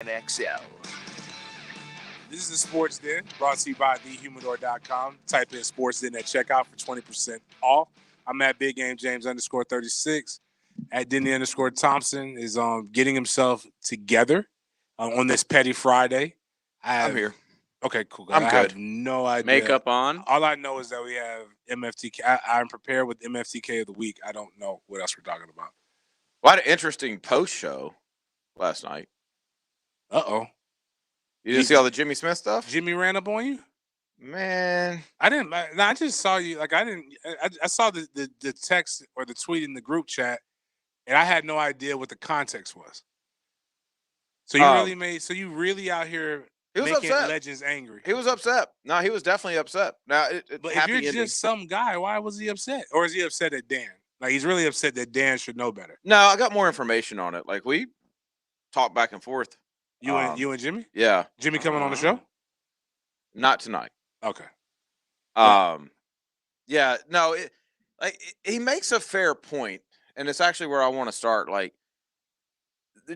NXL. This is the Sports Den, brought to you by thehumidor.com. Type in Sports Den at checkout for 20% off. I'm at Big Game James _36. At Denny _Thompson is getting himself together on this Petty Friday. I'm here. Okay, cool. I'm I good. have no idea. Makeup on. All I know is that we have MFTK. I'm prepared with MFTK of the week. I don't know what else we're talking about. What an interesting post show last night. Uh-oh. You didn't see all the Jimmy Smith stuff? Jimmy ran up on you? Man. I didn't. I just saw you. Like, I didn't. I saw the text or the tweet in the group chat, and I had no idea what the context was. So you really out here making upset. legends angry. He was upset. No, he was definitely upset. Now, but if you're just some guy, why was he upset? Or is he upset at Dan? Like, he's really upset that Dan should know better. No, I got more information on it. Like, we talked back and forth. You and Jimmy? Yeah. Jimmy coming on the show? Not tonight. Okay. Yeah. No. He makes a fair point, and it's actually where I want to start. Like,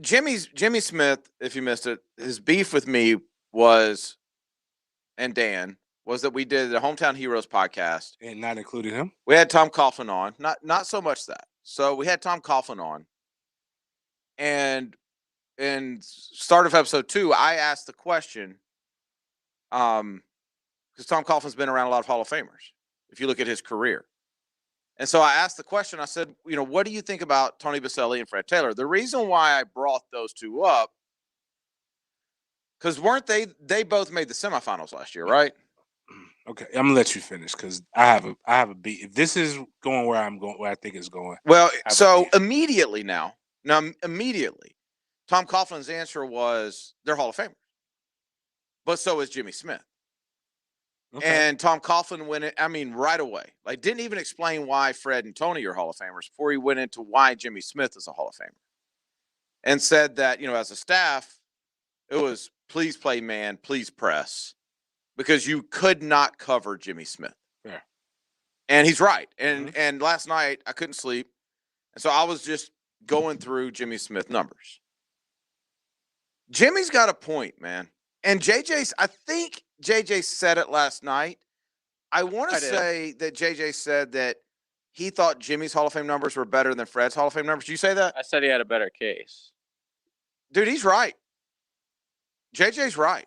Jimmy Smith, if you missed it, his beef with me was, and Dan, was that we did the Hometown Heroes podcast, and not including him. We had Tom Coughlin on. Not so much that. So we had Tom Coughlin on, and in start of episode 2, I asked the question, because Tom Coughlin's been around a lot of Hall of Famers, if you look at his career. And so I asked the question, I said, what do you think about Tony Baselli and Fred Taylor? The reason why I brought those two up, because weren't they both made the semifinals last year, right? Okay, I'm gonna let you finish because I have a beat. If this is going where I'm going, where I think it's going. Well, so immediately, Tom Coughlin's answer was they're Hall of Famers, but so is Jimmy Smith. Okay. And Tom Coughlin went in, right away. Like, didn't even explain why Fred and Tony are Hall of Famers before he went into why Jimmy Smith is a Hall of Famer. And said that, as a staff, it was please play man, please press, because you could not cover Jimmy Smith. Yeah. And he's right. And last night I couldn't sleep. And so I was just going through Jimmy Smith numbers. Jimmy's got a point, man. And I think JJ said it last night. I want to say that JJ said that he thought Jimmy's Hall of Fame numbers were better than Fred's Hall of Fame numbers. Did you say that? I said he had a better case. Dude, he's right. JJ's right.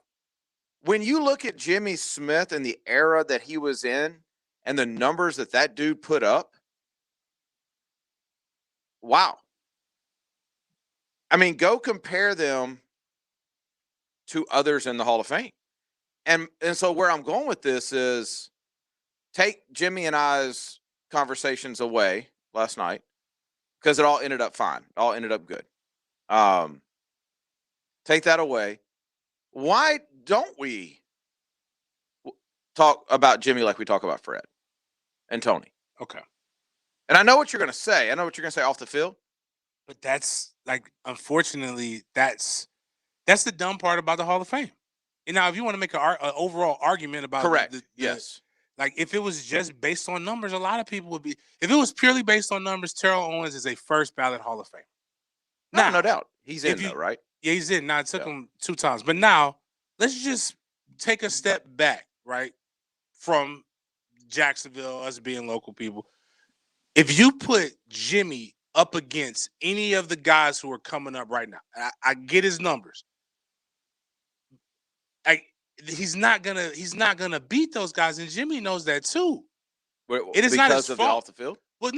When you look at Jimmy Smith and the era that he was in and the numbers that dude put up, wow. I mean, go compare them to others in the Hall of Fame. And so where I'm going with this is take Jimmy and I's conversations away last night, because it all ended up fine. It all ended up good. Take that away. Why don't we talk about Jimmy like we talk about Fred and Tony? Okay. And I know what you're going to say. I know what you're going to say off the field. But that's, like, unfortunately, that's the dumb part about the Hall of Fame. And now, if you want to make an overall argument about correct, yes. Like, if it was just based on numbers, a lot of people would be. If it was purely based on numbers, Terrell Owens is a first ballot Hall of Fame. Now, no doubt. He's in, though, right? Yeah, he's in. Now, it took him 2 times. But now, let's just take a step back, right, from Jacksonville, us being local people. If you put Jimmy up against any of the guys who are coming up right now, I get his numbers. He's not gonna beat those guys, and Jimmy knows that too. It is not his fault. The off the field. Well,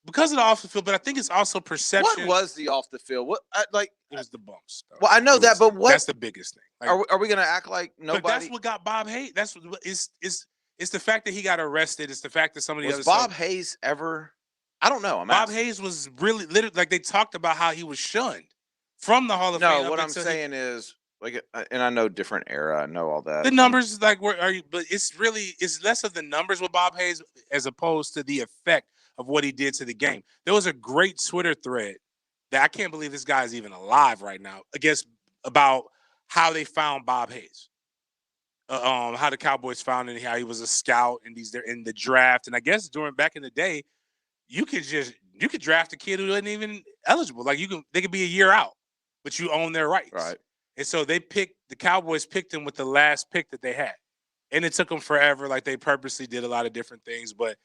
because of the off the field, but I think it's also perception. What was the off the field? It was the bumps. Well, I know that, but what? That's the biggest thing. Like, are we gonna act like nobody? But that's what got Bob Hayes. That's what it's the fact that he got arrested. It's the fact that some of the was Bob Hayes ever? I don't know. Bob Hayes was really literally, like, they talked about how he was shunned from the Hall of Fame. No, what I'm saying is, like, and I know different era. I know all that. The numbers, like, where are you? But it's less of the numbers with Bob Hayes as opposed to the effect of what he did to the game. There was a great Twitter thread that I can't believe this guy is even alive right now, about how they found Bob Hayes. How the Cowboys found him, how he was a scout and they're in the draft. And I guess back in the day, you could draft a kid who wasn't even eligible. Like, they could be a year out, but you own their rights. Right. And so the Cowboys picked him with the last pick that they had. And it took them forever. Like, they purposely did a lot of different things. But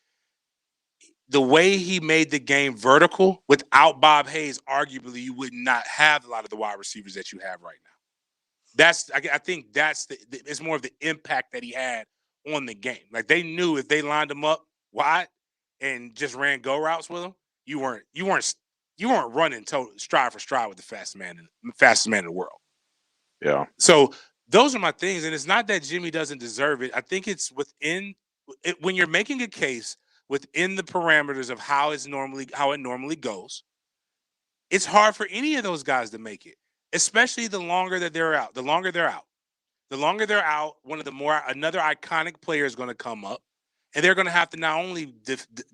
the way he made the game vertical, without Bob Hayes, arguably you would not have a lot of the wide receivers that you have right now. I think that's it's more of the impact that he had on the game. Like, they knew if they lined him up wide and just ran go routes with him, you weren't running stride for stride with the fastest man in the world. Yeah. So those are my things, and it's not that Jimmy doesn't deserve it. I think it's when you're making a case within the parameters of how it normally goes. It's hard for any of those guys to make it, especially the longer that they're out. The longer they're out, another iconic player is going to come up, and they're going to have to not only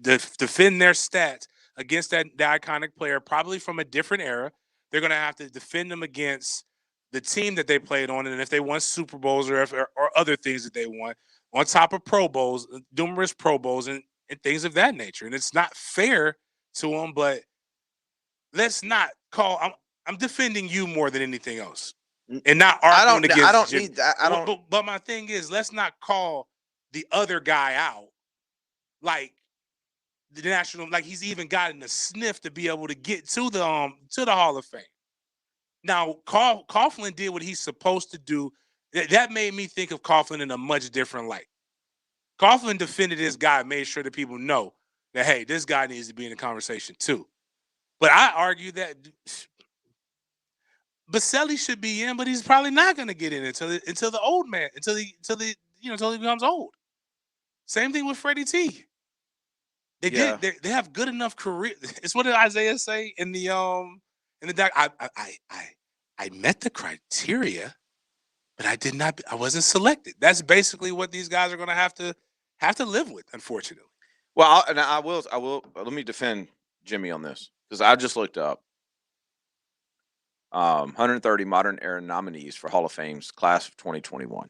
defend their stats against the iconic player, probably from a different era. They're going to have to defend them against the team that they played on, and if they won Super Bowls or other things that they won, on top of Pro Bowls, numerous Pro Bowls, and things of that nature. And it's not fair to them, but let's not call. I'm defending you more than anything else, and not arguing against. I don't Jimmy. need that. But my thing is, let's not call the other guy out like the national. Like, he's even gotten a sniff to be able to get to the Hall of Fame. Now, Coughlin did what he's supposed to do. That made me think of Coughlin in a much different light. Coughlin defended this guy, made sure that people know that, hey, this guy needs to be in the conversation too. But I argue that Baselli should be in, but he's probably not going to get in until the old man, until he becomes old. Same thing with Freddie T. They have good enough career. It's what did Isaiah say in the doc? I met the criteria, but I wasn't selected. That's basically what these guys are going to have to live with, unfortunately. Well, I will. Let me defend Jimmy on this, because I just looked up 130 modern era nominees for Hall of Fame's class of 2021.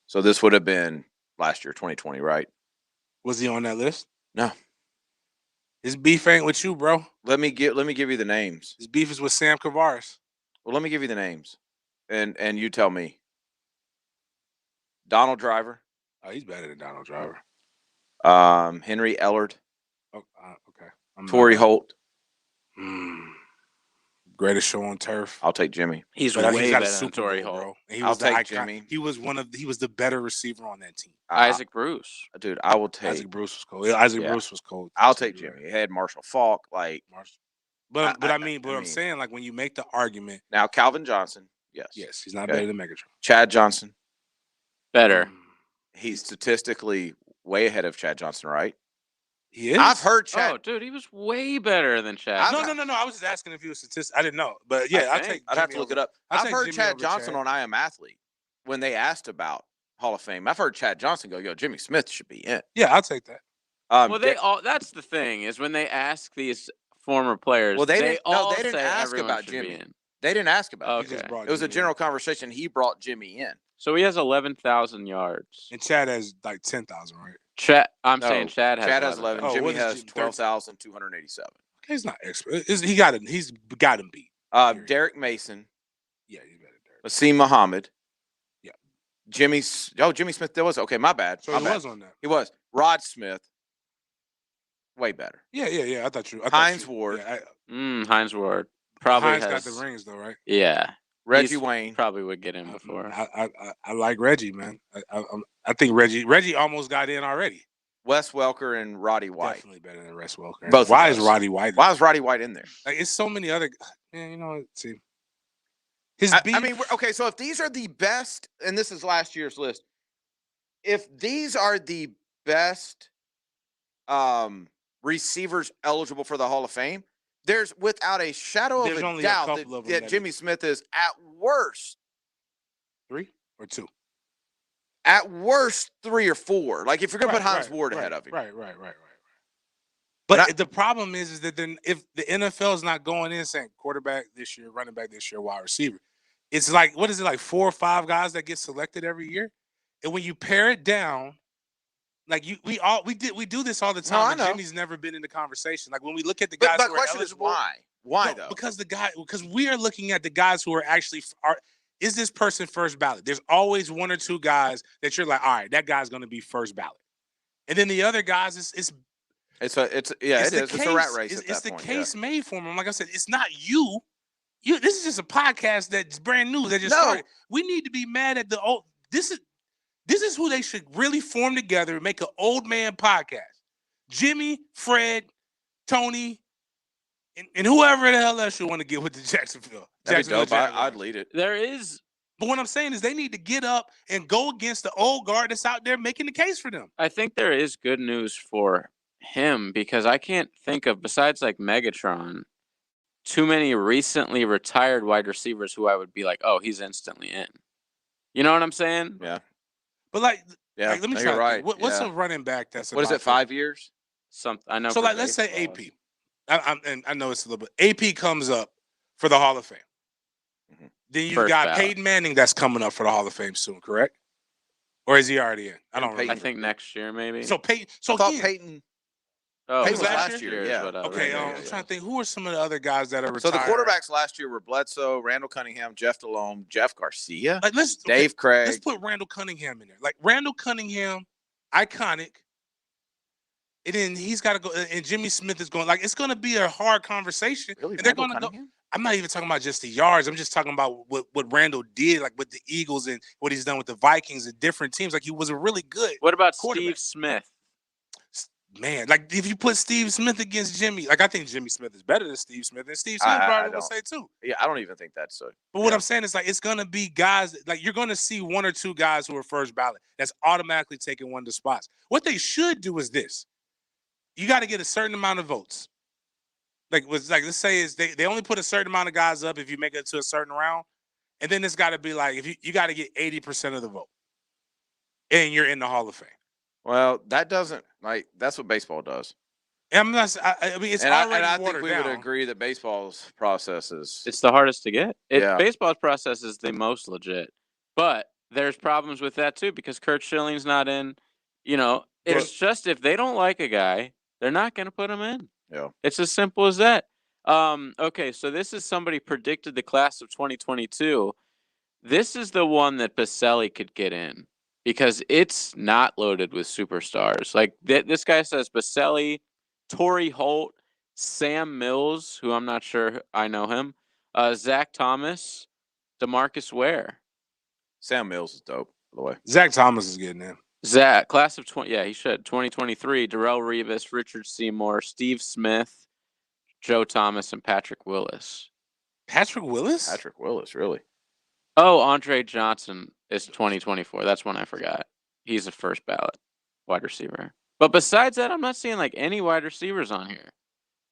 So this would have been last year, 2020, right? Was he on that list? No. His beef ain't with you, bro. Let me give you the names. His beef is with Sam Kavaris. Well, let me give you the names, and you tell me. Donald Driver. Oh, he's better than Donald Driver. Henry Ellard. Oh, okay. Torrey Holt. Greatest show on turf. I'll take Jimmy. He's But way he's got better a than Super Torrey Bowl, Holt. bro. And he I'll was the take icon. Jimmy. He was the better receiver on that team. Isaac Bruce. Dude, I will take. Isaac Bruce was cold. Isaac Bruce was cold. I'll take Jimmy. He had Marshall Faulk. Like, But I'm saying, like, when you make the argument. Now, Calvin Johnson. Yes, he's not better than Megatron. Chad Johnson. Better. He's statistically way ahead of Chad Johnson, right? He is. I've heard Chad. Oh, dude, he was way better than Chad. No. I was just asking if he was statistic. I didn't know, but yeah, I'd have to look it up. I've heard Chad Johnson on I Am Athlete when they asked about Hall of Fame. I've heard Chad Johnson go, "Yo, Jimmy Smith should be in." Yeah, I'll take that. Well, that's the thing is when they ask these former players. Well, they didn't say ask about Jimmy. They didn't ask about it. Okay. It was a general conversation. He brought Jimmy in. So he has 11,000 yards. And Chad has like 10,000, right? Saying Chad has 11. Oh, Jimmy has 12,287. Okay, he's not expert. He's got him beat. Derek Mason. Yeah, he's better than Derek. Asim Muhammad. Yeah. Jimmy Smith. There was okay. My bad. So he was on that. He was. Rod Smith. Way better. Yeah. I thought you. Hines Ward. Hines Ward. Probably Hines got the rings though, right? Yeah. Reggie Wayne probably would get in before. I like Reggie, man. I think Reggie almost got in already. Wes Welker and Roddy White. Definitely better than Wes Welker. Both. Why is Roddy White? Why is Roddy White in there? Like, it's so many other. Man, you know, see. I mean, okay. So if these are the best, and this is last year's list, if these are the best receivers eligible for the Hall of Fame, there's without a shadow of a doubt that Jimmy Smith is at worst 3 or 2. At worst 3 or 4. Like if you're gonna put Hines Ward ahead of him, right. But the problem is that then if the NFL is not going in saying quarterback this year, running back this year, wide receiver, it's like what is it like 4 or 5 guys that get selected every year, and when you pare it down. Like we do this all the time. No, I know. Jimmy's never been in the conversation. Like when we look at the guys who are eligible, why? Why No, though? because we are looking at the guys who are actually is this person first ballot? There's always one or two guys that you're like, all right, that guy's going to be first ballot, and then the other guys, It is. it's It's a rat race at it's that the point. case made for them. Like I said, it's not you. This is just a podcast that's brand new that just No. started. We need to be mad at the old. This is who they should really form together and make an old man podcast. Jimmy, Fred, Tony, and whoever the hell else you want to get with the Jacksonville. That'd be dope. Jaguars. I'd lead it. There is. But what I'm saying is they need to get up and go against the old guard that's out there making the case for them. I think there is good news for him because I can't think of, besides like Megatron, too many recently retired wide receivers who I would be like, oh, he's instantly in. You know what I'm saying? Yeah. But let Yeah. me try. You're right. What's Yeah. a running back that's What is it? 5 years? I know. So for let's say baseball. AP. I know it's a little bit. AP comes up for the Hall of Fame. Mhm. Then you First got ballot. Peyton Manning that's coming up for the Hall of Fame soon, correct? Or is he already in? I don't Peyton- remember. I think next year maybe. So Peyton. So I thought again, Peyton. oh, Peyton was last last year, is yeah. what I okay. remember, I'm yeah. trying to think. Who are some of the other guys that are So retired? the quarterbacks last year were Bledsoe, Randall Cunningham, Jeff Delhomme, Jeff Garcia, Like let's Dave Craig. Let's put Randall Cunningham in there. Like Randall Cunningham, iconic. And then he's got to go. And Jimmy Smith is going. Like it's going to be a hard conversation. Really? And they're Randall going to go. Cunningham? I'm not even talking about just the yards. I'm just talking about what Randall did, like with the Eagles and what he's done with the Vikings and different teams. Like he was a really good What about quarterback. Steve Smith? Man. Like if you put Steve Smith against Jimmy, like I think Jimmy Smith is better than Steve Smith, and Steve Smith I probably will don't. say too. Yeah, I don't even think that's so. But what Yeah. I'm saying is like it's gonna be guys like you're gonna see one or two guys who are first ballot that's automatically taking one of the spots. What they should do is this: you got to get a certain amount of votes. Let's say is they only put a certain amount of guys up if you make it to a certain round, and then it's got to be like if you got to get 80% of the vote, and you're in the Hall of Fame. Well, that doesn't that's what baseball does. And I'm not. I mean, it's And already I think watered we down. would agree that baseball's process is. It's the hardest to get. Yeah. Baseball's process is the most legit, but there's problems with that too because Kurt Schilling's not in. You know, it's just if they don't like a guy, they're not going to put him in. Yeah. It's as simple as that. Okay, so this is somebody predicted the class of 2022. This is the one that Baselli could get in because it's not loaded with superstars. Like this guy says Baselli, Torrey Holt, Sam Mills, who I'm not sure I know him, Zach Thomas, DeMarcus Ware. Sam Mills is dope, by the way. Zach Thomas is getting in. Zach, class of 20, yeah, he should. 2023, Darrell Revis, Richard Seymour, Steve Smith, Joe Thomas, and Patrick Willis. Patrick Willis? Patrick Willis, really? Oh, Andre Johnson is 2024. That's one I forgot. He's a first ballot wide receiver. But besides that, I'm not seeing like any wide receivers on here.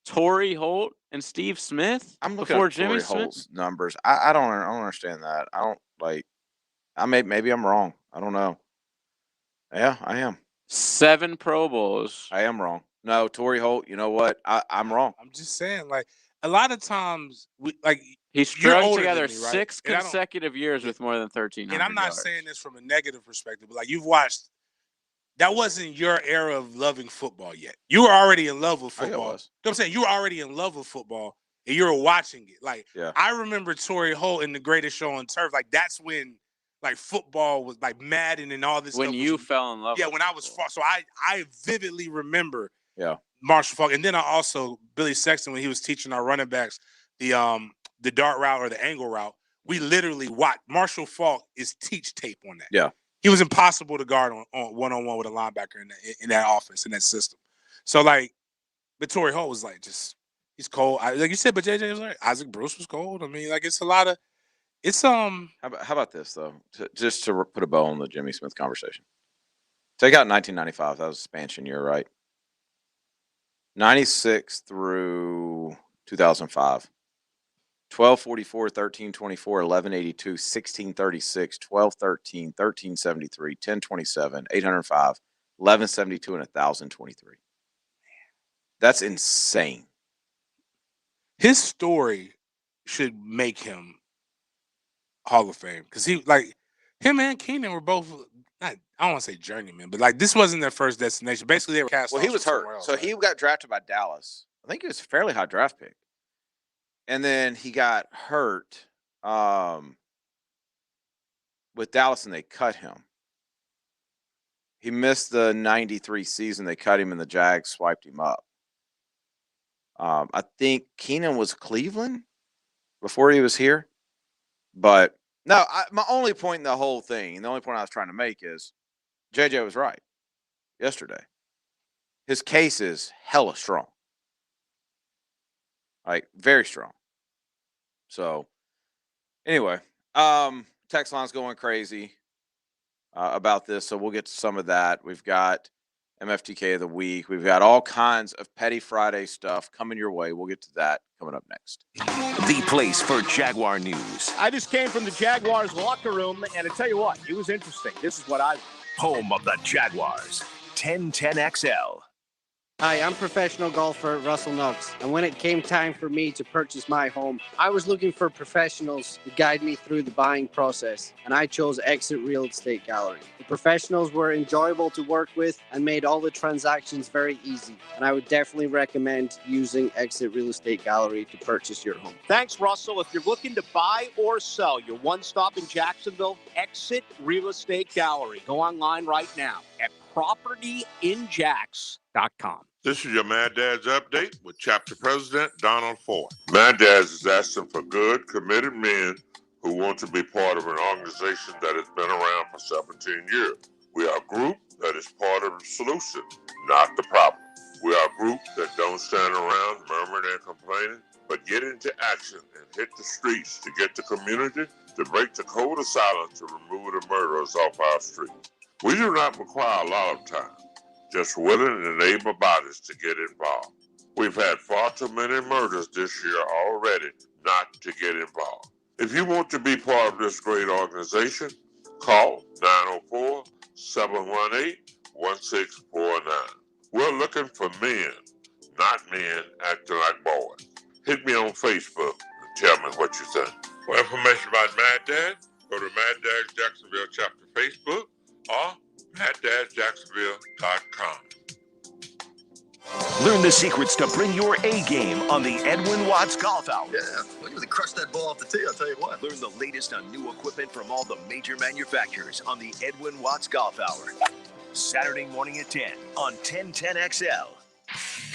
Torrey Holt and Steve Smith. I'm looking before at Jimmy Torrey Smith. Holt's numbers. I don't understand that. I don't like. Maybe I'm wrong. I don't know. Yeah, I am. 7 Pro Bowls. I am wrong. No, Torrey Holt. You know what? I'm wrong. I'm just saying, like a lot of times, He You're strung older together than me, right? 6 And I don't- consecutive years with more than 1,300 and I'm not yards. saying this from a negative perspective, but like you've watched, that wasn't your era of loving football yet. You were already in love with I think it football. was. You know what I'm saying? You were already in love with football and you were watching it. Like Yeah. I remember Torrey Holt in The Greatest Show on Turf. Like that's when like football was like Madden and all this When stuff. you was, fell in love yeah, with when I was football. so I vividly remember Yeah. Marshall Falk. And then I also Billy Sexton when he was teaching our running backs the dart route or the angle route. We literally watched Marshall Falk is teach tape on that. Yeah. He was impossible to guard on one-on-one with a linebacker in that offense, in that system. So, like, but Torrey Holt was like, just, he's cold. Like you said, but JJ was like, Isaac Bruce was cold. I mean, like, it's a lot of, it's, How about this, though? Just to put a bow on the Jimmy Smith conversation. Take out 1995. That was expansion year, right? 96 through 2005. 1244, 1324, 1182, 1636, 1213, 1373, 1027, 805, 1172, and 1023. That's insane. his story should make him Hall of Fame. Because he, like, him and Keenan were both, I don't want to say journeyman, but, like, this wasn't their first destination. Basically, they were cast Well, off he was from somewhere hurt. else, So right? he got drafted by Dallas. I think he was a fairly high draft pick. And then he got hurt with Dallas, and they cut him. He missed the 93 season. They cut him, and the Jags swiped him up. I think Keenan was Cleveland before he was here. But no, my only point in the whole thing, and the only point I was trying to make is JJ was right yesterday. His case is hella strong. Like, very strong. So, anyway, text line's going crazy about this, so we'll get to some of that. We've got MFTK of the week. We've got all kinds of Petty Friday stuff coming your way. We'll get to that coming up next. The place for Jaguar news. I just came from the Jaguars locker room, and I tell you what, it was interesting. This is what I... Home of the Jaguars. 1010XL. Hi, I'm professional golfer Russell Knox, and when it came time for me to purchase my home, I was looking for professionals to guide me through the buying process, and I chose Exit Real Estate Gallery. The professionals were enjoyable to work with and made all the transactions very easy, and I would definitely recommend using Exit Real Estate Gallery to purchase your home. Thanks, Russell. If you're looking to buy or sell your one stop in Jacksonville, Exit Real Estate Gallery. Go online right now at propertyinjax.com. This is your Mad Dad's Update with Chapter President Donald Ford. Mad Dad's is asking for good, committed men who want to be part of an organization that has been around for 17 years. We are a group that is part of the solution, not the problem. We are a group that don't stand around murmuring and complaining, but get into action and hit the streets to get the community to break the code of silence to remove the murderers off our streets. We do not require a lot of time. Just willing and able bodies to get involved. We've had far too many murders this year already not to get involved. If you want to be part of this great organization, call 904-718-1649. We're looking for men, not men acting like boys. Hit me on Facebook and tell me what you think. For information about Mad Dad, go to Mad Dad Jacksonville Chapter Facebook or MadDadJacksonville.com. Learn the secrets to bring your A game on the Edwin Watts Golf Hour. Yeah, look at the crush that ball off the tee, I'll tell you what. Learn the latest on new equipment from all the major manufacturers on the Edwin Watts Golf Hour. Saturday morning at 10 on 1010XL.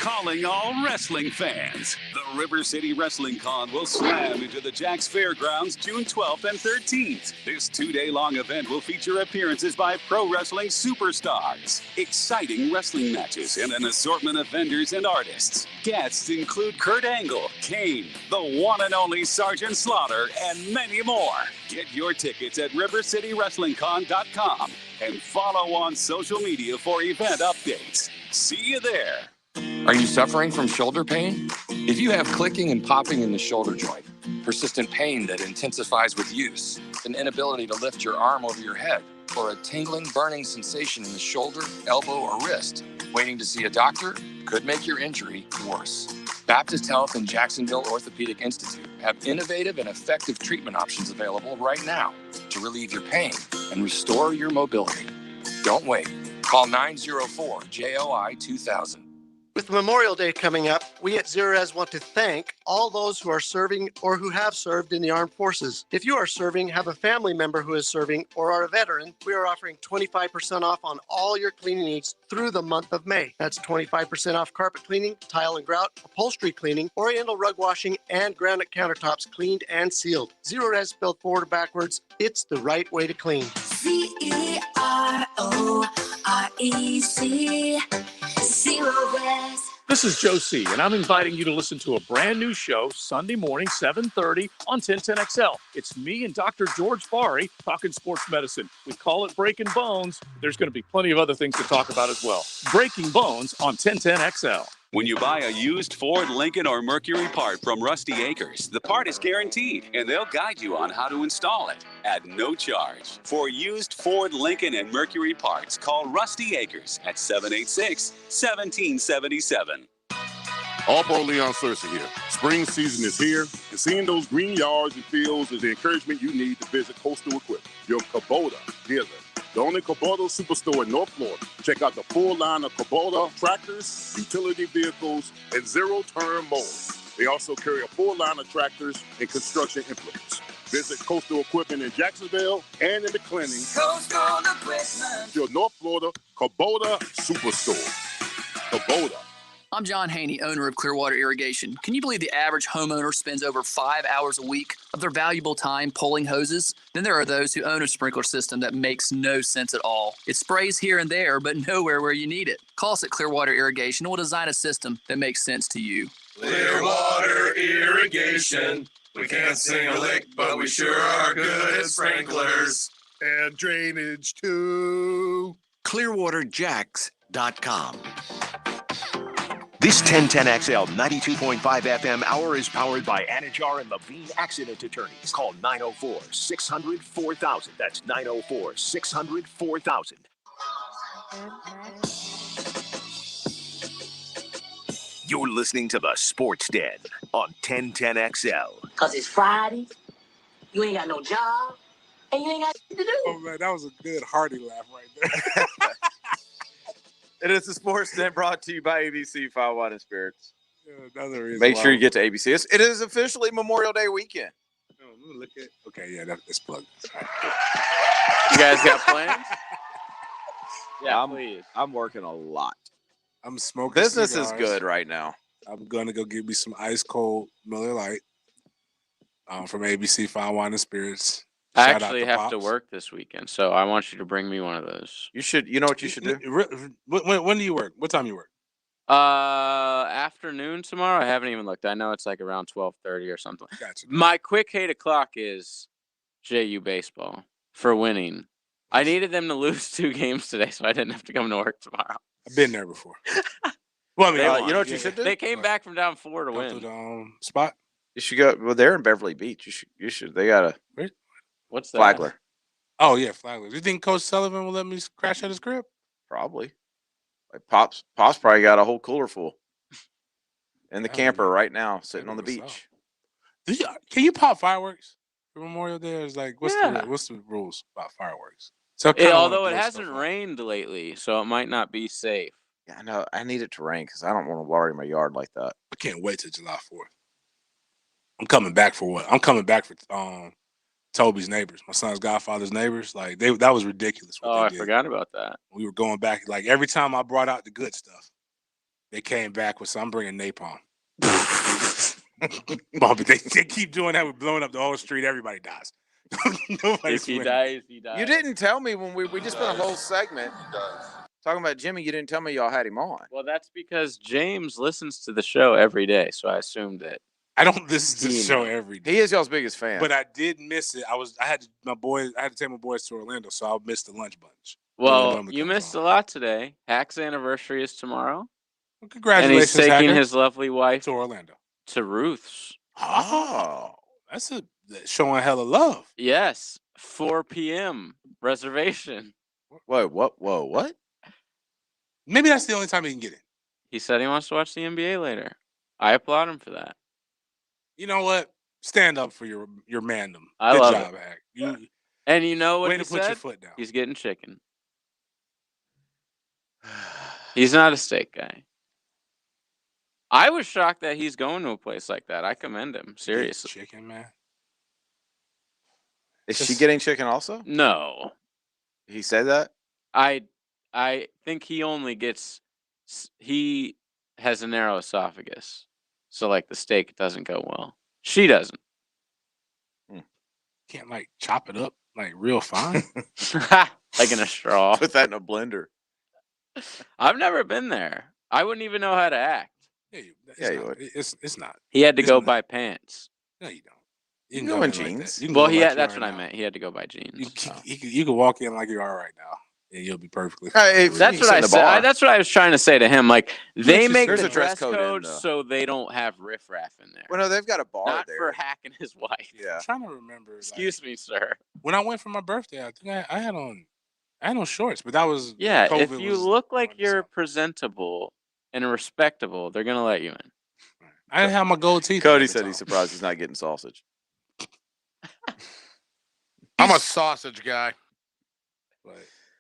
Calling all wrestling fans. The River City Wrestling Con will slam into the Jax Fairgrounds June 12th and 13th. This 2-day-long event will feature appearances by pro wrestling superstars, exciting wrestling matches, and an assortment of vendors and artists. Guests include Kurt Angle, Kane, the one and only Sergeant Slaughter, and many more. Get your tickets at rivercitywrestlingcon.com and follow on social media for event updates. See you there. Are you suffering from shoulder pain? If you have clicking and popping in the shoulder joint, persistent pain that intensifies with use, an inability to lift your arm over your head, or a tingling, burning sensation in the shoulder, elbow, or wrist, waiting to see a doctor could make your injury worse. Baptist Health and Jacksonville Orthopedic Institute have innovative and effective treatment options available right now to relieve your pain and restore your mobility. Don't wait. Call 904-JOI-2000. With Memorial Day coming up, we at Zerez want to thank all those who are serving or who have served in the armed forces. If you are serving, have a family member who is serving, or are a veteran, we are offering 25% off on all your cleaning needs through the month of May. That's 25% off carpet cleaning, tile and grout, upholstery cleaning, oriental rug washing, and granite countertops cleaned and sealed. Zerez spelled forward or backwards, it's the right way to clean. Cerorec. Zerez. This is Joe C., and I'm inviting you to listen to a brand new show Sunday morning, 7:30 on 1010XL. It's me and Dr. George Farry talking sports medicine. We call it Breaking Bones. There's going to be plenty of other things to talk about as well. Breaking Bones on 1010XL. When you buy a used Ford, Lincoln, or Mercury part from Rusty Acres, the part is guaranteed, and they'll guide you on how to install it at no charge. For used Ford, Lincoln, and Mercury parts, call Rusty Acres at 786-1777. All Pro Leon Searcy here. Spring season is here, and seeing those green yards and fields is the encouragement you need to visit Coastal Equipment, your Kubota dealer. The only Kubota superstore in North Florida. Check out the full line of Kubota tractors, utility vehicles, and zero-turn mowers. They also carry a full line of tractors and construction implements. Visit Coastal Equipment in Jacksonville and in McClenny. Coastal Equipment. Your North Florida Kubota Superstore. Kubota. I'm John Haney, owner of Clearwater Irrigation. Can you believe the average homeowner spends over 5 hours a week of their valuable time pulling hoses? Then there are those who own a sprinkler system that makes no sense at all. It sprays here and there, but nowhere where you need it. Call us at Clearwater Irrigation and we'll design a system that makes sense to you. Clearwater Irrigation. We can't sing a lick, but we sure are good at sprinklers. And drainage too. ClearwaterJacks.com. This 1010XL 92.5 FM hour is powered by Anajar and Levine Accident Attorneys. Call 904-600-4000. That's 904-600-4000. You're listening to the Sports Den on 1010XL. Because it's Friday, you ain't got no job, and you ain't got shit to do. Oh, man, that was a good hearty laugh right there. It is the Sports Den brought to you by ABC Fine Wine and Spirits. Yeah, Make sure you get to ABC. It is officially Memorial Day weekend. Oh, let me look at. Okay, yeah, that's plugged. You guys got plans? Yeah, please. I'm working a lot. I'm smoking. Business cigars. is good right now. I'm gonna go get me some ice cold Miller Lite from ABC Fine Wine and Spirits. I Shout out actually to have to Pops. work this weekend, so I want you to bring me one of those. You should. You know what you should do? When do you work? What time you work? Afternoon tomorrow. I haven't even looked. I know it's like around 12:30 or something. Gotcha. My quick 8 o'clock is JU baseball for winning. I needed them to lose 2 games today, so I didn't have to come to work tomorrow. I've been there before. Well, I mean, you know what you should do? They came back from down 4 to Go win. through the spot. You should go. Well, they're in Beverly Beach. You should. They got a What's that? Flagler. Oh yeah, Flagler. Do you think Coach Sullivan will let me crash at his crib? Probably. Like Pops probably got a whole cooler full in the camper right now, sitting on the beach. Can you pop fireworks for Memorial Day? Or is like what's the rules about fireworks? So although it hasn't rained lately, so it might not be safe. Yeah, I know. I need it to rain because I don't want to water my yard like that. I can't wait till July 4th. I'm coming back for what? I'm coming back for Toby's neighbors, my son's godfather's neighbors. Like that was ridiculous. I forgot about that. We were going back. Like every time I brought out the good stuff, they came back with I'm bringing napalm. But they keep doing that with blowing up the whole street. Everybody dies. If he dies, he dies. You didn't tell me when we just spent a whole segment talking about Jimmy. You didn't tell me y'all had him on. Well, that's because James listens to the show every day, so I assumed that. I don't listen to the show every day. He is y'all's biggest fan. But I did miss it. I had to take my boys to Orlando, so I'll miss the lunch bunch. Well, you missed a lot today. Hack's anniversary is tomorrow. Well, congratulations, and he's taking Hacker. his lovely wife to Orlando. To Ruth's. Oh, that's showing hella love. Yes, 4 p.m. reservation. Whoa, what? Maybe that's the only time he can get it. He said he wants to watch the NBA later. I applaud him for that. You know what? Stand up for your mandom. I Good love job, it. Hack. And you know what way he to put said? your foot down. He's getting chicken. He's not a steak guy. I was shocked that he's going to a place like that. I commend him. Seriously. Chicken, man. Is she getting chicken also? No. He said that? I think he only gets. He has a narrow esophagus, so like the steak doesn't go well. She doesn't. Can't like chop it up like real fine. Like in a straw. Put that in a blender. I've never been there. I wouldn't even know how to act. Yeah, you would. It's not. He had to go buy pants. No, you don't. You can go in jeans. Well, that's what I meant. He had to go buy jeans. You can walk in like you are right now, and you'll be perfectly fine. That's what I said. That's what I was trying to say to him. Like they make the dress code code so they don't have riffraff in there. Well, no, they've got a bar Not there. for Hack and his wife. Yeah. I'm trying to remember. Excuse me, sir. When I went for my birthday, I think I had on shorts, but that was COVID if you look like you're presentable and respectable, they're gonna let you in. I didn't have my gold teeth. Cody said he's surprised he's not getting sausage. I'm a sausage guy.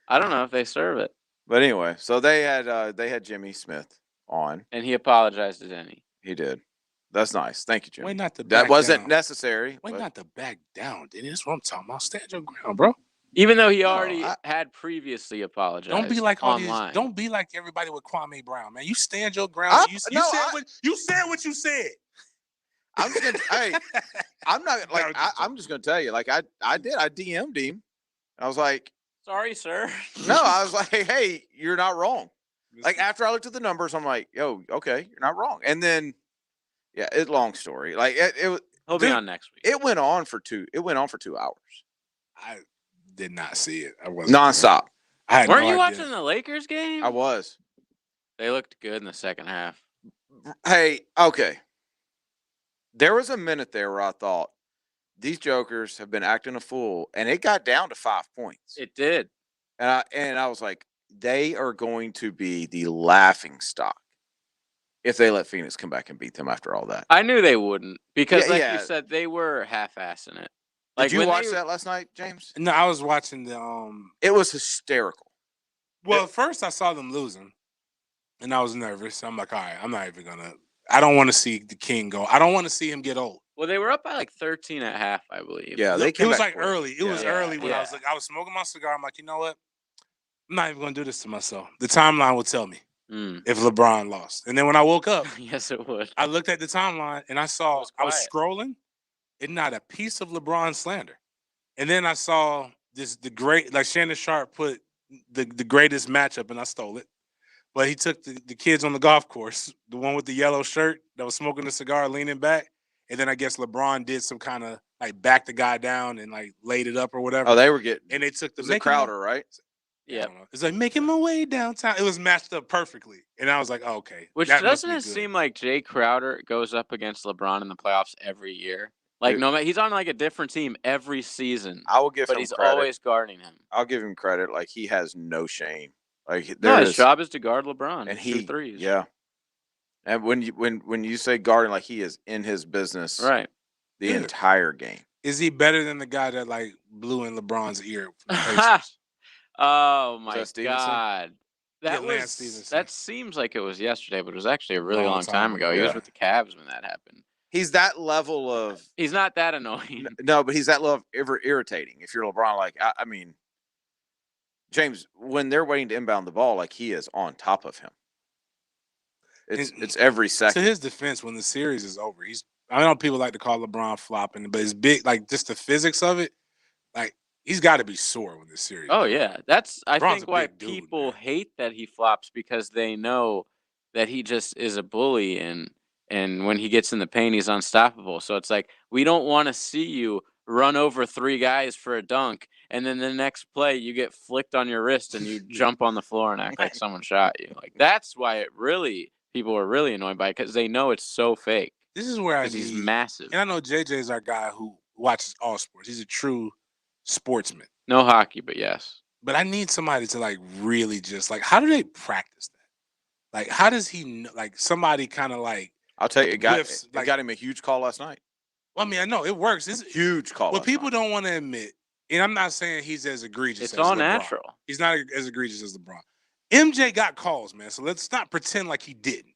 I don't know if they serve it. But anyway, so they had Jimmy Smith on, and he apologized to Denny. He did. That's nice. Thank you, Jimmy. Way not to that back wasn't down. necessary. Way but- not to back down, Denny. That's what I'm talking about. Stand your ground, bro. Even though he already had previously apologized. Don't be like all online. these. Don't be like everybody with Kwame Brown, man. You stand your ground. You said what you said. I'm just gonna. Hey, I'm not like. I'm just gonna tell you. Like I DM'd him. I was like, sorry, sir. No, I was like, hey, you're not wrong. Like after I looked at the numbers, I'm like, yo, okay, you're not wrong. And then, yeah, it's long story. Like he'll be on next week. It went on for 2 hours. I did not see it. I wasn't nonstop. Weren't you watching the Lakers game? I was. They looked good in the second half. Hey, okay. There was a minute there where I thought these jokers have been acting a fool, and it got down to 5 points. It did. And I was like, they are going to be the laughing stock if they let Phoenix come back and beat them after all that. I knew they wouldn't because, you said, they were half-assing it. Did you watch that last night, James? No, I was watching the. It was hysterical. Well, first I saw them losing, and I was nervous. I'm like, all right, I'm not even gonna. I don't want to see the King go. I don't want to see him get old. Well, they were up by like 13 at half, I believe. Yeah, It was like early. It was early when I was like, I was smoking my cigar. I'm like, you know what? I'm not even gonna do this to myself. The timeline will tell me if LeBron lost. And then when I woke up, yes, it would. I looked at the timeline and I saw I was scrolling, and not a piece of LeBron slander. And then I saw the great, like Shannon Sharp put the greatest matchup, and I stole it. But he took the kids on the golf course, the one with the yellow shirt that was smoking a cigar, leaning back. And then I guess LeBron did some kind of like back the guy down and like laid it up or whatever. Oh, they were getting. And they took the Crowder, right? Yeah. It's like making my way downtown. It was matched up perfectly. And I was like, oh, okay. Which doesn't it seem like Jay Crowder goes up against LeBron in the playoffs every year? Like, no matter, he's on like a different team every season. I will give him but he's credit. always guarding him. I'll give him credit. Like he has no shame. Like his job is to guard LeBron and shoot threes. Yeah. And when you say guarding, like he is in his business, right, the entire game. Is he better than the guy that like blew in LeBron's ear? From the Pacers? Oh my that Stevenson? God. That seems like it was yesterday, but it was actually a really long time ago. He was with the Cavs when that happened. He's that level of. He's not that annoying. No, but he's that level of irritating. If you're LeBron, like I mean, James, when they're waiting to inbound the ball, like he is on top of him. It's every second. To his defense, when the series is over, I know people like to call LeBron flopping, but it's big, like just the physics of it. Like he's got to be sore when this series. Oh yeah, that's I LeBron's think a why big dude, people hate that he flops because they know that he just is a bully and when he gets in the paint, he's unstoppable. So it's like we don't want to see you run over 3 guys for a dunk, and then the next play you get flicked on your wrist and you jump on the floor and act like someone shot you. Like that's why people are really annoyed by it because they know it's so fake. This is where he's massive. And I know JJ is our guy who watches all sports. He's a true sportsman. No hockey, but yes. But I need somebody to like really just like, how do they practice that? Like, how does he know? Like somebody kind of like. I'll tell you, it got him a huge call last night. Well, I mean, I know it works. It's a huge call. What people don't want to admit, and I'm not saying he's as egregious. It's as all LeBron. natural. He's not as egregious as LeBron. MJ got calls, man. So let's not pretend like he didn't.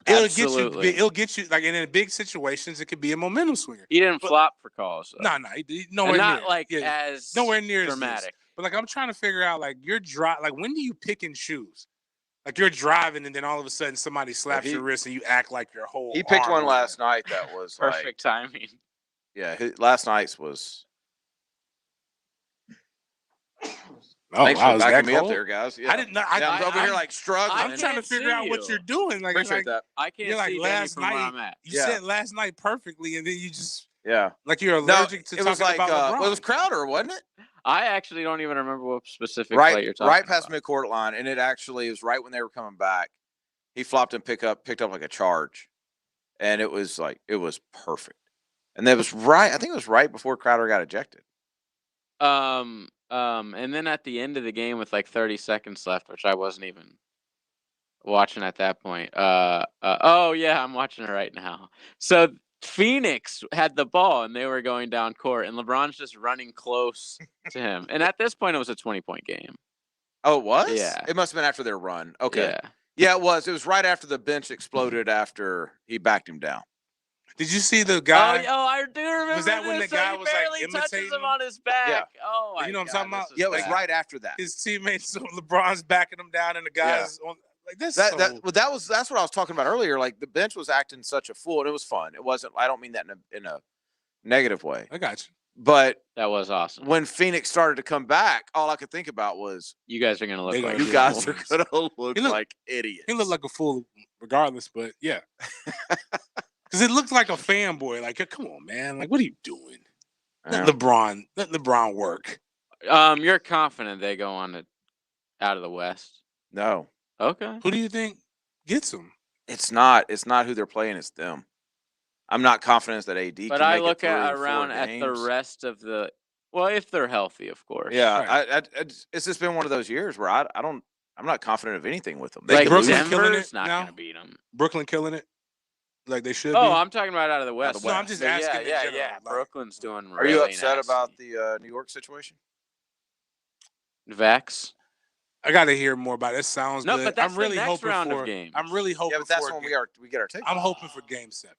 It'll get you like, and in big situations, it could be a momentum swinger. He didn't flop for calls. Though. No, nowhere near. Not like as nowhere near dramatic. But like, I'm trying to figure out like like when do you pick and choose? Like you're driving and then all of a sudden somebody slaps your wrist and you act like your whole. He picked one last night that was perfect timing. Yeah, last night's was. Oh, thanks wow, for backing me up there, guys. Yeah. I didn't know. I'm over here like struggling. I'm trying to figure out what you're doing. Like, appreciate that. I can't you're like see last from night. where I'm at. You said last night perfectly, and then you just like you're No, allergic to it was talking like about LeBron. it was Crowder, wasn't it? I actually don't even remember what specific play you're talking right about. past midcourt line, and it actually was right when they were coming back. He flopped and picked up like a charge, and it was perfect. And that was right. I think it was right before Crowder got ejected. And then at the end of the game with like 30 seconds left, which I wasn't even watching at that point. Oh yeah, I'm watching it right now. So Phoenix had the ball and they were going down court, and LeBron's just running close to him. And at this point, it was a 20-point game. Oh, it was? Yeah. It must have been after their run. Okay. Yeah. Yeah, it was. It was right after the bench exploded after he backed him down. Did you see the guy? I do remember. Was that when the guy he was like barely imitating touches him him? on his back? Yeah. Oh my You know what I'm talking about? Yeah, it was bad. right after that. His teammates, so LeBron's backing him down, and the guys on like this. That's what I was talking about earlier. Like the bench was acting such a fool, and it was fun. It wasn't. I don't mean that in a negative way. I got you. But that was awesome. When Phoenix started to come back, all I could think about was you guys are gonna look like you guys are gonna look like idiots. He looked like a fool, regardless. But yeah, because it looked like a fanboy. Like, come on, man. Like, what are you doing? Let LeBron work. You're confident they go on out of the West? No. Okay. Who do you think gets them? It's not who they're playing. It's them. I'm not confident that AD. But I look at around at the rest of the. Well, if they're healthy, of course. Yeah, right. It's just been one of those years where I'm not confident of anything with them. Like Brooklyn killing Denver's it not now? going to beat them. Brooklyn killing it, like they should. Oh, be? I'm talking about out of the West. No, I'm just asking. Yeah. Like, Brooklyn's doing. Are you upset nasty. about the New York situation? Vex. I got to hear more about it. It sounds No, good. but that's I'm really the next hoping round for. of games. I'm really hoping. Yeah, but that's for when we get our take. I'm hoping for Game 7.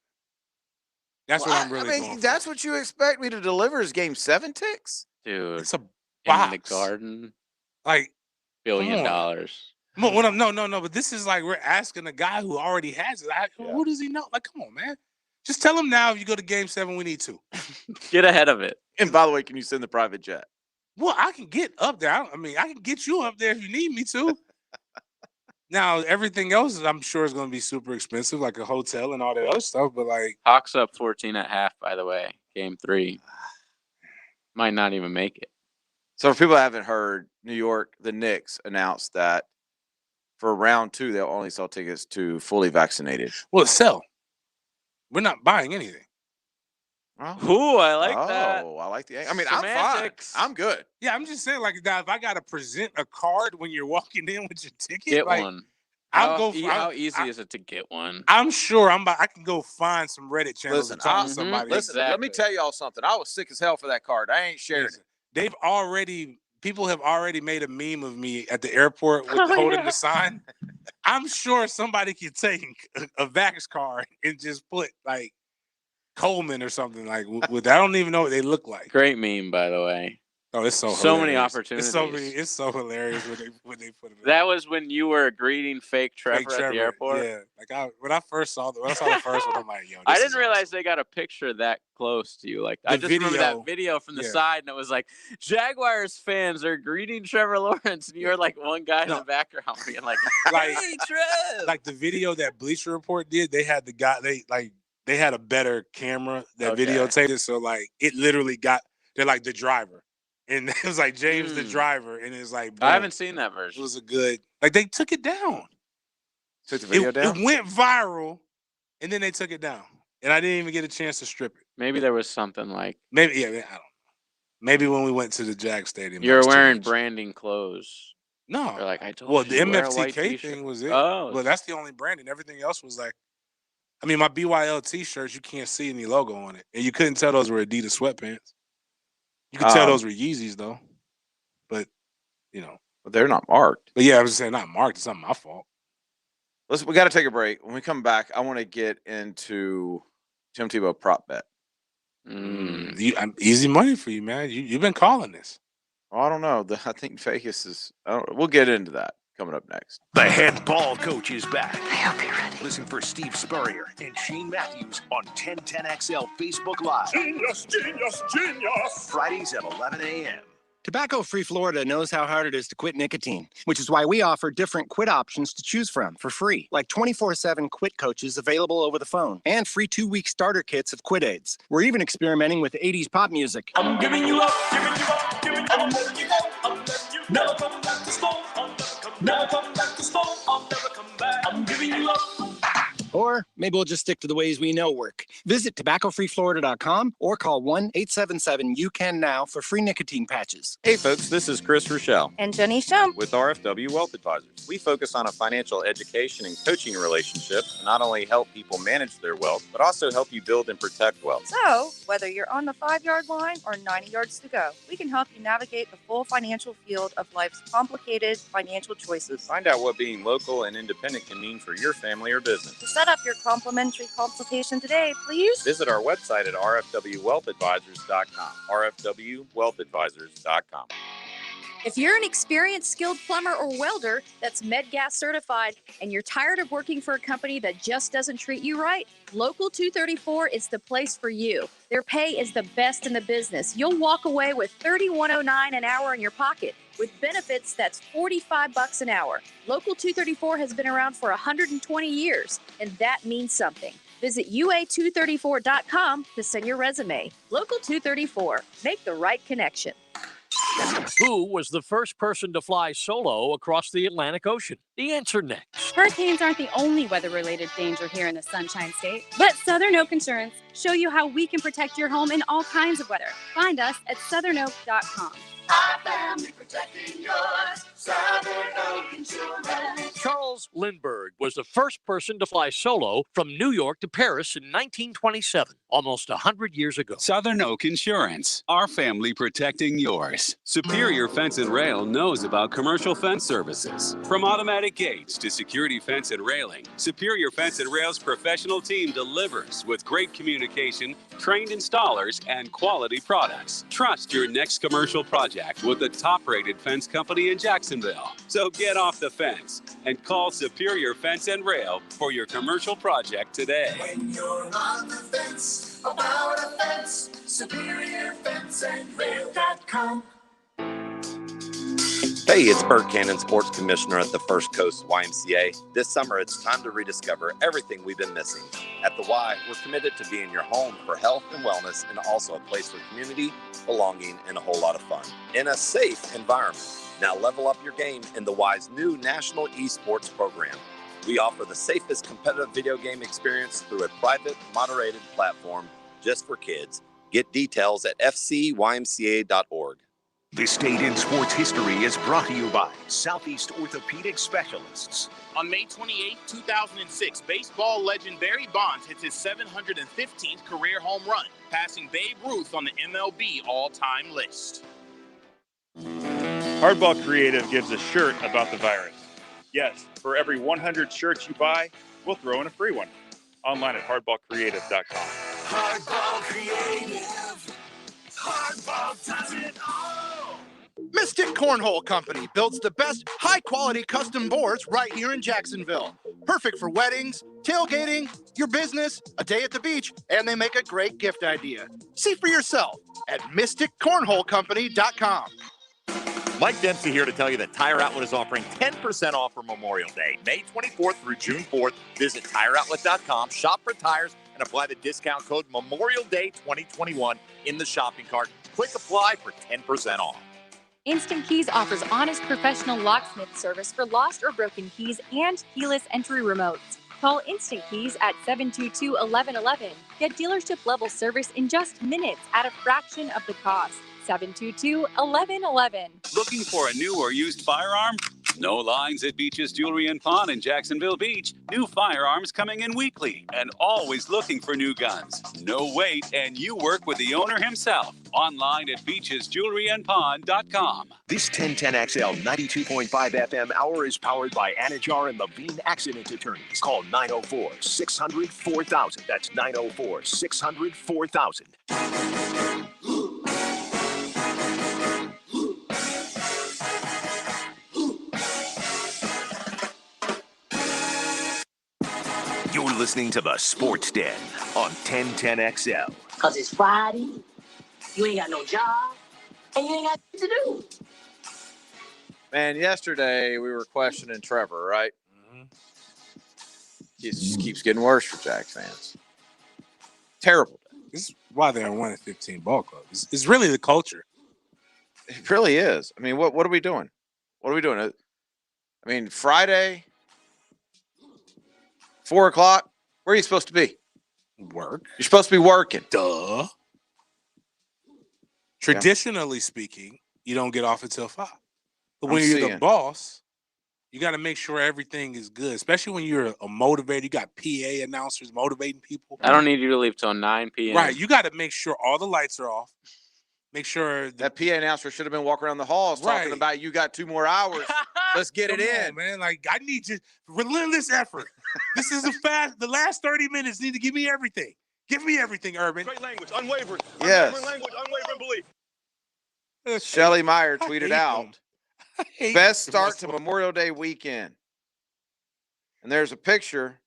That's what I'm really. Going that's for. what you expect me to deliver is Game 7 ticks, dude. It's a in box. the Garden. Like $1 billion. No. But this is like we're asking a guy who already has it. Who does he know? Like, come on, man. Just tell him now. If you go to Game 7, we need to get ahead of it. And by the way, can you send the private jet? Well, I can get up there. I can get you up there if you need me to. Now, everything else, I'm sure is going to be super expensive, like a hotel and all that other stuff. But like, Hawks up 14.5. By the way, Game 3 might not even make it. So, for people that haven't heard, New York, the Knicks announced that for round 2, they'll only sell tickets to fully vaccinated. Well, sell. We're not buying anything. Ooh, I like that. Oh, I like the. I mean, Semantics. I'm fine. I'm good. Yeah, I'm just saying, like, now, if I got to present a card when you're walking in with your ticket, Get like, one. How easy is it to get one? I'm sure I can go find some Reddit channels and talk to somebody. Listen, let me tell y'all something. I was sick as hell for that card. I ain't sharing it. People have already made a meme of me at the airport with holding the sign. I'm sure somebody could take a Vax card and just put like Coleman or something like with. I don't even know what they look like. Great meme, by the way. Oh, it's so many hilarious. opportunities. It's so hilarious when they put it. That was when you were greeting fake Trevor at the airport. Yeah, like when I saw the first one, I'm like, yo. I didn't realize they got a picture that close to you. Like I just remember that video from the side, and it was like Jaguars fans are greeting Trevor Lawrence, and you're like one guy in the background being like, "Hey, Trev!" Like the video that Bleacher Report did, they had the guy. They had a better camera that videotaped it, so like it literally they're like the driver. And it was like James the driver, and it's like boom. I haven't seen that version. It was a good they took it down. Took the video down. It went viral, and then they took it down, and I didn't even get a chance to strip it. Maybe there was something like I don't know. Maybe when we went to the Jag Stadium, you're wearing branding clothes. No, they're like I told you. The MFTK thing was it. Oh, well, that's the only branding. Everything else was like, I mean, my BYL t-shirts, you can't see any logo on it, and you couldn't tell those were Adidas sweatpants. You can tell those were Yeezys though, but but they're not marked. But yeah, I was just saying not marked. It's not my fault. Listen, we got to take a break. When we come back, I want to get into Tim Tebow prop bet. Easy money for you, man. You've been calling this. Well, I don't know. I think Vegas is. We'll get into that coming up next. The head ball coach is back. I hope you're ready. Listen for Steve Spurrier and Shane Matthews on 1010XL Facebook Live. Genius, genius, genius. Fridays at 11 a.m. Tobacco-free Florida knows how hard it is to quit nicotine, which is why we offer different quit options to choose from for free, like 24/7 quit coaches available over the phone and free 2-week starter kits of quit aids. We're even experimenting with 80s pop music. I'm giving you up, I'm letting you go, I'm letting you never come back to smoke, never come back to smoke, I'll never come back. I'm giving you up. Or Maybe we'll just stick to the ways we know work. Visit tobaccofreeflorida.com or call 1-877-YOU-CAN-NOW for free nicotine patches. Hey folks, this is Chris Rochelle and Jenny Shump with RFW Wealth Advisors. We focus on a financial education and coaching relationship to not only help people manage their wealth, but also help you build and protect wealth. So, whether you're on the 5-yard line or 90 yards to go, we can help you navigate the full financial field of life's complicated financial choices. Find out what being local and independent can mean for your family or business. To set up your complimentary consultation today, please visit our website at rfwwealthadvisors.com. rfwwealthadvisors.com. If you're an experienced, skilled plumber or welder that's MedGas certified and you're tired of working for a company that just doesn't treat you right, Local 234 is the place for you. Their pay is the best in the business. You'll walk away with $31.09 an hour in your pocket. With benefits, that's $45 an hour. Local 234 has been around for 120 years, and that means something. Visit ua234.com to send your resume. Local 234. Make the right connection. Who was the first person to fly solo across the Atlantic Ocean? The answer next. Hurricanes aren't the only weather-related danger here in the Sunshine State. Let Southern Oak Insurance show you how we can protect your home in all kinds of weather. Find us at southernoak.com. Our family protecting yours. Southern Oak Insurance. Charles Lindbergh was the first person to fly solo from New York to Paris in 1927, almost 100 years ago. Southern Oak Insurance, our family protecting yours. Superior Fence and Rail knows about commercial fence services. From automatic gates to security fence and railing, Superior Fence and Rail's professional team delivers with great communication, trained installers, and quality products. Trust your next commercial project with the top-rated fence company in Jacksonville. So get off the fence and call Superior Fence and Rail for your commercial project today. When you're on the fence, about a fence, SuperiorFenceandRail.com. Hey, it's Bert Cannon, Sports Commissioner at the First Coast YMCA. This summer, it's time to rediscover everything we've been missing. At the Y, we're committed to being your home for health and wellness and also a place for community, belonging, and a whole lot of fun in a safe environment. Now level up your game in the Y's new National Esports program. We offer the safest competitive video game experience through a private, moderated platform just for kids. Get details at fcymca.org. This date in sports history is brought to you by Southeast Orthopedic Specialists. On May 28, 2006, baseball legend Barry Bonds hits his 715th career home run, passing Babe Ruth on the MLB all-time list. Hardball Creative gives a shirt about the virus. Yes, for every 100 shirts you buy, we'll throw in a free one. Online at hardballcreative.com. Hardball Creative. Hardball does it all. Mystic Cornhole Company builds the best high-quality custom boards right here in Jacksonville. Perfect for weddings, tailgating, your business, a day at the beach, and they make a great gift idea. See for yourself at mysticcornholecompany.com. Mike Dempsey here to tell you that Tire Outlet is offering 10% off for Memorial Day, May 24th through June 4th. Visit TireOutlet.com, shop for tires, and apply the discount code Memorial Day 2021 in the shopping cart. Click apply for 10% off. Instant Keys offers honest professional locksmith service for lost or broken keys and keyless entry remotes. Call Instant Keys at 722-1111. Get dealership level service in just minutes at a fraction of the cost. 722-1111. Looking for a new or used firearm? No lines at Beach's Jewelry and Pawn in Jacksonville Beach. New firearms coming in weekly and always looking for new guns. No wait, and you work with the owner himself. Online at beachesjewelryandpawn.com. This 1010XL 92.5 FM hour is powered by Anajar and Levine Accident Attorneys. Call 904-600-4000. That's 904-600-4000. You're listening to the Sports Den on 1010XL. Because it's Friday, you ain't got no job, and you ain't got to do. Man, yesterday we were questioning Trevor, right? It just keeps getting worse for Jacks fans. Terrible. This is why they're 1-15 ball club. It's really the culture. It really is. I mean, what are we doing? What are we doing? I mean, Friday, 4 o'clock, Where are you supposed to be? Work. You're supposed to be working. Duh. Traditionally speaking, you don't get off until 5. But when you're the boss, you got to make sure everything is good, especially when you're a motivator. You got PA announcers motivating people. I don't need you to leave till 9 p.m. Right. You got to make sure all the lights are off. Make sure that PA announcer should have been walking around the halls talking about you got 2 more hours. Let's get it in, man. Like, I need you, relentless effort. This is the last 30 minutes need to give me everything. Give me everything, Urban. Great language, unwavering. Yes. Unwavering language, unwavering belief. Shelly Meyer tweeted out, best start to him. Memorial Day weekend. And there's a picture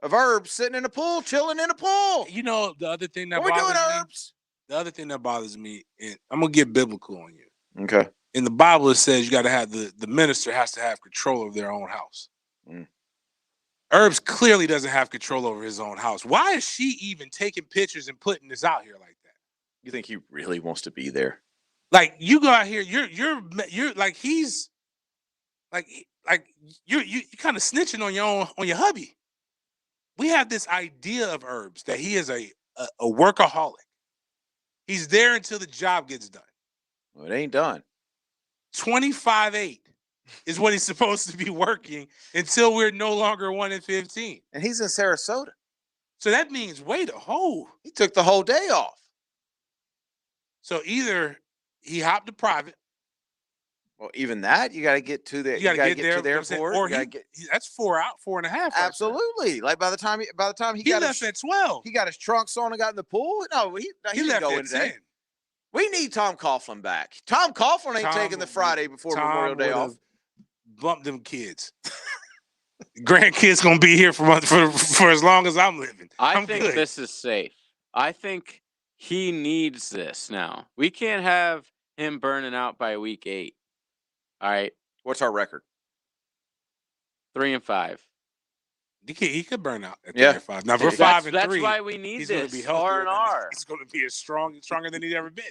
of Herbs sitting in a pool, chilling in a pool. You know, the other thing that what we doing, me, Herbs? The other thing that bothers me, and I'm going to get biblical on you. Okay. In the Bible, it says you got to have the minister has to have control of their own house. Herbs clearly doesn't have control over his own house. Why is she even taking pictures and putting this out here like that? You think he really wants to be there? Like, you go out here, you're like, he's like you kind of snitching on your hubby. We have this idea of Herbs that he is a workaholic. He's there until the job gets done. Well, it ain't done. 25/8 is what he's supposed to be working until we're no longer 1 in 15. And he's in Sarasota. So that means, he took the whole day off. So either he hopped to private. Well, even that, you got to get to the. You got to get to the airport. Or that's 4.5 Absolutely. Like by the time he got left at 12. He got his trunks on and got in the pool. No, he didn't go in today. 10. We need Tom Coughlin back. Tom Coughlin ain't taking the Friday before Memorial Day off. Bump them kids. Grandkids gonna be here for as long as I'm living. I think this is safe. I think he needs this now. We can't have him burning out by week 8. All right. What's our record? 3-5. He could burn out at 3-5. Now, if we're 5-3, that's why we need this. R&R. He's going to be stronger than he's ever been.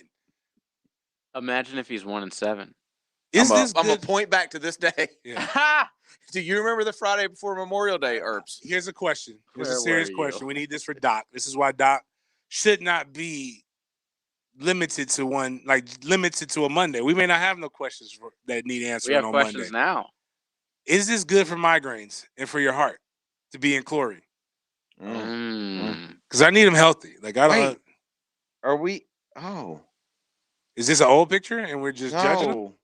Imagine if he's 1-7. I'm going to point back to this day. Yeah. Do you remember the Friday before Memorial Day, Herbs? Here's a question. Here's a serious question. We need this for Doc. This is why Doc should not be limited to a Monday. We may not have no questions that need answering on Monday. We have questions now. Is this good for migraines and for your heart to be in chlorine? Because I need them healthy. Like, I don't. Are we? Oh. Is this an old picture and we're just judging him?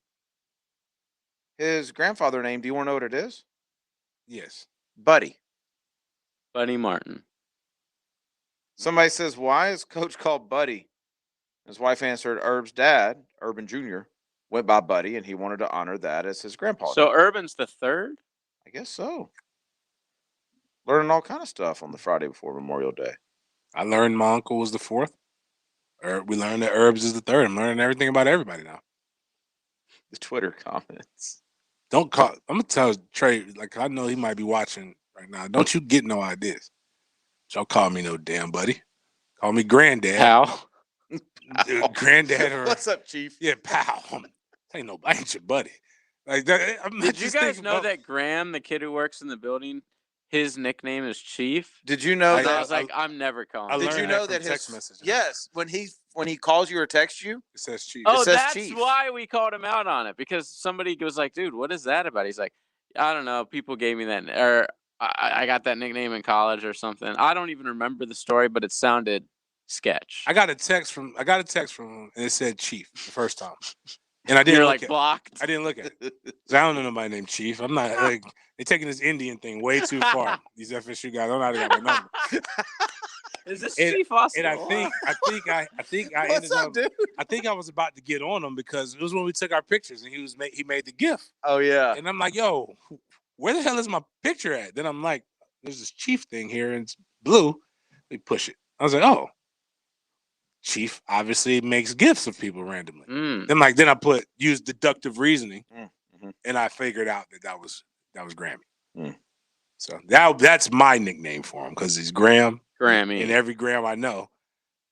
His grandfather name, do you want to know what it is? Yes. Buddy Martin. Somebody says, why is Coach called Buddy? His wife answered, Herb's dad, Urban Jr., went by Buddy, and he wanted to honor that as his grandpa. So Urban's the 3rd? I guess so. Learning all kind of stuff on the Friday before Memorial Day. I learned my uncle was the 4th. We learned that Herbs is the 3rd. I'm learning everything about everybody now. The Twitter comments. Don't call. I'm gonna tell Trey. Like, I know he might be watching right now. Don't you get no ideas. Don't call me no damn buddy. Call me granddad. Pal. Granddad. Or what's up, Chief? Yeah, pal. I ain't your buddy. Like that. Did you guys know that Graham, the kid who works in the building, his nickname is Chief? Did you know that? I was like, I'm never calling. Did you know that his text message? Yes, when he calls you or texts you, it says Chief. Oh, says that's Chief. why we called him out on it, because somebody was like, "Dude, what is that about?" He's like, "I don't know. People gave me that, or I got that nickname in college or something." I don't even remember the story, but it sounded sketch. I got a text from him, and it said Chief the first time, and I didn't. You're look like at blocked. I didn't look at it. I don't know nobody named Chief. I'm not like they're taking this Indian thing way too far. These FSU guys, I don't know how they got my number. Is this Chief Austin? And I think I ended up. Dude? I think I was about to get on him because it was when we took our pictures and he made the GIF. Oh yeah. And I'm like, yo, where the hell is my picture at? Then I'm like, there's this Chief thing here and it's blue. We push it. I was like, oh, Chief obviously makes GIFs of people randomly. Then I use deductive reasoning, and I figured out that was Grammy. So that's my nickname for him because he's Grammy, and every Graham I know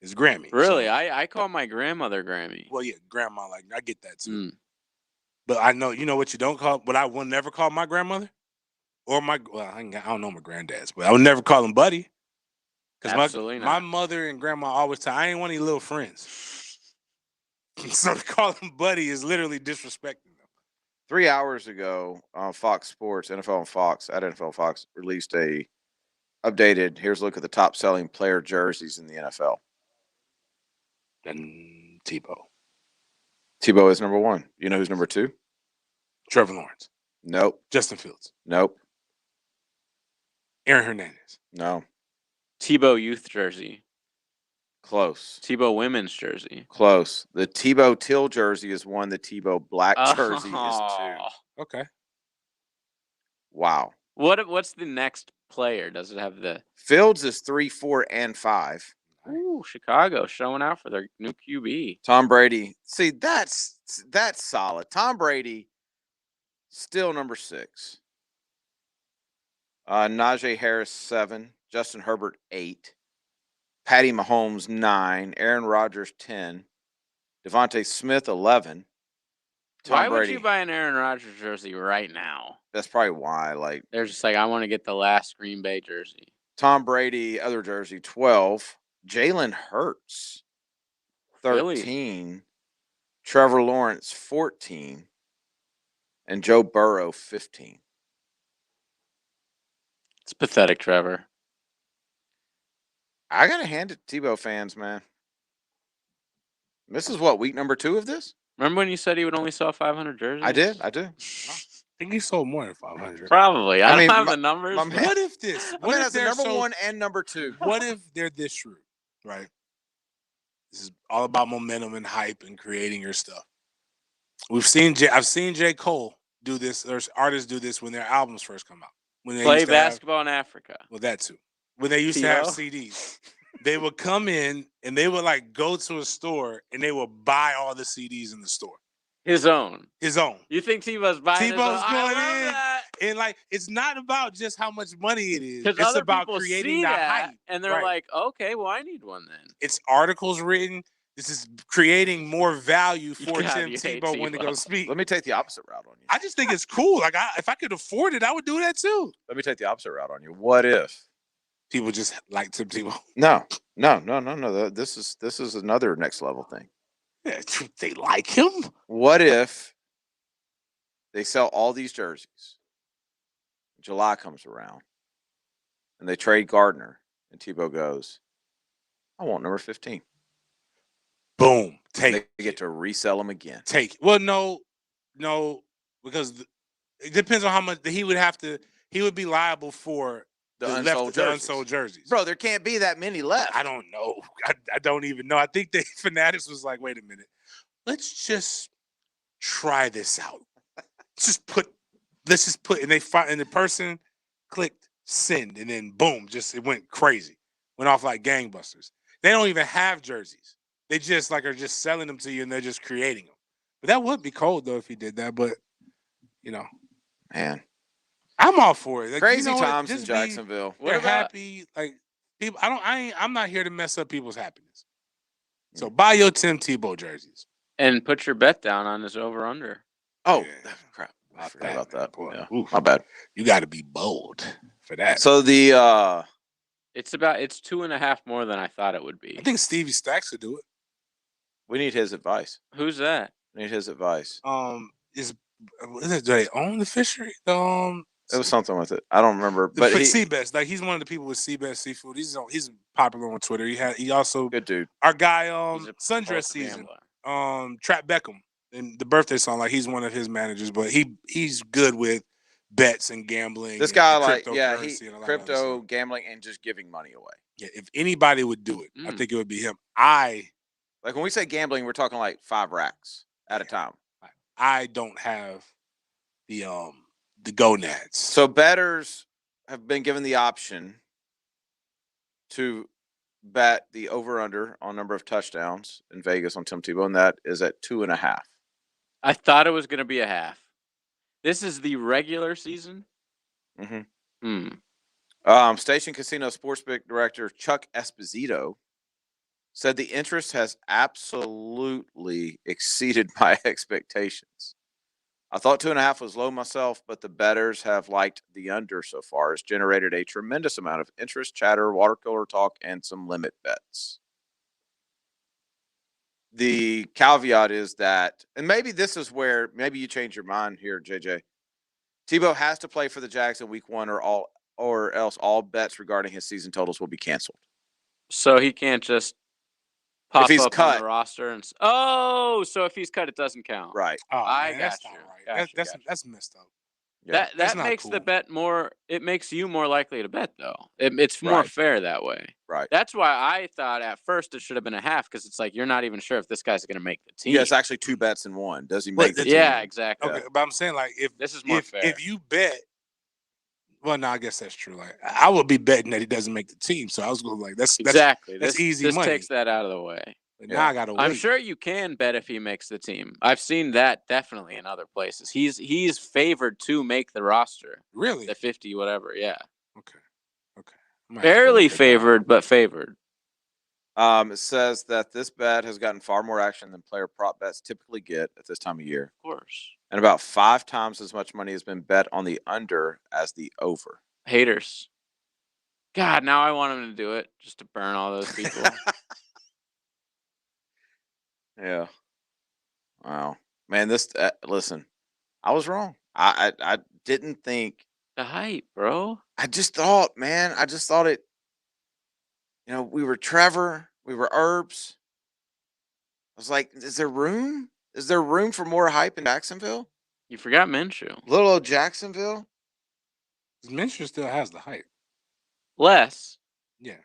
is Grammy. Really, so, I call my grandmother Grammy. Well, yeah, grandma, like I get that too. But I know, you know what you don't call, what I will never call my grandmother, or I don't know my granddad's, but I would never call him Buddy. Absolutely my not. mother and grandma always tell I ain't want any little friends. So to call them buddy is literally disrespecting them. 3 hours ago on Fox Sports, NFL on Fox, at NFL Fox, released a updated, here's a look at the top selling player jerseys in the NFL. And Tebow. Tebow is number 1. You know who's number 2? Trevor Lawrence. Nope. Justin Fields. Nope. Aaron Hernandez. No. Tebow youth jersey. Close. Tebow women's jersey. Close. The Tebow teal jersey is 1. The Tebow black jersey is 2. Okay. Wow. What's the next player? Does it have the Fields is 3, 4, and 5. Ooh, Chicago showing out for their new QB. Tom Brady. See, that's solid. Tom Brady, still number 6. Najee Harris, 7. Justin Herbert, 8. Patty Mahomes, 9. Aaron Rodgers, 10. Devontae Smith, 11. Why would you buy an Aaron Rodgers jersey right now? That's probably why. Like, they're just like, I want to get the last Green Bay jersey. Tom Brady, other jersey, 12. Jalen Hurts, 13. Philly. Trevor Lawrence, 14. And Joe Burrow, 15. It's pathetic, Trevor. I got to hand it to Tebow fans, man. This is what, week number 2 of this? Remember when you said he would only sell 500 jerseys? I did. I think he sold more than 500. Probably. I don't have the numbers. What if this? What if that's the they're number 1 and number 2? What if they're this shrewd, right? This is all about momentum and hype and creating your stuff. I've seen J. Cole do this, or artists do this when their albums first come out. When they play basketball in Africa. Well, that too. When they used to have CDs, they would come in and they would like go to a store and they would buy all the CDs in the store. His own. You think Tebow's buying Tebow's his own? going I love in, that. and like it's not about just how much money it is. Because It's other about people creating see the that, hype, and they're Right. like, okay, well, I need one then. It's articles written. This is creating more value for God, Tim you hate Tebow when to go Tebow. speak. Let me take the opposite route on you. I just think it's cool. Like if I could afford it, I would do that too. Let me take the opposite route on you. What if people just like Tim Tebow? No. This is another next level thing. Yeah, they like him. What if they sell all these jerseys? July comes around, and they trade Gardner, and Tebow goes, "I want number 15." Boom. They get to resell them again. Take it. Well, no, because it depends on how much he would have to. He would be liable for The unsold jerseys. Bro, there can't be that many left. I don't know. I don't even know. I think the Fanatics was like, wait a minute. Let's just try this out. Let's just put, and the person clicked send, and then boom, it went crazy. Went off like gangbusters. They don't even have jerseys. They just are just selling them to you, and they're just creating them. But that would be cold though if he did that. But man, I'm all for it. Like, crazy you know times in Just Jacksonville. They're happy. Like people, I'm not here to mess up people's happiness. So buy your Tim Tebow jerseys and put your bet down on his over under. Oh crap! I forgot about that. Yeah, my bad. You got to be bold for that. So it's 2.5 more than I thought it would be. I think Stevie Stacks could do it. We need his advice. Who's that? We need his advice. Do they own the fishery? It was something with it. I don't remember. But Seabest, like he's one of the people with Seabest Seafood. He's popular on Twitter. He also good dude. Our guy, Sundress Season, Trap Beckham, and the birthday song. Like he's one of his managers, but he's good with bets and gambling. This guy, crypto gambling and just giving money away. Yeah, if anybody would do it, I think it would be him. Like when we say gambling, we're talking like 5 racks at a time. I don't have the gonads. So bettors have been given the option to bet the over/under on number of touchdowns in Vegas on Tim Tebow, and that is at 2.5. I thought it was going to be a half. This is the regular season. Station Casino Sportsbook Director Chuck Esposito said the interest has absolutely exceeded my expectations. I thought 2.5 was low myself, but the bettors have liked the under so far. It's generated a tremendous amount of interest, chatter, water cooler talk, and some limit bets. The caveat is that, and maybe this is where maybe you change your mind here, JJ. Tebow has to play for the Jags in week 1 or else all bets regarding his season totals will be canceled. So he can't just pop If he's up cut on the roster and so if he's cut, it doesn't count. Right. Oh, I man, got that's you. not right. Got you. That's messed up. Yeah. That not makes cool. the bet more. It makes you more likely to bet, though. It's more Right. fair that way. Right. That's why I thought at first it should have been a half, because it's like you're not even sure if this guy's going to make the team. Yeah, it's actually 2 bets in one. Does he But make the Yeah, team? exactly. Okay, but I'm saying like if This is more fair. if you bet, well, no, I guess that's true. Like I would be betting that he doesn't make the team, so I was going like that's Exactly. That's easy This money. takes that out of the way. But now I gotta wait. I'm sure you can bet if he makes the team. I've seen that definitely in other places. He's favored to make the roster. Really? The 50, whatever. Yeah. Okay. Barely favored, but favored. It says that this bet has gotten far more action than player prop bets typically get at this time of year. Of course. And about 5 times as much money has been bet on the under as the over. Haters. God, now I want him to do it just to burn all those people. Yeah. Wow. Man, this listen, I was wrong. I didn't think the hype, bro. I just thought it, we were Trevor, we were Herbs. I was like, is there room? Is there room for more hype in Jacksonville? You forgot Minshew. Little old Jacksonville? Minshew still has the hype. Less. Yeah.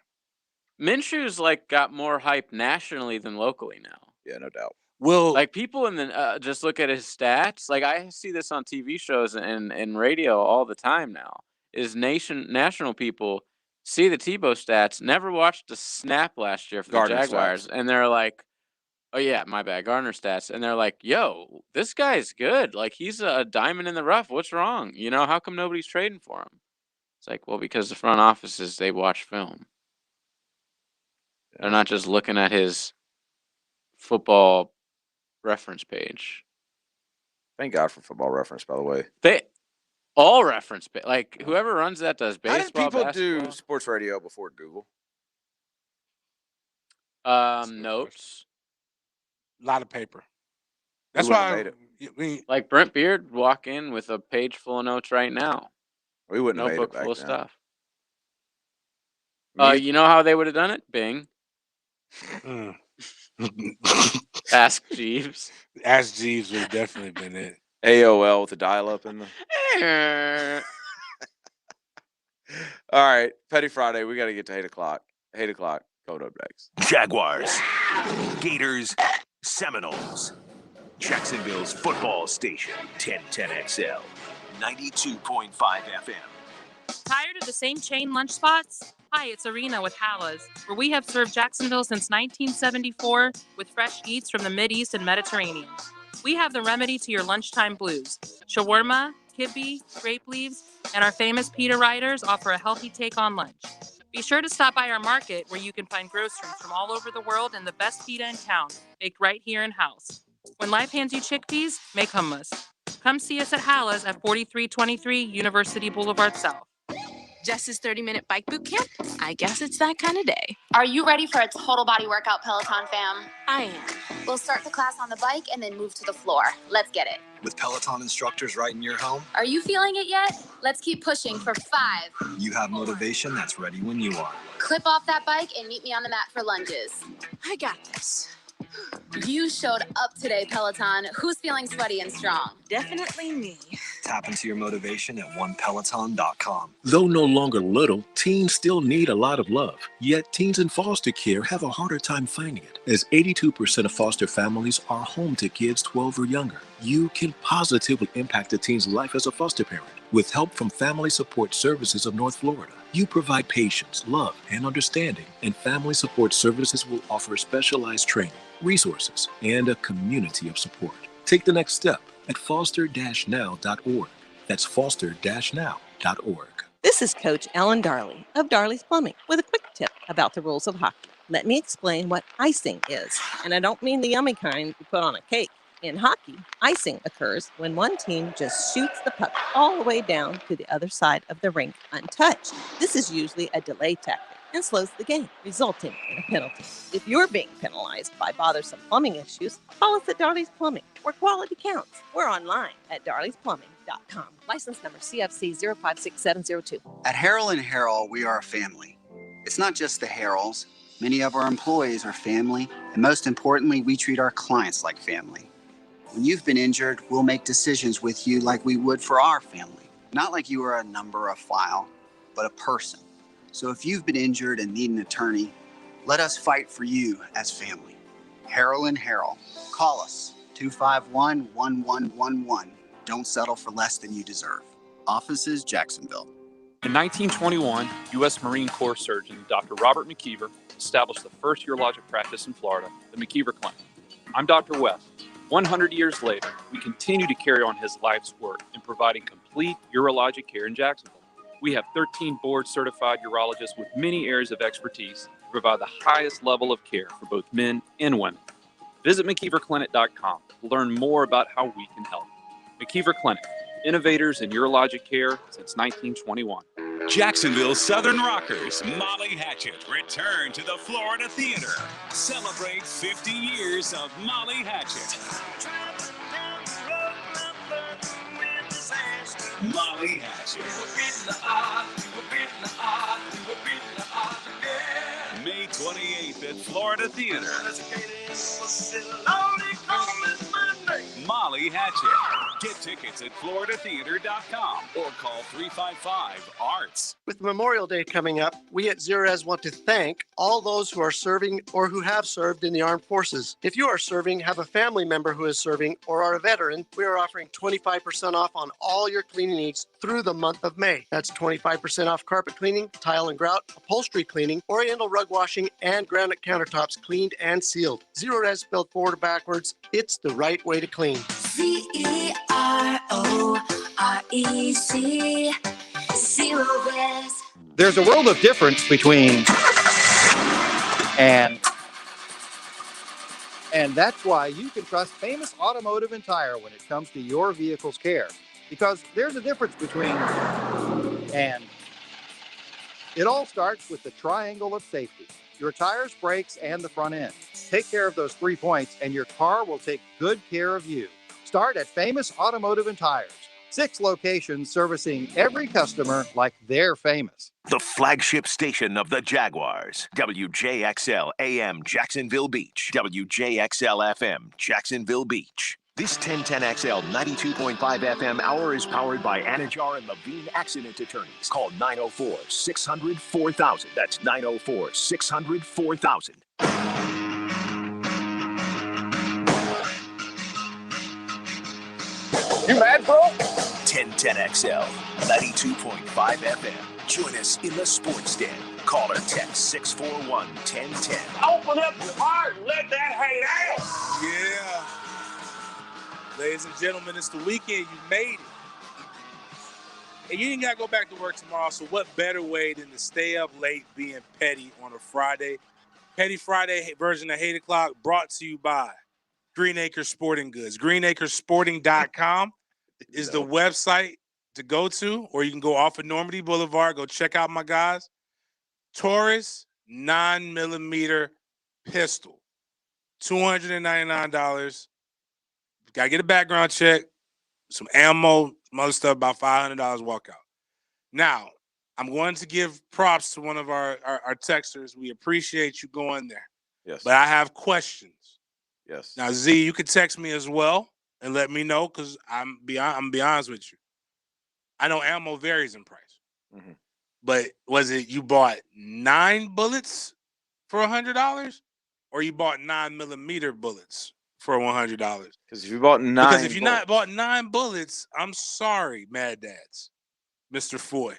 Minshew's got more hype nationally than locally now. Yeah, no doubt. Well, people in the just look at his stats. I see this on TV shows and radio all the time now. Is national people see the Tebow stats, never watched a snap last year for Gardner the Jaguars, stats. and they're like, "Oh yeah, my bad, Gardner stats," and they're like, "Yo, this guy's good. He's a diamond in the rough. What's wrong? How come nobody's trading for him?" It's like, well, because the front offices, they watch film. They're not just looking at his football reference page. Thank God for Football Reference, by the way. They all reference whoever runs that does baseball. How did people basketball. do sports radio before Google? Notes. A lot of paper. That's why Brent Beard walk in with a page full of notes right now. We wouldn't have made it Notebook back full of then. stuff. Me- You know how they would have done it? Bing. Ask Jeeves. Ask Jeeves would have definitely been it. AOL with the dial-up in the. All right, Petty Friday. We got to get to 8 o'clock. 8 o'clock. Code up next. Jaguars, Gators, Seminoles. Jacksonville's football station, 1010XL, 92.5 FM. Tired of the same chain lunch spots? Hi, it's Arena with Halas, where we have served Jacksonville since 1974 with fresh eats from the Mideast and Mediterranean. We have the remedy to your lunchtime blues. Shawarma, kibbe, grape leaves, and our famous pita riders offer a healthy take on lunch. Be sure to stop by our market where you can find groceries from all over the world and the best pita in town, baked right here in-house. When life hands you chickpeas, make hummus. Come see us at Halas at 4323 University Boulevard South. Jess's 30-minute bike boot camp? I guess it's that kind of day. Are you ready for a total body workout, Peloton fam? I am. We'll start the class on the bike and then move to the floor. Let's get it. With Peloton instructors right in your home, Are you feeling it yet? Let's keep pushing for 5. you have motivation that's ready when you are. Clip off that bike and meet me on the mat for lunges. I got this. You showed up today, Peloton. Who's feeling sweaty and strong? Definitely me. Tap into your motivation at onepeloton.com. Though no longer little, teens still need a lot of love. Yet teens in foster care have a harder time finding it, as 82% of foster families are home to kids 12 or younger. You can positively impact a teen's life as a foster parent. With help from Family Support Services of North Florida, you provide patience, love, and understanding, and Family Support Services will offer specialized training, resources, and a community of support. Take the next step at foster-now.org. That's foster-now.org. This is Coach Ellen Darley of Darley's Plumbing with a quick tip about the rules of hockey. Let me explain what icing is, and I don't mean the yummy kind you put on a cake. In hockey, icing occurs when one team just shoots the puck all the way down to the other side of the rink untouched. This is usually a delay tactic and slows the game, resulting in a penalty. If you're being penalized by bothersome plumbing issues, call us at Darley's Plumbing, where quality counts. We're online at darleysplumbing.com. License number CFC 056702. At Harrell & Harrell, we are a family. It's not just the Harrells. Many of our employees are family, and most importantly, we treat our clients like family. When you've been injured, we'll make decisions with you like we would for our family. Not like you are a number, a file, but a person. So if you've been injured and need an attorney, let us fight for you as family. Harrell & Harrell. Call us, 251-1111. Don't settle for less than you deserve. Offices, Jacksonville. In 1921, U.S. Marine Corps surgeon Dr. Robert McKeever established the first urologic practice in Florida, the McKeever Clinic. I'm Dr. West. 100 years later, we continue to carry on his life's work in providing complete urologic care in Jacksonville. We have 13 board-certified urologists with many areas of expertise to provide the highest level of care for both men and women. Visit McKeeverClinic.com to learn more about how we can help. McKeever Clinic, innovators in urologic care since 1921. Jacksonville's Southern Rockers, Molly Hatchet, return to the Florida Theater. Celebrate 50 years of Molly Hatchet. Molly Hatchet. May 28th at Florida Theater. Molly Hatchet. Get tickets at floridatheater.com or call 355-ARTS. With Memorial Day coming up, we at Zerez want to thank all those who are serving or who have served in the armed forces. If you are serving, have a family member who is serving, or are a veteran, we are offering 25% off on all your cleaning needs through the month of May. That's 25% off carpet cleaning, tile and grout, upholstery cleaning, oriental rug washing, and granite countertops cleaned and sealed. Zerez spelled forward or backwards, it's the right way to clean. Zerorec. Zerorec. There's a world of difference between and that's why you can trust Famous Automotive and Tire when it comes to your vehicle's care. Because there's a difference between and. It all starts with the triangle of safety. Your tires, brakes, and the front end. Take care of those 3 points and your car will take good care of you. Start at Famous Automotive and Tires. 6 locations servicing every customer like they're famous. The flagship station of the Jaguars. WJXL AM Jacksonville Beach. WJXL FM Jacksonville Beach. This 1010XL 92.5 FM hour is powered by Anajar and Levine Accident Attorneys. Call 904-600-4000. That's 904-600-4000. You mad, bro? 1010XL 92.5 FM. Join us in the Sports Den. Call or text 641-1010. Open up your heart and let that hate out. Yeah. Ladies and gentlemen, it's the weekend. You made it. And you ain't got to go back to work tomorrow, so what better way than to stay up late being petty on a Friday? Petty Friday version of 8 o'clock brought to you by Green Acres Sporting Goods. GreenAcresSporting.com is the website to go to, or you can go off of Normandy Boulevard. Go check out my guys. Taurus 9mm pistol, $299. Got to get a background check, some ammo, some other stuff, about $500 walkout. Now, I'm going to give props to one of our texters. We appreciate you going there. Yes. But I have questions. Yes. Now, Z, you could text me as well and let me know, because I'm be honest with you. I know ammo varies in price. Mm-hmm. But was it you bought 9 bullets for $100, or you bought 9mm bullets for $100? Because if you bought 9 Because if you not bought 9 bullets, I'm sorry, Mad Dads, Mr. Foy.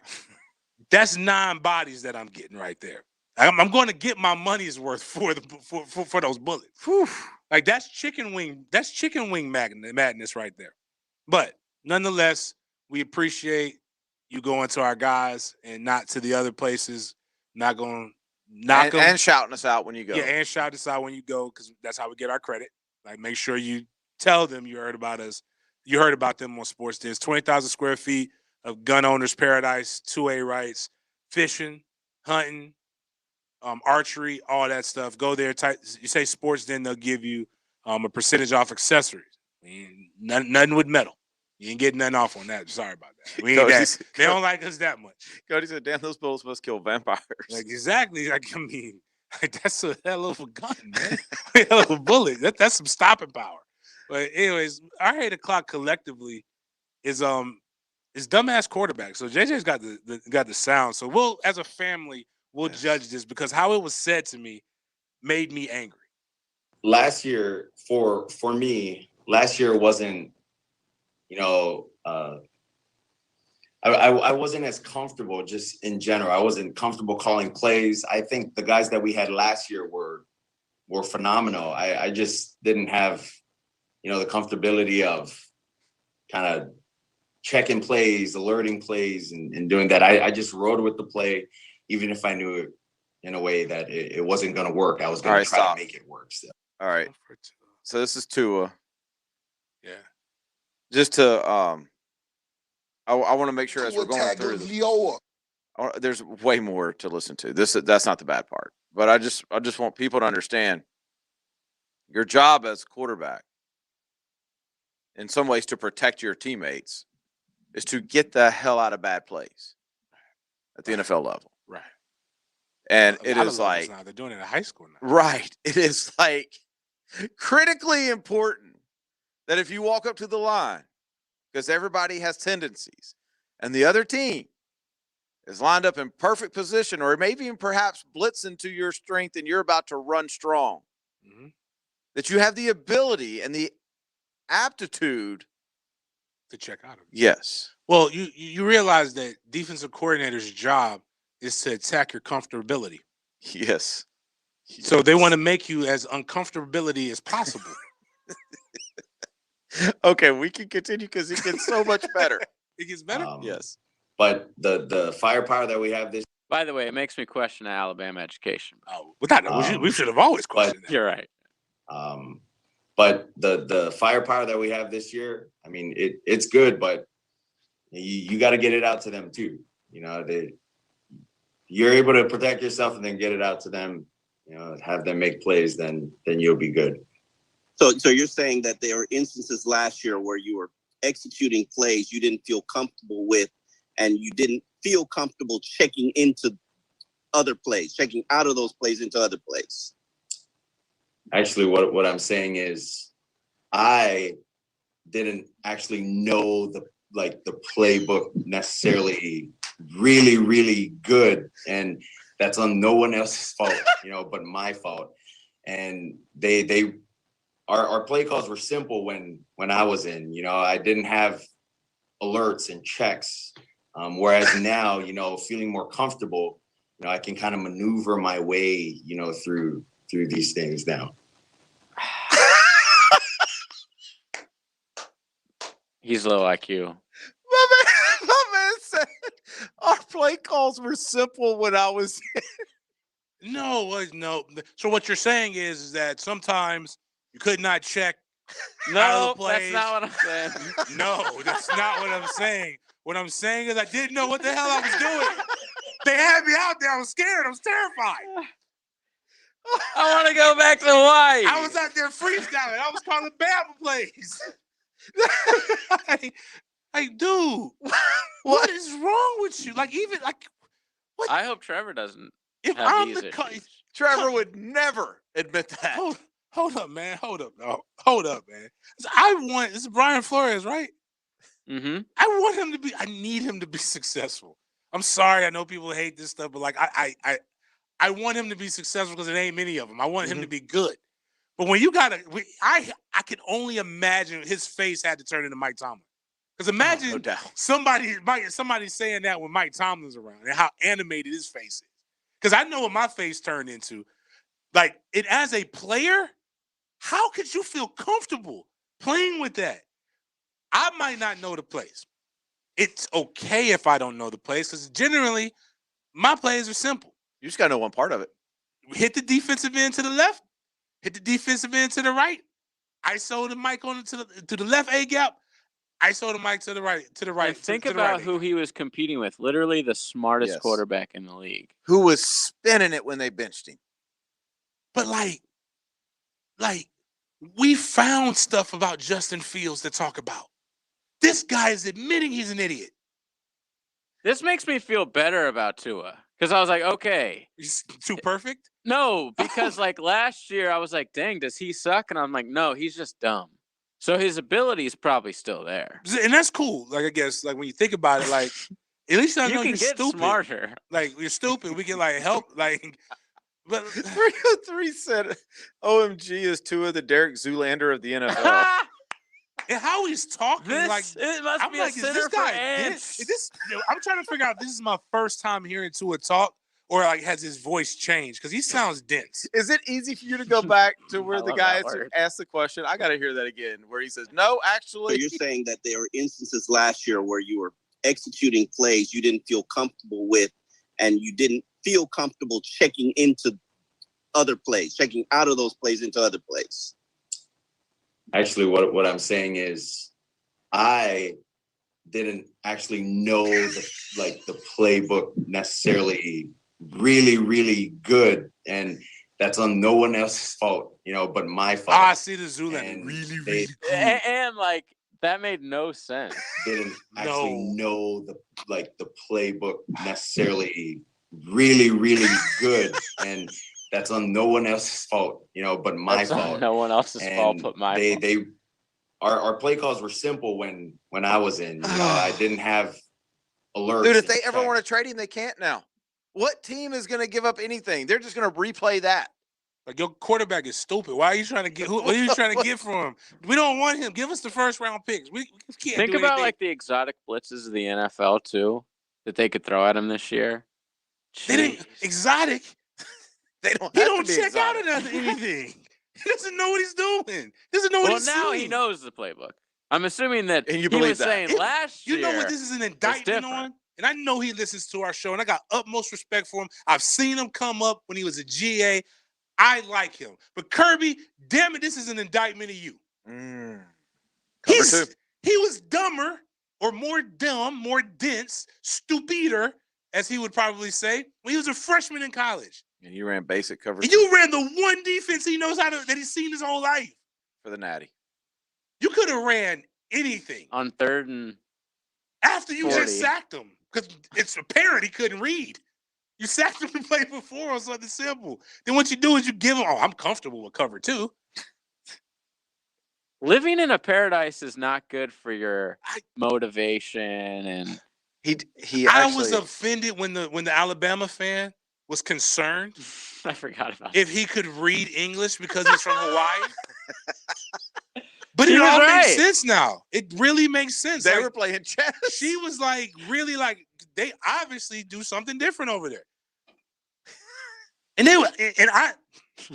That's 9 bodies that I'm getting right there. I'm going to get my money's worth for those bullets. Whew. Like that's chicken wing madness right there. But nonetheless, we appreciate you going to our guys and not to the other places. Not going knock them and shouting us out when you go. Yeah, and shout us out when you go, because that's how we get our credit. Like, make sure you tell them you heard about us. You heard about them on SportsDen. 20,000 square feet of gun owners' paradise, 2A rights, fishing, hunting, archery, all that stuff. Go there. You say SportsDen, they'll give you a percentage off accessories. Nothing with metal. You ain't getting nothing off on that. Sorry about that. We ain't that. They don't like us that much. Cody said, "Damn, those bullets must kill vampires." Like exactly. Like I mean, like, that's a hell of a gun, man. A hell of a bullet. That's some stopping power. But anyways, our 8 o'clock collectively is dumbass quarterback. So JJ's got the sound. So we'll, as a family, we'll judge this because how it was said to me made me angry. Last year, for me, last year wasn't, I wasn't as comfortable just in general. I wasn't comfortable calling plays. I think the guys that we had last year were phenomenal. I just didn't have, the comfortability of kind of checking plays, alerting plays, and doing that. I just rode with the play, even if I knew it in a way that it wasn't going to work. I was going to try to make it work still. All right. So this is Tua. Yeah. Just to I want to make sure as we're going through this, there's way more to listen to. That's not the bad part. But I just want people to understand your job as quarterback, in some ways, to protect your teammates, is to get the hell out of bad plays at the NFL level. Right. And it is like now. They're doing it in high school now. Right. It is like critically important that if you walk up to the line, because everybody has tendencies, and the other team is lined up in perfect position, or maybe even perhaps blitz into your strength and you're about to run strong, that you have the ability and the aptitude to check out of it. Yes. Well, you realize that defensive coordinator's job is to attack your comfortability. Yes. So they want to make you as uncomfortability as possible. Okay, we can continue because it gets so much better. It gets better? Yes. But the firepower that we have this. By the way, it makes me question Alabama education. Oh, we should have always questioned that. You're right. But the firepower that we have this year, I mean, it's good, but you got to get it out to them too. You're able to protect yourself and then get it out to them. Have them make plays, then you'll be good. So you're saying that there were instances last year where you were executing plays you didn't feel comfortable with, and you didn't feel comfortable checking into other plays, checking out of those plays into other plays. Actually, what I'm saying is I didn't actually know the playbook necessarily really, really good. And that's on no one else's fault, but my fault. And our play calls were simple when I was in, I didn't have alerts and checks. Whereas now, feeling more comfortable, I can kind of maneuver my way, through these things now. He's low IQ. My man said our play calls were simple when I was in. No. So what you're saying is that sometimes you could not check. No, that's not what I'm saying. No, that's not what I'm saying. What I'm saying is I didn't know what the hell I was doing. They had me out there. I was scared. I was terrified. I want to go back to Hawaii. I was out there freestyling. I was calling Bama plays. Dude, what is wrong with you? What? I hope Trevor doesn't. If have I'm these the issues. Trevor would never admit that. Hold up, man. Hold up, man. This is Brian Flores, right? Mm-hmm. I need him to be successful. I'm sorry, I know people hate this stuff, but I want him to be successful because it ain't many of them. I want him to be good. But when you I can only imagine his face had to turn into Mike Tomlin. Because imagine somebody saying that when Mike Tomlin's around and how animated his face is. Because I know what my face turned into. As a player, how could you feel comfortable playing with that? I might not know the plays. It's okay if I don't know the plays because generally my plays are simple. You just got to know one part of it. Hit the defensive end to the left, hit the defensive end to the right, ISO the mic on to the left A gap. ISO the mic to the right. And think about who he was competing with. Literally the smartest Yes. quarterback in the league. Who was spinning it when they benched him. But like we found stuff about Justin Fields to talk about. This guy is admitting he's an idiot. This makes me feel better about Tua. Because I was like, okay. He's too perfect? No, because like last year I was like, dang, does he suck? And I'm like, no, he's just dumb. So his ability is probably still there. And that's cool. Like, I guess, like when you think about it, like at least I know you can you're get stupid. smarter. Like, you're stupid. We can like help. Like, but 303 said OMG is Tua the Derek Zoolander of the NFL. and how he's talking, it must I'm be like, a is center this for guy ants. I'm trying to figure out if this is my first time hearing Tua talk or like has his voice changed because he sounds dense. Is it easy for you to go back to where I the love guy that word. asked the question? I got to hear that again, where he says, no, So actually. you're saying that there were instances last year where you were executing plays you didn't feel comfortable with, and you didn't feel comfortable checking into other plays, checking out of those plays into other plays. Actually, what I'm saying is I didn't actually know the playbook necessarily really, really good. And that's on no one else's fault, but my fault. I see the Zoolander And really, they really cool. And like that made no sense. didn't actually know the playbook necessarily really, really good. And that's on no one else's fault, but my That's fault. on no one else's fault but my fault. Our play calls were simple when I was in. I didn't have alerts. Dude, if they ever want to trade him, they can't now. What team is going to give up anything? They're just going to replay that. Like, your quarterback is stupid. Why are you trying to get? What are you trying to get from him? We don't want him. Give us the first round picks. We can't Think do about anything. like the exotic blitzes of the NFL too that they could throw at him this year. They didn't exotic. They don't. He have don't to be check out exotic. anything. He doesn't know what he's doing. He doesn't know what Well, he's now doing. he knows the playbook. I'm assuming that And you he believe was that. saying last year. You know what this is an indictment on? And I know he listens to our show, and I got utmost respect for him. I've seen him come up when he was a GA. I like him. But Kirby, damn it, this is an indictment of you. He was dumber or more dumb, more dense, stupider, as he would probably say, when he was a freshman in college. And you ran basic coverage. And you ran the one defense he knows that he's seen his whole life. For the Natty. You could have ran anything. On 3rd and after you 40. just sacked him, because it's apparent he couldn't read. You sacked him to play before on something simple. Then what you do is you give him, I'm comfortable with cover 2. Living in a paradise is not good for your motivation and I was offended when the Alabama fan was concerned. I forgot about if he could read English because he's from Hawaii. But He it was all right. makes sense now. It really makes sense. They were playing chess. She was like, really like, they obviously do something different over there. And they were, and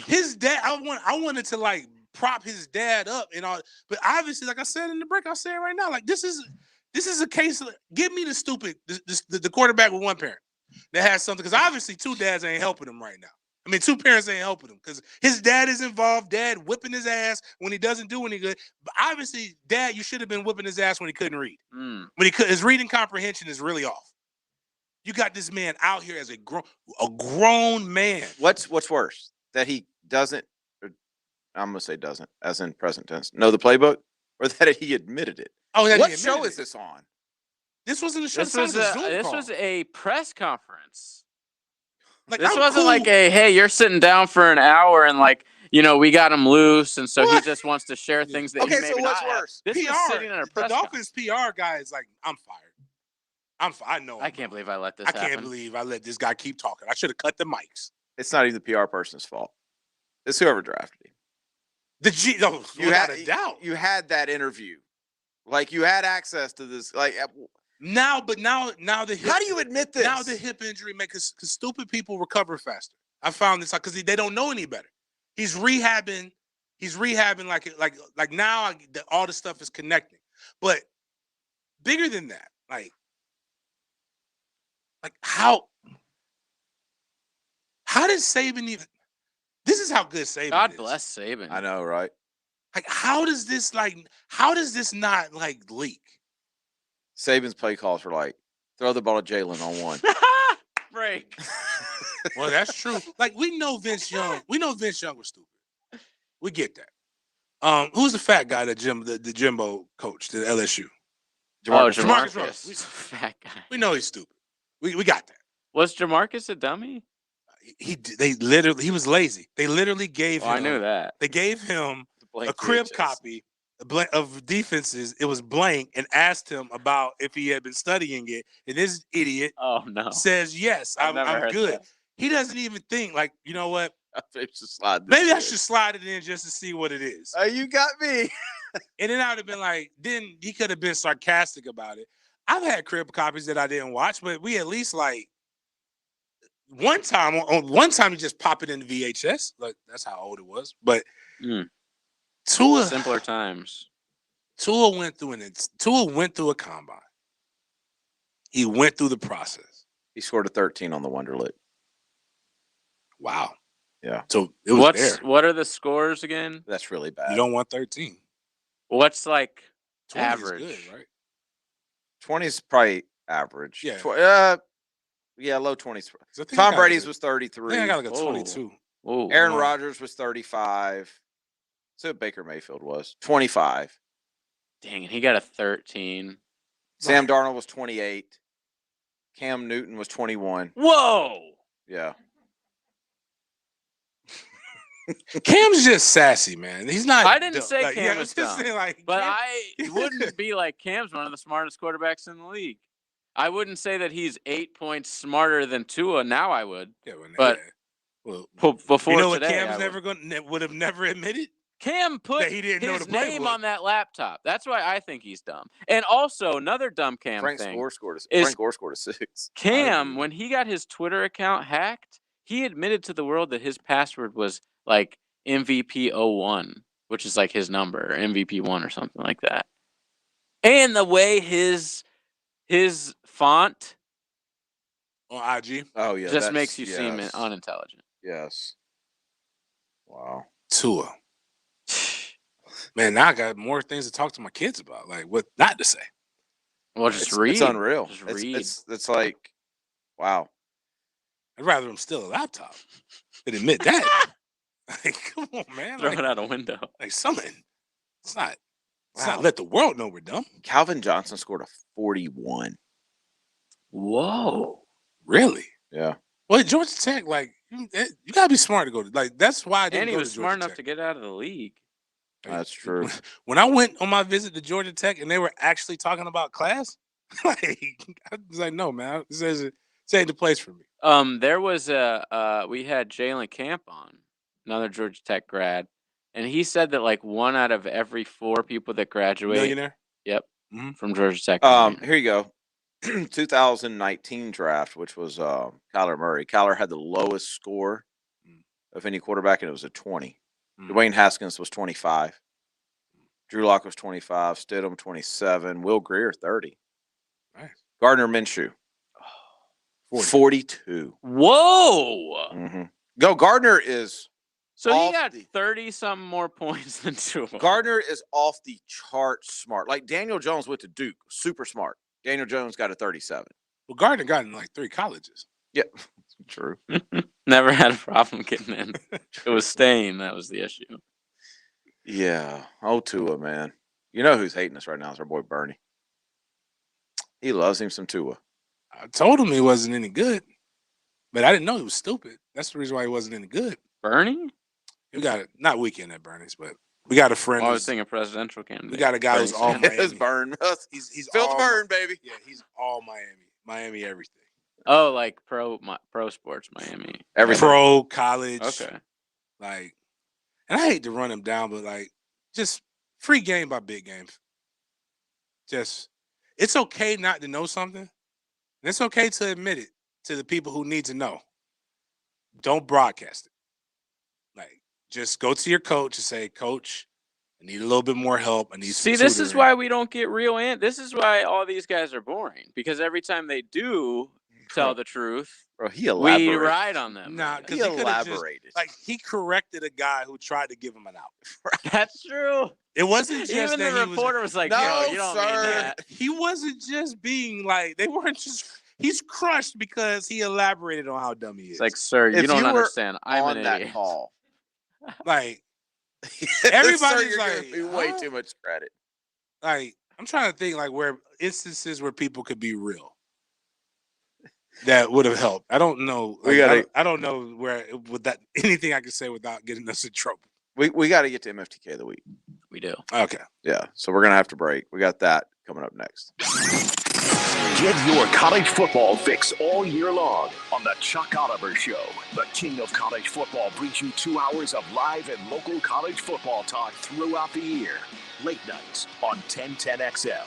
his dad, I wanted to like prop his dad up and all, but obviously, like I said in the break, I'll say it right now, like this is a case of, give me the quarterback with one parent that has something, because obviously 2 dads ain't helping him right now. I mean, 2 parents ain't helping him because his dad is involved, dad whipping his ass when he doesn't do any good. But obviously, dad, you should have been whipping his ass when he couldn't read. When his reading comprehension is really off. You got this man out here as a grown man. What's worse? That he doesn't, or I'm going to say doesn't, as in present tense, know the playbook, or that he admitted it? Oh, that what he admitted show it. is this on? This wasn't a show. This was a press conference. Like, this I'm wasn't cool. like a, hey, you're sitting down for an hour and like, we got him loose, and so he just wants to share things that he maybe so what's not have. worse? This PR, was sitting in a press the Dolphins PR guy is like, I'm fired. I know. I can't believe I let this I happen. can't believe I let this guy keep talking. I should have cut the mics. It's not even the PR person's fault. It's whoever drafted him. Without a doubt. You had that interview. Like, you had access to this. Like, now the hip, how do you admit this? Now the hip injury because stupid people recover faster. I found this out because they don't know any better. He's rehabbing like now all the stuff is connecting. But bigger than that, like how did Saban even? This is how good Saban is. God bless Saban. I know, right? Like, how does this not like leak? Saban's play calls were like, throw the ball to Jalen on one. Break. Well, that's true. Like, we know Vince Young was stupid. We get that. Who's the fat guy that the Jimbo coached at LSU? Jamarcus. Russell. Fat guy. We know he's stupid. We got that. Was Jamarcus a dummy? He was lazy. They literally gave him. I knew that. They gave him a crib copy of defenses. It was blank, and asked him about if he had been studying it. And this idiot says, yes, I'm good. That. He doesn't even think, like, you know what? Maybe I should slide it in just to see what it is. You got me. And then I would have been like, then he could have been sarcastic about it. I've had crib copies that I didn't watch, but we at least like one time you just pop it in the VHS. Like, that's how old it was. But Tua, simpler times. Tua went through a combine. He went through the process. He scored a 13 on the Wonderlic. Wow. Yeah. So it was there. What are the scores again? That's really bad. You don't want 13. What's like 20 average? Is good, right? 20 is probably average. Yeah. Low 20s. Tom Brady's was 33. I think I got like a 22. Whoa. Aaron Rodgers was 35. So Baker Mayfield was 25. Dang it, he got a 13. Sam Darnold was 28. Cam Newton was 21. Whoa. Yeah. Cam's just sassy, man. He's not. I didn't say like, Cam was dumb, but Cam, I wouldn't be like Cam's one of the smartest quarterbacks in the league. I wouldn't say that he's 8 points smarter than Tua. Now I would, but before you know today, what Cam's would have never admitted. Cam put that he didn't know his the name playbook on that laptop. That's why I think he's dumb. And also another dumb Cam Frank thing. Gore scored a 6. Cam, when he got his Twitter account hacked, he admitted to the world that his password was like MVP 01, which is like his number, or MVP 1 or something like that. And the way his font on IG, just makes you seem unintelligent. Yes. Wow. Tua. Man, now I got more things to talk to my kids about, like what not to say. Well, just read. It's unreal. Just read. It's like, wow. I'd rather him steal a laptop than admit that. Like, come on, man. Throw it out a window. Like, something. It's not let the world know we're dumb. Calvin Johnson scored a 41. Whoa. Really? Yeah. Well, Georgia Tech, like, you gotta be smart to go to, like, that's why I didn't And he go was to smart Georgia enough Tech. to get out of the league. That's true. When I went on my visit to Georgia Tech and they were actually talking about class, like, I was like, no, man, this ain't the place for me. There was we had Jalen Camp on, another Georgia Tech grad, and he said that like 1 out of every 4 people that graduate, Millionaire? Yep, from Georgia Tech. Here you go. 2019 draft, which was Kyler Murray. Kyler had the lowest score of any quarterback, and it was a 20. Dwayne Haskins was 25. Drew Lock was 25. Stidham 27. Will Grier 30. Nice. Gardner Minshew 42. Whoa! Mm-hmm. Go Gardner is. So he got 30-something more points than Tua. Gardner is off the chart smart. Like Daniel Jones went to Duke, super smart. Daniel Jones got a 37. Well, Gardner got in like 3 colleges. Yeah, true. Never had a problem getting in. It was staying. That was the issue. Yeah. Oh, Tua, man. You know who's hating us right now is our boy Bernie. He loves him some Tua. I told him he wasn't any good, but I didn't know he was stupid. That's the reason why he wasn't any good. Bernie? We got it. Not weekend at Bernie's, but we got a friend. I was thinking presidential candidate. We got a guy who's all Miami. It's Burn. He's Feel all the burn, baby. Yeah, he's all Miami. Miami everything. Oh, like pro sports Miami. Everything. Pro, college. Okay. Like, and I hate to run him down, but like, just free game by big games. Just, it's okay not to know something. And it's okay to admit it to the people who need to know. Don't broadcast it. Like, just go to your coach and say, Coach, I need a little bit more help. I need some See, this is tutoring." why we don't get real. This is why all these guys are boring, because every time they do, tell the truth. Bro, he We elaborated. ride on them. Nah, He because he could have just elaborated. like he corrected a guy who tried to give him an out. That's true. It wasn't just Even that the he reporter was like, No, "Yo, you don't mean sir. that." he wasn't just being like they weren't just. He's crushed because he elaborated on how dumb he is. It's like, sir, you If don't you were understand. I'm on an that idiot. call, like sir, everybody's you're like, giving me way huh? too much credit. Like I'm trying to think like where instances where people could be real. That would have helped. I don't know. Like, I don't know where with that anything I can say without getting us in trouble. We got to get to MFTK of the week. We do. Okay. Yeah, so we're gonna have to break. We got that coming up next. Get your college football fix all year long on the Chuck Oliver Show. The king of college football brings you 2 hours of live and local college football talk throughout the year. Late nights on 1010XL.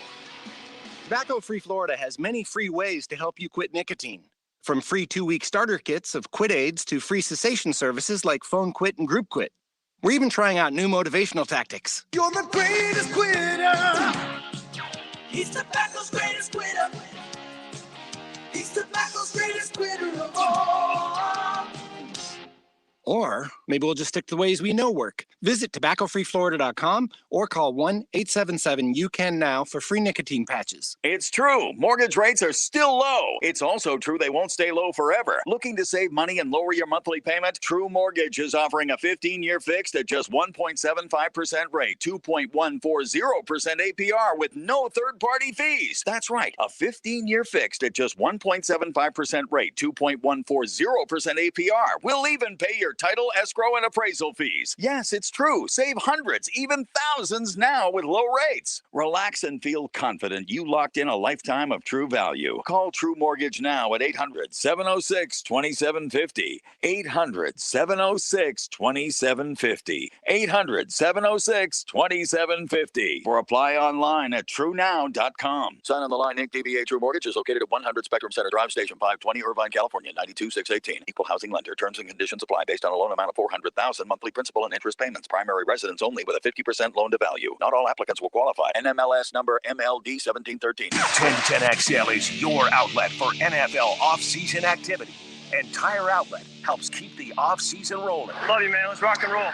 Tobacco-Free Florida has many free ways to help you quit nicotine. From free 2-week starter kits of quit aids to free cessation services like Phone Quit and Group Quit. We're even trying out new motivational tactics. You're the greatest quitter. He's tobacco's greatest quitter. He's tobacco's greatest quitter of all. Or maybe we'll just stick to the ways we know work. Visit tobaccofreeflorida.com or call 1-877-YOU-CAN-NOW for free nicotine patches. It's true. Mortgage rates are still low. It's also true they won't stay low forever. Looking to save money and lower your monthly payment? True Mortgage is offering a 15-year fixed at just 1.75% rate, 2.140% APR with no third-party fees. That's right, a 15-year fixed at just 1.75% rate, 2.140% APR. We'll even pay your title, escrow, and appraisal fees. Yes, it's true. Save hundreds, even thousands now with low rates. Relax and feel confident you locked in a lifetime of true value. Call True Mortgage now at 800-706-2750. 800-706-2750. 800-706-2750. Or apply online at truenow.com. Sign on the line, Inc. DBA True Mortgage is located at 100 Spectrum Center Drive, Station 520, Irvine, California, 92618. Equal housing lender. Terms and conditions apply based on a loan amount of $400,000, monthly principal and interest payments. Primary residence only with a 50% loan to value. Not all applicants will qualify. NMLS number MLD 1713. 1010XL is your outlet for NFL off-season activity. And Tire Outlet helps keep the off-season rolling. Love you, man. Let's rock and roll.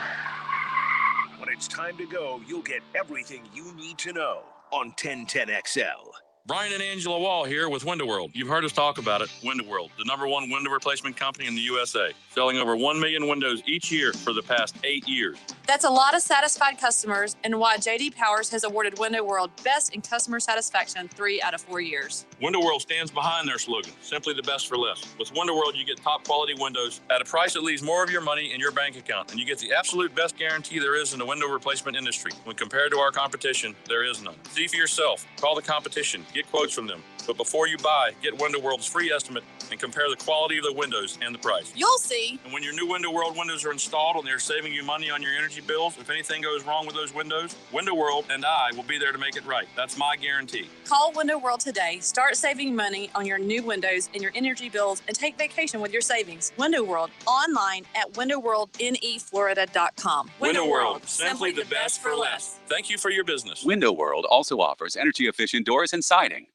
When it's time to go, you'll get everything you need to know on 1010XL. Brian and Angela Wall here with Window World. You've heard us talk about it. Window World, the #1 window replacement company in the USA, selling over 1 million windows each year for the past 8 years. That's a lot of satisfied customers and why J.D. Powers has awarded Window World Best in Customer Satisfaction 3 out of 4 years. Window World stands behind their slogan, simply the best for less. With Window World, you get top quality windows at a price that leaves more of your money in your bank account, and you get the absolute best guarantee there is in the window replacement industry. When compared to our competition, there is none. See for yourself. Call the competition. Get quotes from them. But before you buy, get Window World's free estimate and compare the quality of the windows and the price. You'll see. And when your new Window World windows are installed and they're saving you money on your energy bills, if anything goes wrong with those windows, Window World and I will be there to make it right. That's my guarantee. Call Window World today. Start saving money on your new windows and your energy bills and take vacation with your savings. Window World, online at windowworldneflorida.com. Window World, simply the best for less. Thank you for your business. Window World also offers energy-efficient doors and siding.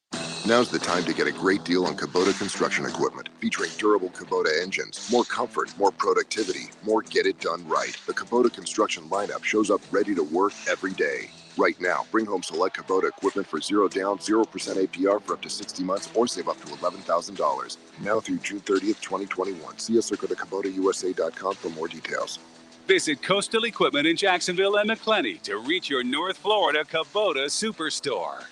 Now's the time to get a great deal on Kubota construction equipment, featuring durable Kubota engines, more comfort, more productivity, more get it done right. The Kubota construction lineup shows up ready to work every day. Right now, bring home select Kubota equipment for 0 down, 0% APR for up to 60 months or save up to $11,000. Now through June 30th, 2021. See us or go to KubotaUSA.com for more details. Visit Coastal Equipment in Jacksonville and McClenny to reach your North Florida Kubota Superstore.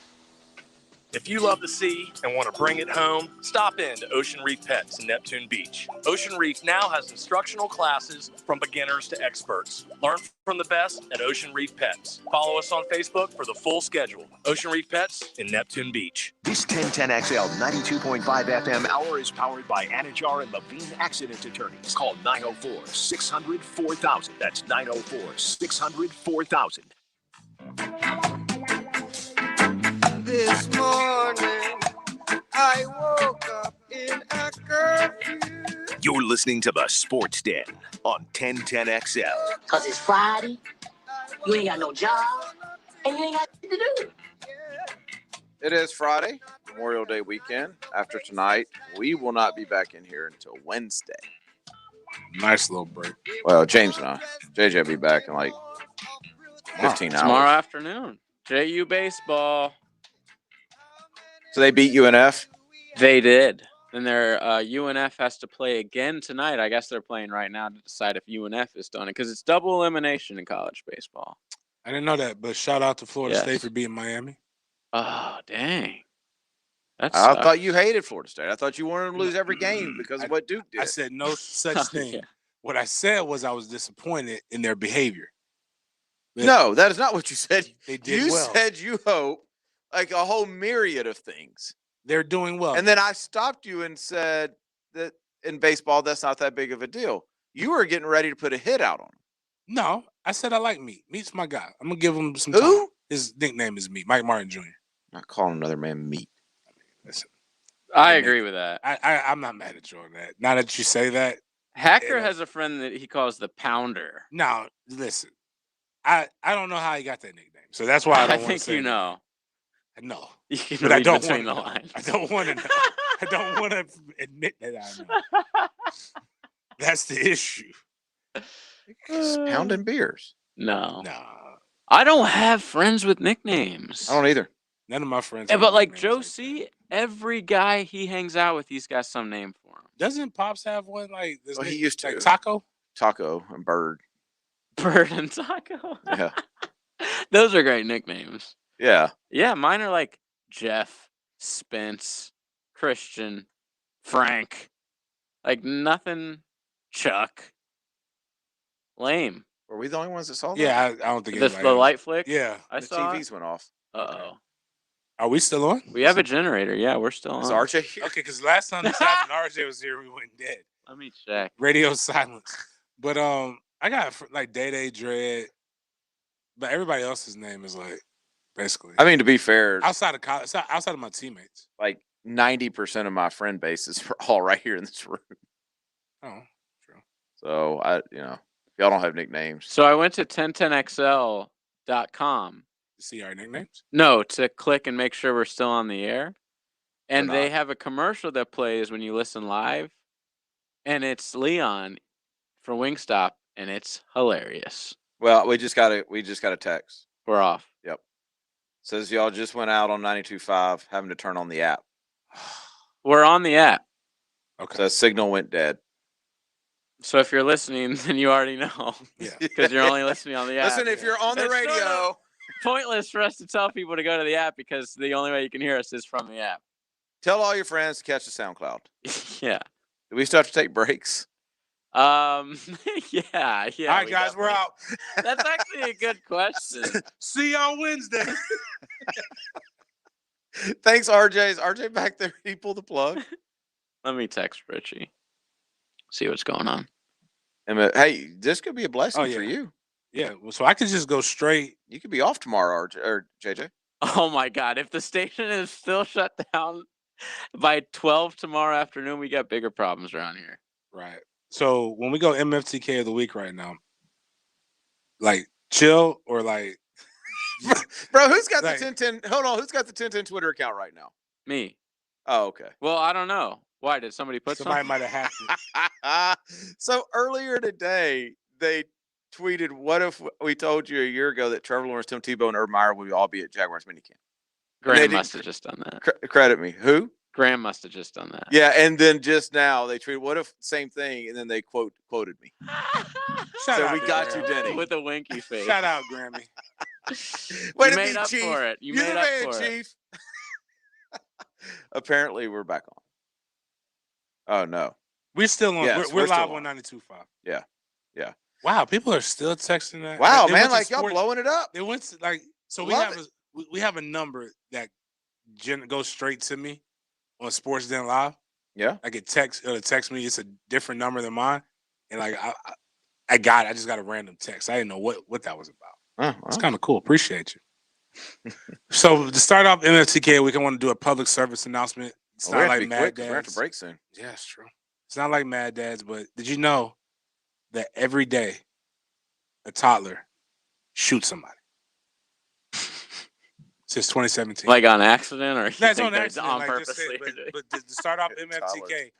If you love the sea and want to bring it home, stop in to Ocean Reef Pets in Neptune Beach. Ocean Reef now has instructional classes from beginners to experts. Learn from the best at Ocean Reef Pets. Follow us on Facebook for the full schedule. Ocean Reef Pets in Neptune Beach. This 1010XL 92.5 FM hour is powered by Anajar and Levine Accident Attorneys. Call 904-600-4000. That's 904-600-4000. This morning, I woke up in a curfew. You're listening to the Sports Den on 1010XL. Cause it's Friday, you ain't got no job, and you ain't got shit to do. It is Friday. Memorial Day weekend. After tonight, we will not be back in here until Wednesday. Nice little break. Well, James and I. JJ will be back in like 15 hours. Tomorrow afternoon. JU baseball. So they beat UNF? They did. Then their UNF has to play again tonight. I guess they're playing right now to decide if UNF is done it because it's double elimination in college baseball. I didn't know that, but shout out to Florida Yes. State for beating Miami. Oh, dang. I That's thought you hated Florida State. I thought you wanted them to lose every game because of what Duke did. I said no such thing. Yeah. What I said was I was disappointed in their behavior. No, that is not what you said. They did You well. said you hope like a whole myriad of things. They're doing well. And then I stopped you and said that in baseball, that's not that big of a deal. You were getting ready to put a hit out on him. No, I said I like Meat. Meat's my guy. I'm going to give him some Who? time. His nickname is Meat, Mike Martin Jr. I'm not calling another man Meat. Listen, I agree with that. I'm not mad at you on that. Now that you say that. Hacker has a friend that he calls the Pounder. Now, listen, I don't know how he got that nickname. So that's why I don't want to think say you know. No. You can But I read don't between want the to know. lines. I don't want to know. I don't want to admit that I know. That's the issue. Pounding beers. No. Nah. I don't have friends with nicknames. I don't either. None of my friends. Yeah, have but like nicknames Joe that. C, every guy he hangs out with, he's got some name for him. Doesn't Pops have one like this? Well, he used to. Like Taco? Taco and Bird. Bird and Taco. Yeah. Those are great nicknames. Yeah. Yeah, mine are like Jeff, Spence, Christian, Frank. Like nothing. Chuck. Lame. Were we the only ones that saw that? Yeah, I don't think The anybody else. light flick? Yeah. I The saw TVs went off. Uh-oh. Are we still on? We have a generator. Yeah, we're still Is on. RJ here? Okay, because last time this happened, RJ was here. We went dead. Let me check. Radio silence. But I got like Day Dread, but everybody else's name is like basically. I mean, to be fair, outside of college, outside of my teammates. like 90% of my friend base is all right here in this room. Oh, true. So y'all don't have nicknames. So I went to 1010xl.com. See our nicknames? No, to click and make sure we're still on the air. And We're they not. have a commercial that plays when you listen live. And it's Leon for Wingstop, and it's hilarious. Well, we just got a text. We're off. Yep. Says y'all just went out on 92.5, having to turn on the app. We're on the app. Okay. So signal went dead. So if you're listening, then you already know. Yeah. Because you're only listening on the app. Listen, if you're on the It's sort radio, of pointless for us to tell people to go to the app because the only way you can hear us is from the app. tell all your friends to catch the SoundCloud. Yeah. Do we still have to take breaks? Yeah. All right, guys, we're out. That's actually a good question. See you on Wednesday. Thanks, RJ. Is RJ back there? He pulled the plug. Let me text Richie. See what's going on. Hey, this could be a blessing Oh, yeah. for you. Yeah, well, so I could just go straight. You could be off tomorrow, RJ or JJ. Oh my God. If the station is still shut down by 12 tomorrow afternoon, we got bigger problems around here. Right. So when we go MFTK of the week right now, like chill or like Bro, who's got Like- the 1010? Hold on, who's got the 1010 Twitter account right now? Me. Oh, okay. Well, I don't know. Why? Did somebody put somebody something? might have hacked it. So earlier today, they tweeted, "What if we told you a year ago that Trevor Lawrence, Tim Tebow, and Urban Meyer would all be at Jaguars minicamp?" Graham must have just done that. Credit me. Who? Graham must have just done that. Yeah, and then just now they tweeted, "What if same thing?" And then they quoted me. Shout So out we to got you, Graham. Denny. With a winky face. Shout out, Grammy. Way You to made be, up Chief. for it. You You're made the up man, for it. Chief. Apparently, we're back on. Oh no. We're still on. Yes, we're we're still live on. on 92.5. Yeah. Yeah. Wow, people are still texting that. Wow, They man, went to like y'all sports- blowing it up. They went to like so Love we have a number that goes straight to me on SportsDen Live. Yeah. Like it text me. It's a different number than mine, and like I got it. I just got a random text. I didn't know what that was about. Oh, It's kind of cool. Appreciate you. So to start off MFTK week, I want to do a public service announcement. It's Well, we not have to like be Mad quick 'cause we're gonna have Dads. to break soon. Yeah, it's true. It's not like Mad Dads, but did you know that every day a toddler shoots somebody? It's Since 2017. Like on accident, or you That's think on they accident. on Like, purpose? just say, but to start off MFTK,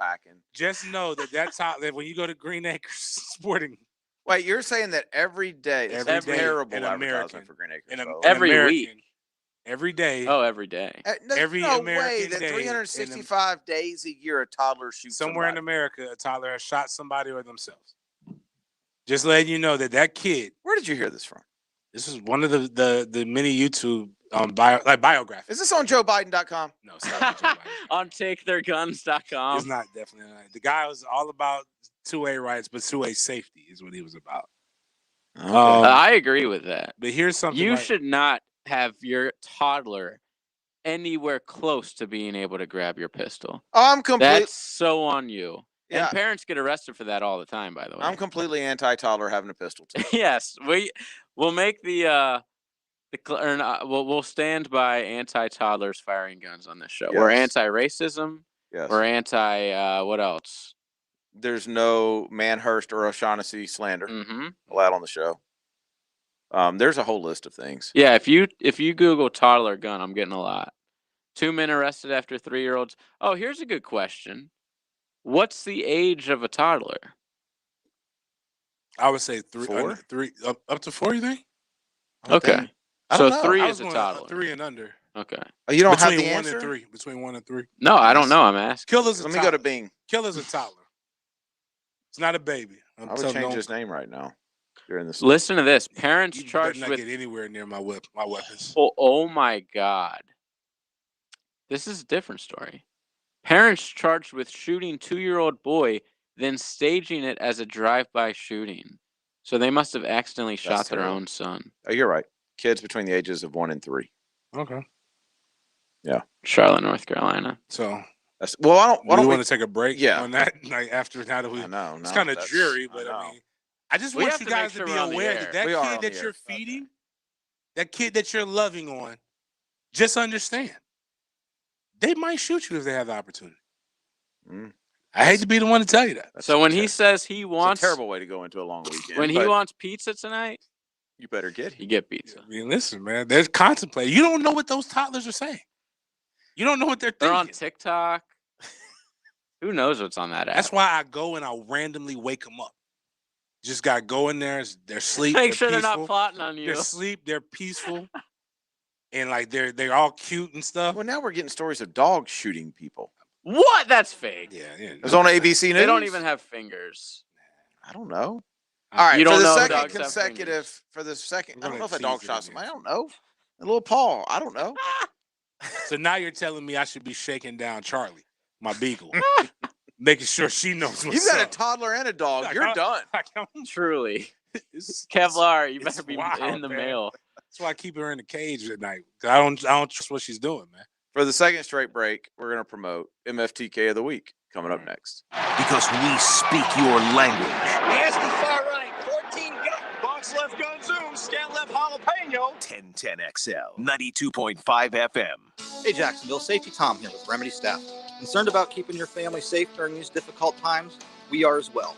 just know that when you go to Green Acres Sporting. Wait, you're saying that every day? It's Every day terrible an advertisement American for Green Acres. an though. Every American, week. Every day. Oh, every day. There's every no American way that day 365 days a year a toddler shoots somewhere in somebody. America, a toddler has shot somebody or themselves. Just letting you know that kid. Where did you hear this from? This is one of the many YouTube biographies. Is this on JoeBiden.com? No, it's not on Joe Biden. On taketheirguns.com. It's not definitely not. The guy was all about 2A rights, but 2A safety is what he was about. Okay. I agree with that. But here's something you should not have your toddler anywhere close to being able to grab your pistol. I'm completely. That's so on you. Yeah. And parents get arrested for that all the time, by the way. I'm completely anti-toddler having a pistol too. Yes, we'll make we'll stand by anti-toddlers firing guns on this show. Yes. We're anti-racism. Yes. We're anti what else? There's no Manhurst or O'Shaughnessy slander Mm-hmm. allowed on the show. There's a whole list of things. Yeah, if you Google toddler gun, I'm getting a lot. 2 men arrested after 3-year-olds. Oh, here's a good question. What's the age of a toddler? I would say 3, 4? 3 up to 4. You think? Okay, I so don't know. 3 I is was a going toddler. 3 and under. Okay. Oh, you don't have Between the 1 answer? and 3. Between 1 and 3. No, I don't know. I'm asking. Killer's a Let me toddler. go to Bing. Killer's a toddler. It's not a baby. I would change his name right now during this. Listen to this. Parents You better charged not with get anywhere near my weapons. Oh my God. This is a different story. Parents charged with shooting 2-year-old boy, then staging it as a drive-by shooting. So they must have accidentally shot their terrible. own son. Oh, you're right. Kids between the ages of 1 and 3. Okay. Yeah. Charlotte, North Carolina. So That's well. I don't. Why we don't want to take a break? Yeah. On that, like after now that we. I know. It's no, kind of that's- dreary, but I mean, I just We want have you to make guys sure to be we're on the aware air. that We are kid on that the you're air. feeding, that kid that you're loving on, just understand, they might shoot you if they have the opportunity. Mm. I hate to be the one to tell you that. So when he says he It's wants, a terrible way to go into a long weekend. when he but wants pizza tonight, you better get you it. get pizza. I mean, listen, man, there's contemplating. You don't know what those toddlers are saying. You don't know what they're They're thinking. on TikTok. Who knows what's on that app? That's why I go and I'll randomly wake them up. Just gotta go in there. They're asleep. Make they're sure they're peaceful. not plotting on you. They're asleep. They're peaceful, and like they're all cute and stuff. Well, now we're getting stories of dogs shooting people. What? That's fake. Yeah. It was on ABC News. They don't even have fingers. I don't know. All right, You for don't the know if second dogs have consecutive, fingers. for the second, We're I don't know if gonna a dog tease shot it somebody. I don't know. A little paw. I don't know. So now you're telling me I should be shaking down Charlie, my beagle, making sure she knows what's You've got a up. toddler and a dog. You're done. Truly. It's Kevlar, you it's better be wild, in the man. mail. That's why I keep her in the cage at night. 'Cause I don't trust what she's doing, man. For the second straight break, we're going to promote MFTK of the week coming up next. Because we speak your language. Nasty far right, 14 gut, box left gun zoom, scan left jalapeno. 1010XL, 92.5 FM. Hey Jacksonville, Safety Tom here with Remedy Staff. Concerned about keeping your family safe during these difficult times? We are as well.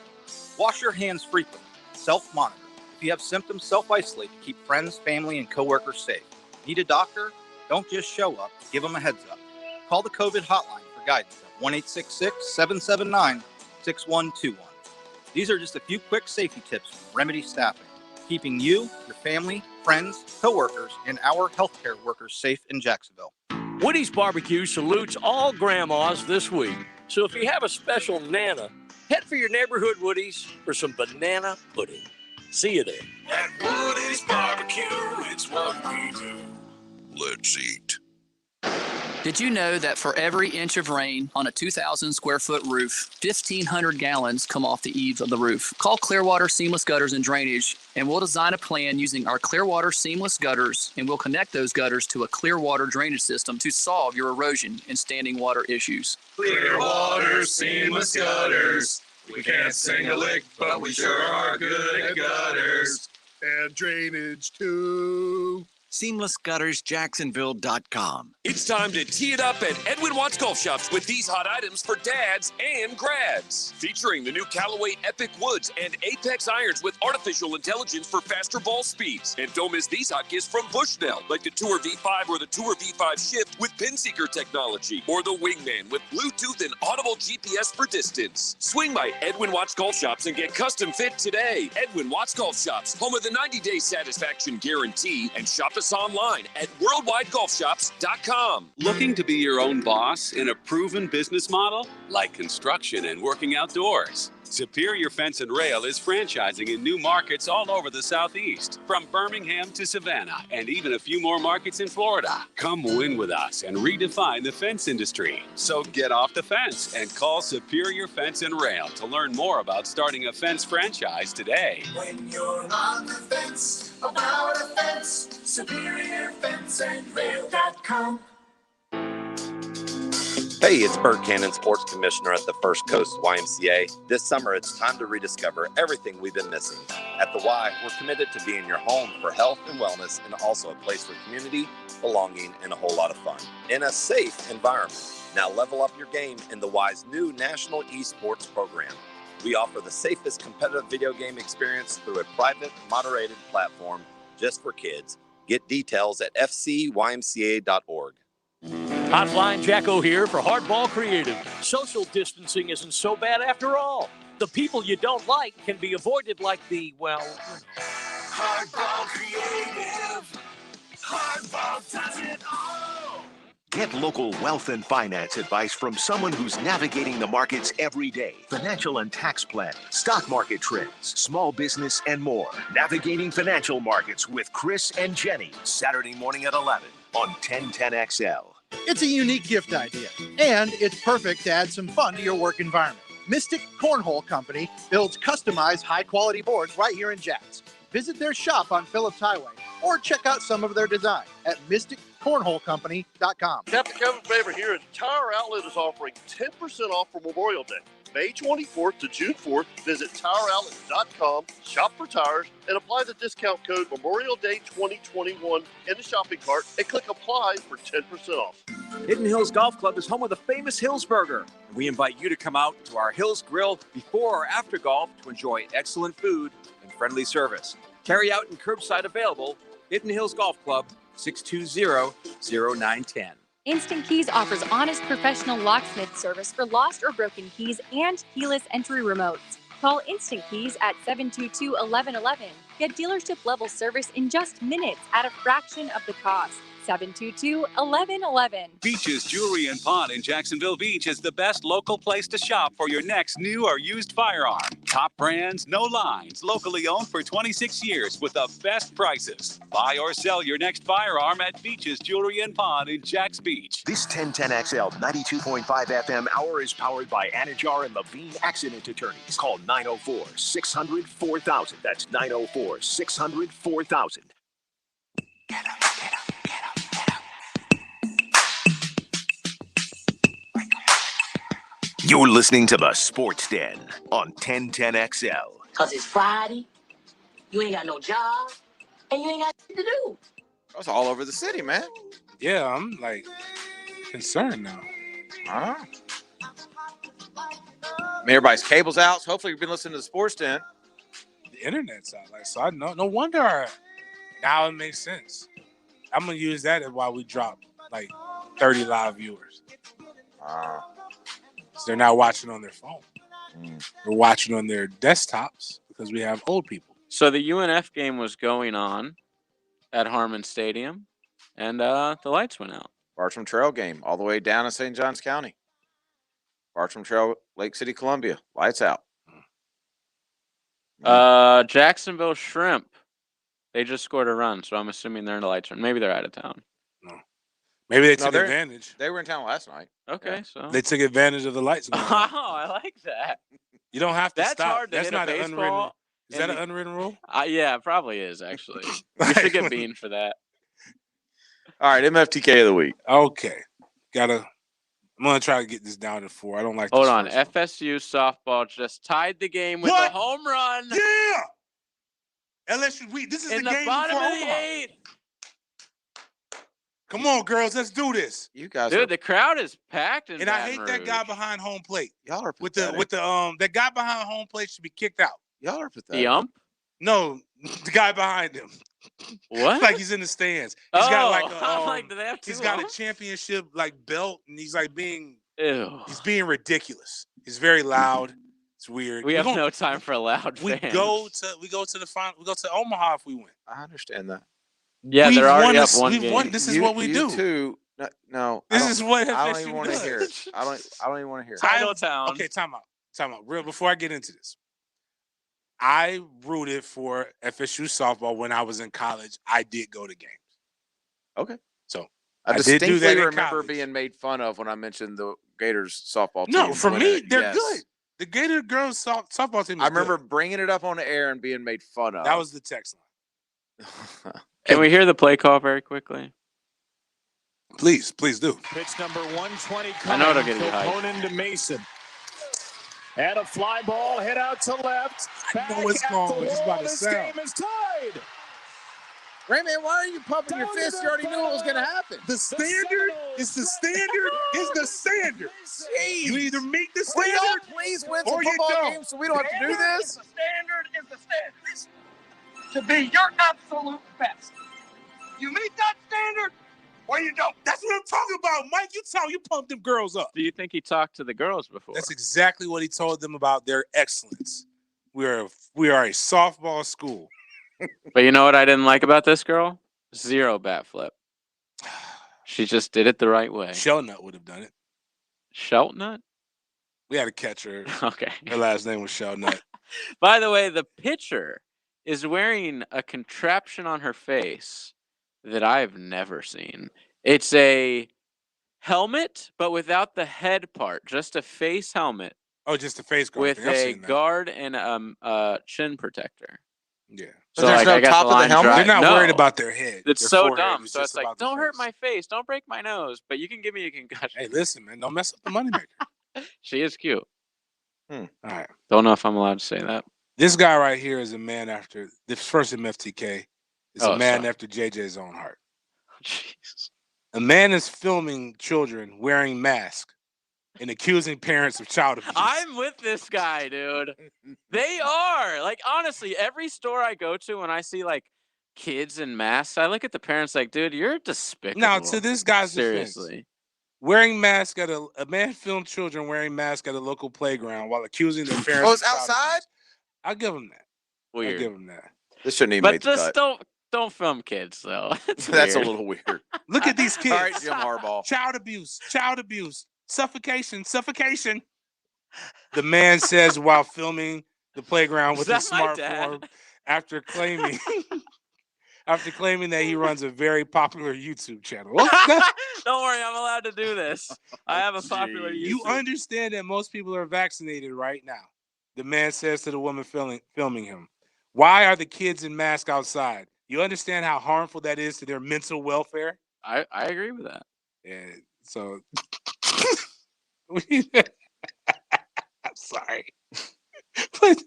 Wash your hands frequently. Self-monitor. If you have symptoms, self-isolate to keep friends, family, and coworkers safe. Need a doctor? Don't just show up. Give them a heads up. Call the COVID hotline for guidance at 1-866-779-6121. These are just a few quick safety tips from Remedy Staffing, keeping you, your family, friends, coworkers, and our healthcare workers safe in Jacksonville. Woody's Barbecue salutes all grandmas this week. So if you have a special Nana, head for your neighborhood Woody's for some banana pudding. See you there. At Woody's Barbecue, it's what we do. Let's eat. Did you know that for every inch of rain on a 2,000 square foot roof, 1,500 gallons come off the eaves of the roof? Call Clearwater Seamless Gutters and Drainage, and we'll design a plan using our Clearwater Seamless Gutters, and we'll connect those gutters to a Clearwater drainage system to solve your erosion and standing water issues. Clearwater Seamless Gutters. We can't sing a lick, but we sure are good at gutters. And drainage too. SeamlessGuttersJacksonville.com. It's time to tee it up at Edwin Watts Golf Shops with these hot items for dads and grads. Featuring the new Callaway Epic Woods and Apex irons with artificial intelligence for faster ball speeds. And don't miss these hot gifts from Bushnell, like the Tour V5 or the Tour V5 Shift with Pin Seeker technology, or the Wingman with Bluetooth and audible GPS for distance. Swing by Edwin Watts Golf Shops and get custom fit today. Edwin Watts Golf Shops, home of the 90-day satisfaction guarantee, and shop us online at worldwidegolfshops.com. Looking to be your own boss in a proven business model like construction and working outdoors? Superior Fence and Rail is franchising in new markets all over the Southeast, from Birmingham to Savannah, and even a few more markets in Florida. Come win with us and redefine the fence industry. So get off the fence and call Superior Fence and Rail to learn more about starting a fence franchise today. When you're on the fence about a fence, SuperiorFenceandRail.com. Hey, it's Bert Cannon, Sports Commissioner at the First Coast YMCA. This summer, it's time to rediscover everything we've been missing. At the Y, we're committed to being your home for health and wellness, and also a place for community, belonging, and a whole lot of fun in a safe environment. Now level up your game in the Y's new National Esports program. We offer the safest competitive video game experience through a private, moderated platform just for kids. Get details at fcymca.org. Hotline Jacko here for Hardball Creative. Social distancing isn't so bad after all. The people you don't like can be avoided like the, well... Hardball Creative. Hardball does it all. Get local wealth and finance advice from someone who's navigating the markets every day. Financial and tax planning, stock market trends, small business, and more. Navigating Financial Markets with Chris and Jenny. Saturday morning at 11 on 1010XL. It's a unique gift idea, and it's perfect to add some fun to your work environment. Mystic Cornhole Company builds customized high-quality boards right here in Jacks. Visit their shop on Phillips Highway or check out some of their design at mysticcornholecompany.com. Captain Kevin Favor here at Tower Outlet is offering 10% off for Memorial Day. May 24th to June 4th, visit TowerOutlet.com, shop for tires, and apply the discount code Memorial Day 2021 in the shopping cart and click apply for 10% off. Hidden Hills Golf Club is home of the famous Hills Burger. We invite you to come out to our Hills Grill before or after golf to enjoy excellent food and friendly service. Carry out and curbside available. Hidden Hills Golf Club, 620-0910. Instant Keys offers honest professional locksmith service for lost or broken keys and keyless entry remotes. Call Instant Keys at 722-1111. Get dealership level service in just minutes at a fraction of the cost. 722-1111. Beaches Jewelry and Pawn in Jacksonville Beach is the best local place to shop for your next new or used firearm. Top brands, no lines, locally owned for 26 years with the best prices. Buy or sell your next firearm at Beaches Jewelry and Pawn in Jacks Beach. This 1010XL 92.5 FM hour is powered by Anajar and Levine Accident Attorneys. Call 904-600-4000. That's 904-600-4000. Get up. You're listening to the Sports Den on 1010XL. Because it's Friday, you ain't got no job, and you ain't got shit to do. That's all over the city, man. Yeah, I'm like concerned now. Everybody's cable's out, so hopefully you've been listening to the Sports Den. The internet's out. Like, so I know. No wonder. Now it makes sense. I'm gonna use that while we drop like 30 live viewers. So they're not watching on their phone. They're watching on their desktops because we have old people. So the UNF game was going on at Harmon Stadium, and the lights went out. Bartram Trail game all the way down in St. Johns County. Bartram Trail, Lake City, Columbia. Lights out. Jacksonville Shrimp. They just scored a run, so I'm assuming they're in the lights. Maybe they're out of town. Maybe they took advantage. They were in town last night. Okay, so they took advantage of the lights. Oh, I like that. You don't have to That's stop. hard to That's hit not a an unwritten. baseball. Is that an unwritten rule? Yeah, it probably is, actually. You should get beaned for that. All right, MFTK of the week. Okay. I'm going to try to get this down to 4. I don't like Hold this on. first one. FSU softball just tied the game with a home run. Yeah! LSU, this is in the the game bottom before of the Omaha. 8th. Come on, girls, let's do this. You guys, Dude, the crowd is packed in And I Baton hate that guy Rouge. behind home plate. Y'all are with pathetic. that guy behind home plate should be kicked out. Y'all are pathetic. The ump? No, the guy behind him. What? Like he's in the stands. He's got like a I'm like, do they have two he's got umps? a championship like belt, and he's like Ew. he's being ridiculous. He's very loud. It's weird. We have no time for loud We fans. go to the final. We go to Omaha if we win. I understand that. Yeah, they're already up one We've game. won. This is what we do. Too. No, This is what I don't FSU even want to does. hear it. I don't even want to hear it. Title Town. Okay, time out. Real before I get into this. I rooted for FSU softball when I was in college. I did go to games. Okay. So I did distinctly do that in remember college. being made fun of when I mentioned the Gators softball team. No, for me, they're yes. good. The Gator girls softball team is I remember good. bringing it up on the air and being made fun of. That was the text line. Can we hear the play call very quickly? Please do. Pitch number 120 I coming. know it'll get you hyped. Conan to Mason. And a fly ball hit out to left. I know it's gone. It's about to This sell. game is tied. Rayman, why are you pumping your fist? You already knew what was going to happen. The standard is the standard is the standard. You either meet the Will y'all standard please win some or you football don't. games so we don't have to do this? The standard is the standard. To be your absolute best. You meet that standard or you don't. That's what I'm talking about, Mike. You pump them girls up. Do you think he talked to the girls before? That's exactly what he told them about their excellence. We are a softball school. But you know what I didn't like about this girl? Zero bat flip. She just did it the right way. Shelnut would have done it. Sheltnut? We had to catch her. Okay. Her last name was Shelnut. By the way, the pitcher is wearing a contraption on her face that I've never seen. It's a helmet, but without the head part, just a face helmet Oh, just a face guard. with thing. I've a seen that. guard and a chin protector. Yeah. But there's no I got top of the line helmet? dry. They're not No. worried about their head. It's their so forehead. dumb. It's So just it's like, about the don't hurt face. my face, don't break my nose, but you can give me a concussion. Hey, listen, man. Don't mess up the moneymaker. She is cute. All right. Don't know if I'm allowed to say that. This guy right here is a man after the first MFTK. Is Oh, a man sorry. after JJ's own heart. Jeez. A man is filming children wearing masks and accusing parents of child abuse. I'm with this guy, dude. They are. Like, honestly, every store I go to when I see, like, kids in masks, I look at the parents like, dude, you're despicable. Now, to this guy's defense, Seriously. wearing masks at a man filmed children wearing masks at a local playground while accusing their parents. Oh, it's of child outside? abuse. I'll give him that. I'll Weird. give him that. This shouldn't even But make the just cut. don't film kids, though. That's a little weird. Look at these kids. All right, Jim Harbaugh. Child abuse, suffocation. The man says while filming the playground with his Is that my dad? smartphone after claiming that he runs a very popular YouTube channel. Don't worry, I'm allowed to do this. I have a popular YouTube. You understand that most people are vaccinated right now. The man says to the woman filming him, "Why are the kids in masks outside? You understand how harmful that is to their mental welfare?" I agree with that. Yeah, so I'm sorry. But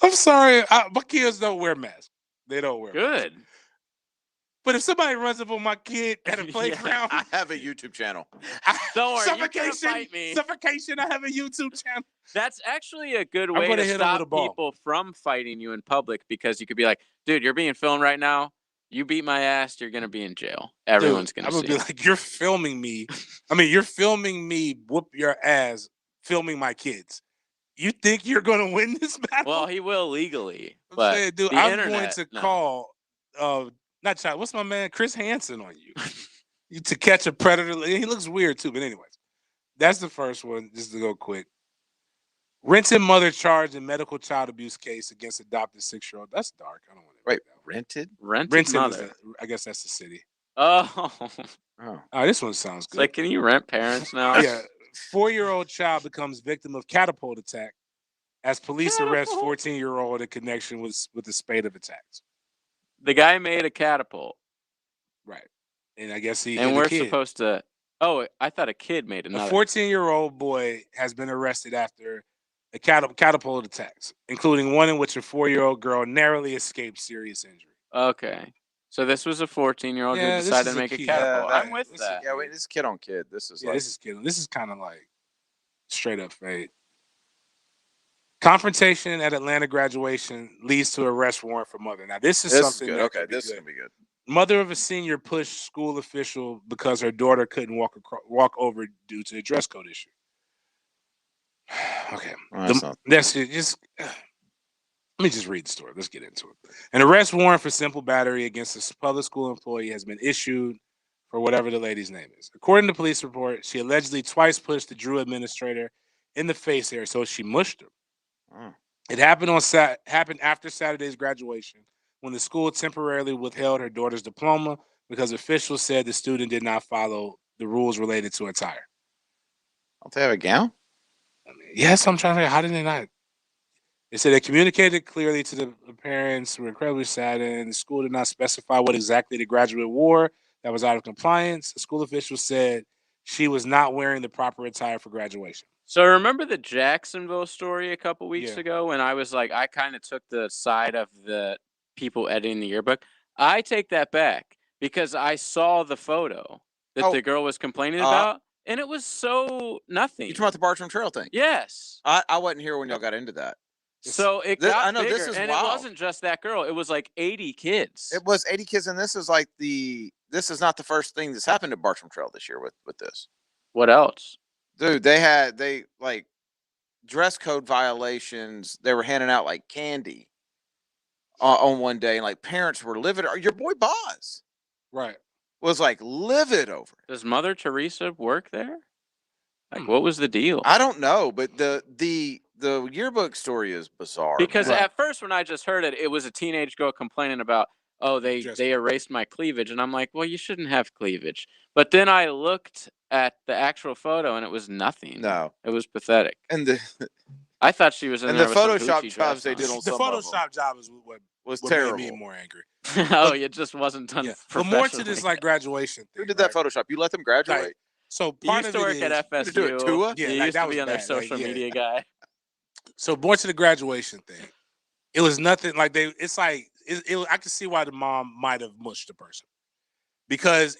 I'm sorry. My kids don't wear masks. They don't wear masks. Good. But if somebody runs up on my kid at a playground, I have a YouTube channel. Don't worry, you can't suffocation, fight me. suffocation. I have a YouTube channel. That's actually a good I'm way gonna to hit 'em with a stop ball. people from fighting you in public, because you could be like, dude, you're being filmed right now. You beat my ass, you're going to be in jail. Everyone's going I'm to gonna see be it. like, you're filming me. I mean, you're filming me whoop your ass, filming my kids. You think you're gonna win this battle? Well, he will legally. I'm But saying, dude, the I'm going internet, to no. call not child. What's my man Chris Hansen on you? To catch a predator. He looks weird too. But anyways, that's the first one. Just to go quick. Rented mother charged in medical child abuse case against adopted 6-year-old. That's dark. I don't want to. Wait, rented? Rented mother. I guess that's the city. Oh. Oh. This one sounds It's good. like, can you rent parents now? Yeah. 4-year-old child becomes victim of catapult attack as police arrest 14-year-old in connection with the spate of attacks. The guy made a catapult. Right. And I guess he And hit a we're kid. supposed to. Oh, I thought a kid made A another. 14-year-old boy has been arrested after a catapult attacks, including one in which a 4-year-old girl narrowly escaped serious injury. Okay. So this was a 14-year-old Yeah, who this decided is to a make a kid. catapult. Yeah, I'm with that. Yeah, wait, this is kid on kid. This is like this is kid. This is kind of like straight up fade. Confrontation at Atlanta graduation leads to arrest warrant for mother. Now this is something good. that Okay, could be this is good. gonna be good. Mother of a senior pushed school official because her daughter couldn't walk over due to a dress code issue. Okay, that's just. Let me just read the story. Let's get into it. An arrest warrant for simple battery against a public school employee has been issued for whatever the lady's name is. According to police report, she allegedly twice pushed the Drew administrator in the face area, so she mushed him. Oh. It happened happened after Saturday's graduation when the school temporarily withheld her daughter's diploma because officials said the student did not follow the rules related to attire. Don't they have a gown? Yes, I'm trying to figure out, how did they not? They said they communicated clearly to the parents who were incredibly saddened. The school did not specify what exactly the graduate wore that was out of compliance. The school official said she was not wearing the proper attire for graduation. So remember the Jacksonville story a couple weeks ago when I was like, I kind of took the side of the people editing the yearbook? I take that back because I saw the photo that the girl was complaining about, and it was so nothing. You talking about the Bartram Trail thing? Yes. I wasn't here when y'all got into that. So it got I know bigger, this is and wild. it wasn't just that girl. It was like 80 kids. It was 80 kids, and this is like this is not the first thing that's happened at Bartram Trail this year with this. What else? Dude, they like dress code violations. They were handing out like candy on one day, and like parents were livid. Your boy Boz, right, was like livid over it. Does Mother Teresa work there? Like, what was the deal? I don't know, but the yearbook story is bizarre. Because man. at first, when I just heard it, it was a teenage girl complaining about, oh, they erased my cleavage, and I'm like, well, you shouldn't have cleavage. But then I looked at the actual photo, and it was nothing. No, it was pathetic. And I thought she was in there the with some Photoshop Gucci jobs dress they on. did on The some of them Photoshop job is what was made terrible. me more angry. Oh, it just wasn't done. But more to this like graduation. Who did that Photoshop? You let them graduate? Like, so You part used of to it work is, at FSU. do it, Tua? Yeah, you like, used that to was be on their bad. social media guy. So more to the graduation thing. It was nothing like it's like I can see why the mom might have mushed the person because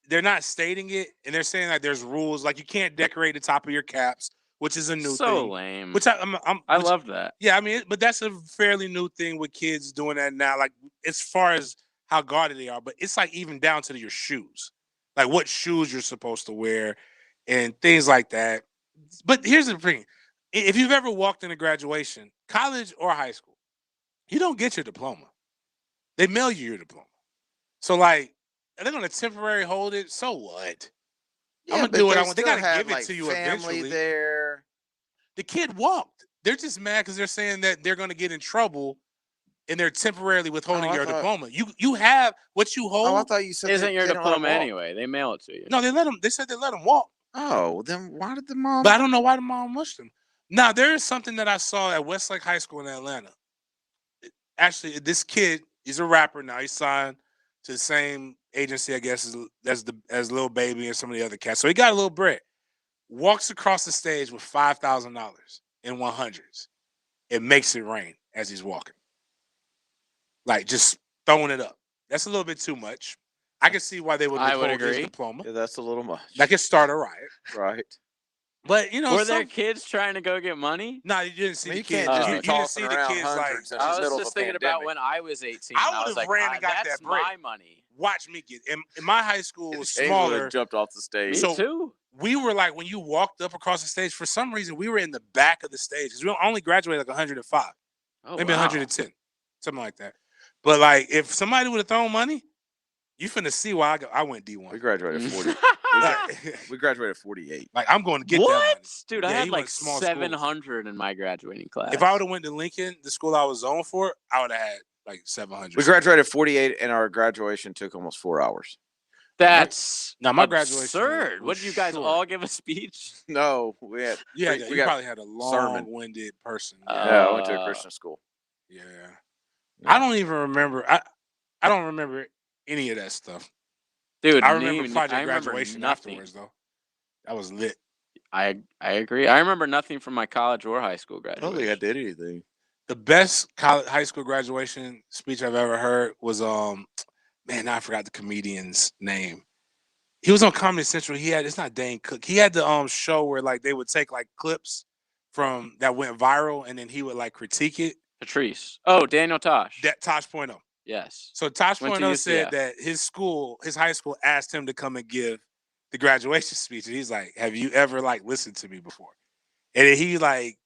they're not stating it and they're saying like there's rules like you can't decorate the top of your caps, which is a new thing. So lame. Which I love that. Yeah, I mean, but that's a fairly new thing with kids doing that now. Like as far as how guarded they are, but it's like even down to your shoes, like what shoes you're supposed to wear and things like that. But here's the thing. If you've ever walked in a graduation, college or high school, you don't get your diploma. They mail you your diploma. So, like, they're going to temporarily hold it. So what? Yeah, I'm going but to do what they I want. They still got to had, give it like, to you family eventually. there. The kid walked. They're just mad because they're saying that they're going to get in trouble and they're temporarily withholding your diploma. You have what you hold. Oh, I thought you said Isn't your they didn't let 'em diploma walk. anyway? They mail it to you. No, they said they let him walk. Oh, then why did the mom? But I don't know why the mom mushed him. Now, there is something that I saw at Westlake High School in Atlanta. Actually, this kid, he's a rapper now. He's signed to the same agency, I guess, as Lil Baby and some of the other cats. So he got a little bread. Walks across the stage with $5,000 in 100s. It makes it rain as he's walking. Like, just throwing it up. That's a little bit too much. I can see why they would withhold his agree. diploma. Yeah, that's a little much. That could start a riot. Right. But, you know, Were there kids trying to go get money? No, you didn't see I mean, the you kids. can't just be You didn't tossing see the around kids like. hundreds in the I middle was of just a thinking about pandemic. when I was 18. I was would've like, ran and got that's that bread. my money. Watch me get. In my high school was James would've smaller. jumped off the stage. Me So too. we were like, when you walked up across the stage, for some reason, we were in the back of the stage. 'Cause we only graduated like 105, maybe 110, something like that. But like, if somebody would have thrown money, you finna see why I went D1. We graduated 40. We graduated 48. Like, I'm going to get What? that money. Dude, I Yeah, had he like went to small schools. 700 in my graduating class. If I would have went to Lincoln, the school I was zoned for, I would have had like 700. We graduated 48, and our graduation took almost 4 hours. That's my graduation absurd. was What did you guys short. all give a speech? No, we had. Yeah, we you got probably had a sermon. long-winded person. Yeah, I went to a Christian school. Yeah. I don't even remember. I don't remember any of that stuff. Dude, I remember I project remember graduation nothing. afterwards, though. That was lit. I agree. I remember nothing from my college or high school I don't graduation. think I did anything. The best high school graduation speech I've ever heard was now I forgot the comedian's name. He was on Comedy Central. It's not Dane Cook. He had the show where like they would take like clips from that went viral and then he would like critique it. Patrice. Oh, Daniel Tosh. Tosh Point oh. Yes. So Tosh Went Point to oh said UCF. that his high school asked him to come and give the graduation speech, and he's like, "Have you ever like listened to me before?" And then he's like,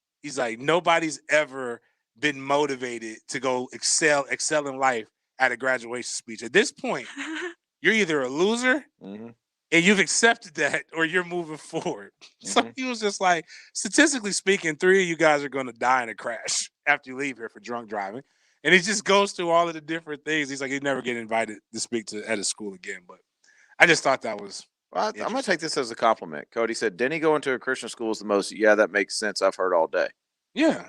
"Nobody's ever been motivated to go excel in life at a graduation speech. At this point, you're either a loser." And you've accepted that, or you're moving forward. So he was just like, statistically speaking, 3 of you guys are going to die in a crash after you leave here for drunk driving. And he just goes through all of the different things. He's like, he'd never get invited to speak at a school again. But I just thought that was. Well, I'm going to take this as a compliment. Cody said, Denny going to a Christian school is the most, yeah, that makes sense. I've heard all day. Yeah.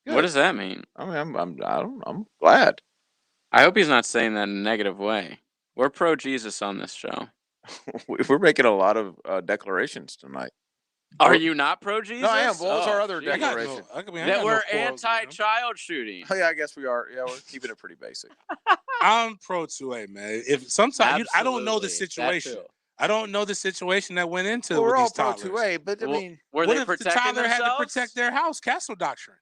What does that mean? I mean, I'm glad. I hope he's not saying that in a negative way. We're pro Jesus on this show. We're making a lot of declarations tonight. Are you not pro Jesus? No, I am. What was our other geez. declaration? That we're anti-child shooting. Oh, yeah, I guess we are. Yeah, we're keeping it pretty basic. I'm pro 2A, man. If sometimes I don't know the situation. I don't know the situation that went into we're with all these pro toddlers. 2A, but I mean, were what they if the protecting toddler had to themselves? protect their house? Castle doctrine.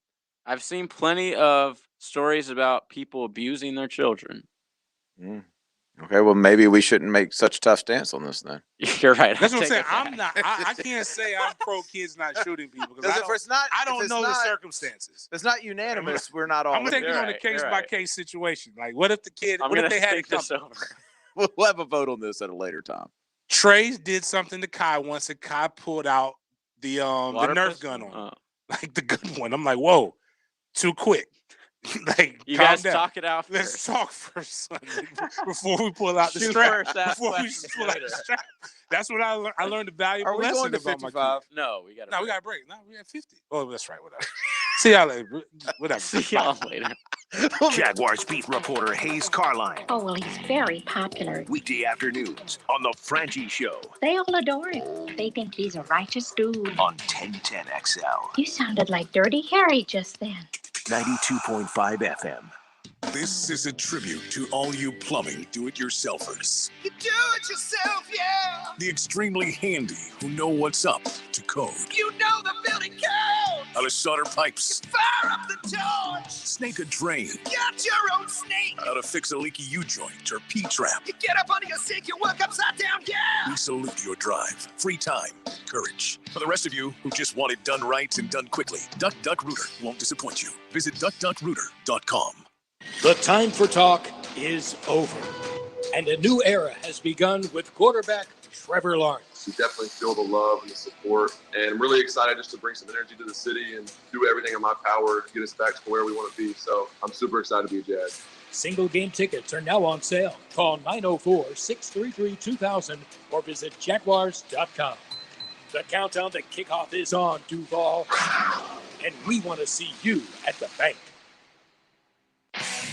I've seen plenty of stories about people abusing their children. Okay, well, maybe we shouldn't make such a tough stance on this then. You're right. That's what I'm saying. I'm not. I can't say I'm pro kids not shooting people because I don't know the circumstances. It's not unanimous. We're not all. I'm gonna take it on a case by case situation. Like, what if the kid? What if they had it come? We'll have a vote on this at a later time. Trey did something to Kai once, and Kai pulled out the Nerf gun on him. Like the good one. I'm like, whoa, too quick. Like, you calm guys down. talk it out first. Let's talk first, son, before we pull out the Shoot strap. first, ask Before we questions pull out the later. strap. That's what I learned. I learned a valuable Are we lesson going to about my 55? kids. No, we got to. No, we got to break. No, we at 50. Oh, that's right. Whatever. See y'all later. Whatever. See y'all later. Jaguars beat reporter Hayes Carline. Oh, well, he's very popular. Weekday afternoons on The Frangie Show They all adore him. They think he's a righteous dude. on 1010 XL. You sounded like Dirty Harry just then. 92.5 FM. This is a tribute to all you plumbing do-it-yourselfers. You do it yourself, yeah. The extremely handy who know what's up to code. You know the building code. How to solder pipes. Fire up the torch. Snake a drain. Got your own snake. How to fix a leaky U-joint or P-trap. You get up under your sink, you work upside down, yeah. We salute your drive, free time, courage. For the rest of you who just want it done right and done quickly, Duck Duck Rooter won't disappoint you. Visit duckduckrooter.com. The time for talk is over, and a new era has begun with quarterback Trevor Lawrence. You definitely feel the love and the support, and I'm really excited just to bring some energy to the city and do everything in my power to get us back to where we want to be. So I'm super excited to be a Jag. Single game tickets are now on sale. Call 904-633-2000 or visit Jaguars.com. The countdown to kickoff is on, Duval, and we want to see you at the bank.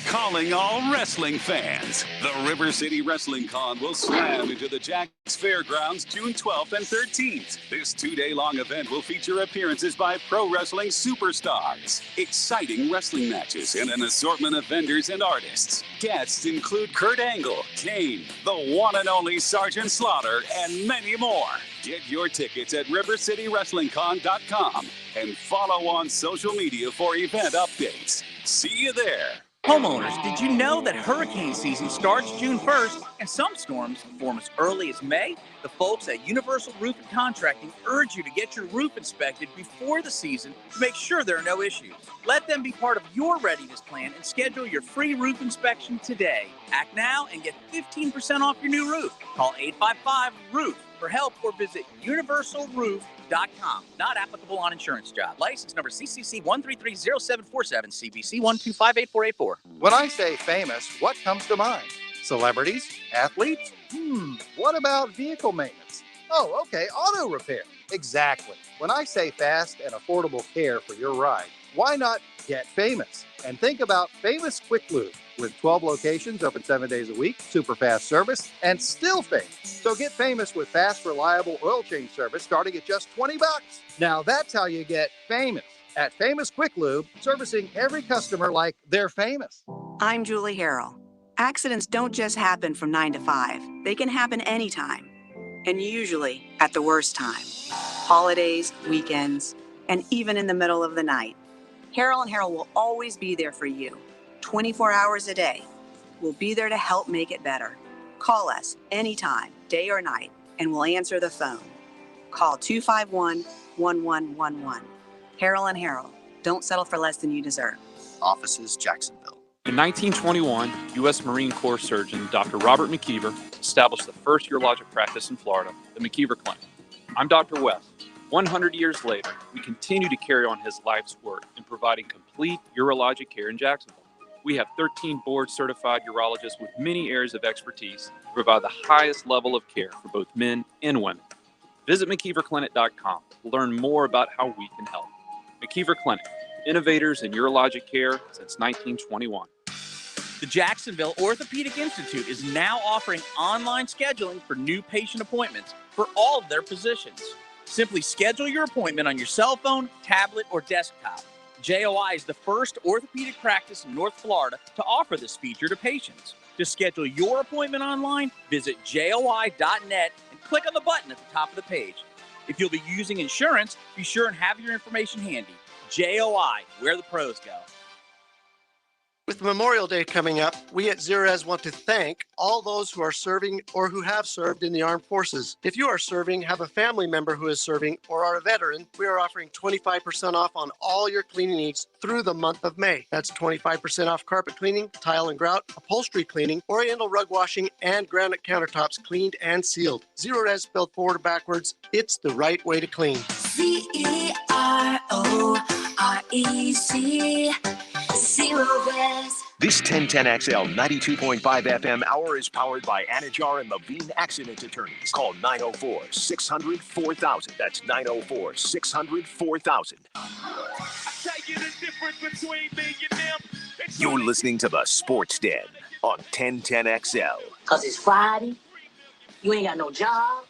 Calling all wrestling fans. The River City Wrestling Con will slam into the Jax Fairgrounds June 12th and 13th. This 2-day-long event will feature appearances by pro wrestling superstars, exciting wrestling matches, and an assortment of vendors and artists. Guests include Kurt Angle, Kane, the one and only Sergeant Slaughter, and many more. Get your tickets at rivercitywrestlingcon.com and follow on social media for event updates. See you there. Homeowners, did you know that hurricane season starts June 1st and some storms form as early as May? The folks at Universal Roof and Contracting urge you to get your roof inspected before the season to make sure there are no issues. Let them be part of your readiness plan and schedule your free roof inspection today. Act now and get 15% off your new roof. Call 855-ROOF for help or visit universalroof.com. Not applicable on insurance job. License number CCC 1330747, CBC 1258484. When I say famous, what comes to mind? Celebrities? Athletes? What about vehicle maintenance? Oh, okay, auto repair. Exactly. When I say fast and affordable care for your ride, why not get famous? And think about Famous Quick Lube. With 12 locations open 7 days a week, super fast service, and still famous. So get famous with fast, reliable oil change service starting at just $20. Now that's how you get famous. At Famous Quick Lube, servicing every customer like they're famous. I'm Julie Harrell. Accidents don't just happen from 9 to 5. They can happen anytime, and usually at the worst time. Holidays, weekends, and even in the middle of the night. Harrell and Harrell will always be there for you, 24 hours a day. We'll be there to help make it better. Call us anytime, day or night, and we'll answer the phone. Call 251-1111. Harrell and Harrell. Don't settle for less than you deserve. Offices, Jacksonville. In 1921, U.S. Marine Corps surgeon Dr. Robert McKeever established the first urologic practice in Florida, the McKeever Clinic. I'm Dr. West. 100 years later, we continue to carry on his life's work in providing complete urologic care in Jacksonville. We have 13 board-certified urologists with many areas of expertise to provide the highest level of care for both men and women. Visit McKeeverClinic.com to learn more about how we can help. McKeever Clinic, innovators in urologic care since 1921. The Jacksonville Orthopedic Institute is now offering online scheduling for new patient appointments for all of their physicians. Simply schedule your appointment on your cell phone, tablet, or desktop. JOI is the first orthopedic practice in North Florida to offer this feature to patients. To schedule your appointment online, visit joi.net and click on the button at the top of the page. If you'll be using insurance, be sure and have your information handy. JOI, where the pros go. With Memorial Day coming up, we at Zerez want to thank all those who are serving or who have served in the armed forces. If you are serving, have a family member who is serving, or are a veteran, we are offering 25% off on all your cleaning needs through the month of May. That's 25% off carpet cleaning, tile and grout, upholstery cleaning, oriental rug washing, and granite countertops cleaned and sealed. Zerez spelled forward or backwards, it's the right way to clean. CEROREC. Zerorez. This 1010XL 92.5 FM hour is powered by Anajar and Levine Accident Attorneys. Call 904-600-4000. That's 904-600-4000. You're listening to the Sports Den on 1010XL. Cause it's Friday, you ain't got no job,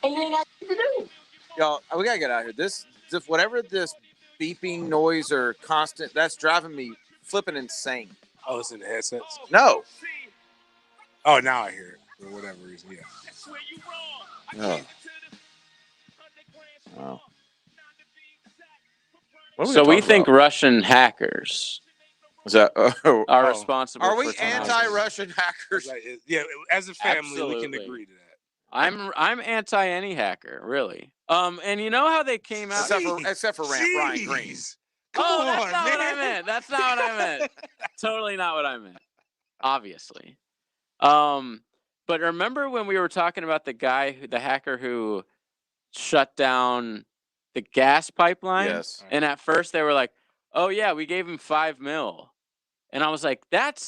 and you ain't got shit to do. Y'all, we gotta get out of here. This whatever this beeping noise or constant, that's driving me flipping insane. Oh, it's in the headsets? No. Oh, now I hear it for whatever reason. Yeah. Oh. So we think Russian hackers are responsible. Are we for anti-Russian hackers? Yeah, as a family, Absolutely. we can agree to that. I'm anti any hacker, really. And you know how they came out except for Ryan Green. That's not what I meant. That's not what I meant. Totally not what I meant. Obviously. But remember when we were talking about the hacker who shut down the gas pipeline? Yes. And at first they were like, "Oh yeah, we gave him $5 million." And I was like, that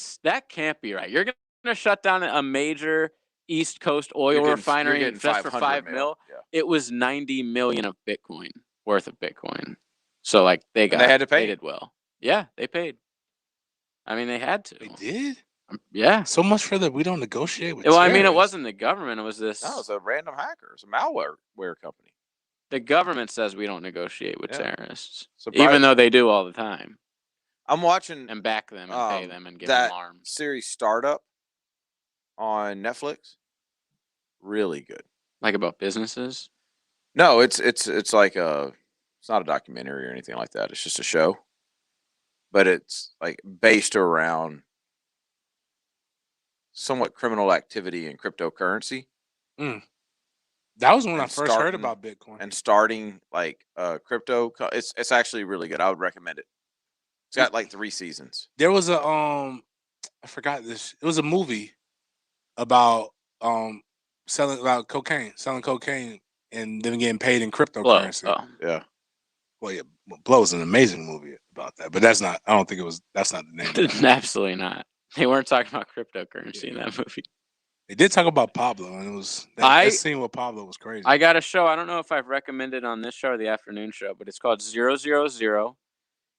can't be right. You're gonna shut down a major East Coast oil refinery just for $5 million. Yeah. It was 90 million of Bitcoin worth of Bitcoin. So like they had to pay. They did well. Yeah, they paid. I mean, they had to. They did? Yeah. So much for that we don't negotiate with Well, I mean, it terrorists. wasn't the government. It was this. No, it's a random hacker. It's a malware company. The government says we don't negotiate with terrorists, Surprise- even though they do all the time. I'm watching and back them and pay them and give that them arms. series Startup on Netflix. Really good. Like about businesses? No, it's like it's not a documentary or anything like that. It's just a show. But it's like based around somewhat criminal activity in cryptocurrency. That was when I first heard about Bitcoin. And starting like crypto. It's actually really good. I would recommend it. It's got like 3 seasons. There was a I forgot this. It was a movie about selling cocaine and then getting paid in cryptocurrency. Oh, yeah. Well, yeah, Blow is an amazing movie about that, but that's not the name. Absolutely not. They weren't talking about cryptocurrency in that movie. They did talk about Pablo, and it was that scene with Pablo was crazy. I got a show. I don't know if I've recommended on this show or the afternoon show, but it's called 000.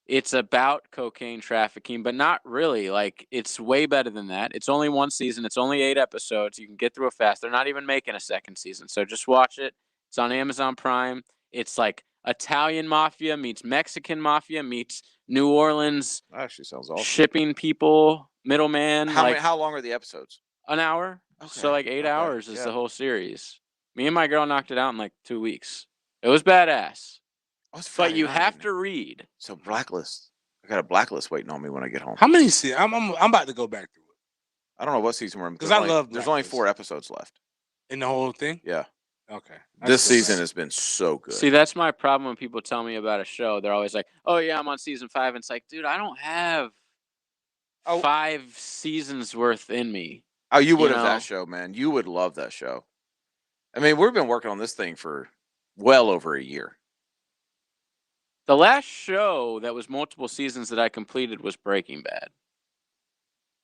It's about cocaine trafficking, but not really. Like, it's way better than that. It's only 1 season. It's only 8 episodes. You can get through it fast. They're not even making a second season, so just watch it. It's on Amazon Prime. It's like Italian mafia meets Mexican mafia meets New Orleans That actually sounds awesome. shipping people, middleman. How long are the episodes? An hour. Okay, So like 8 not bad. hours is Yeah. the whole series. Me and my girl knocked it out in like 2 weeks. It was badass. It's But Friday you night, have isn't it? to read. So Blacklist. I got a Blacklist waiting on me when I get home. How many seasons? I'm about to go back through it. I don't know what season we're in. 'Cause I love There's only Blacklist. 4 episodes left. In the whole thing? Yeah. Okay. This season has been so good. See, that's my problem when people tell me about a show. They're always like, "Oh yeah, I'm on season 5." And it's like, dude, I don't have 5 seasons worth in me. Oh, you would have know? that show, man. You would love that show. I mean, we've been working on this thing for well over a year. The last show that was multiple seasons that I completed was Breaking Bad.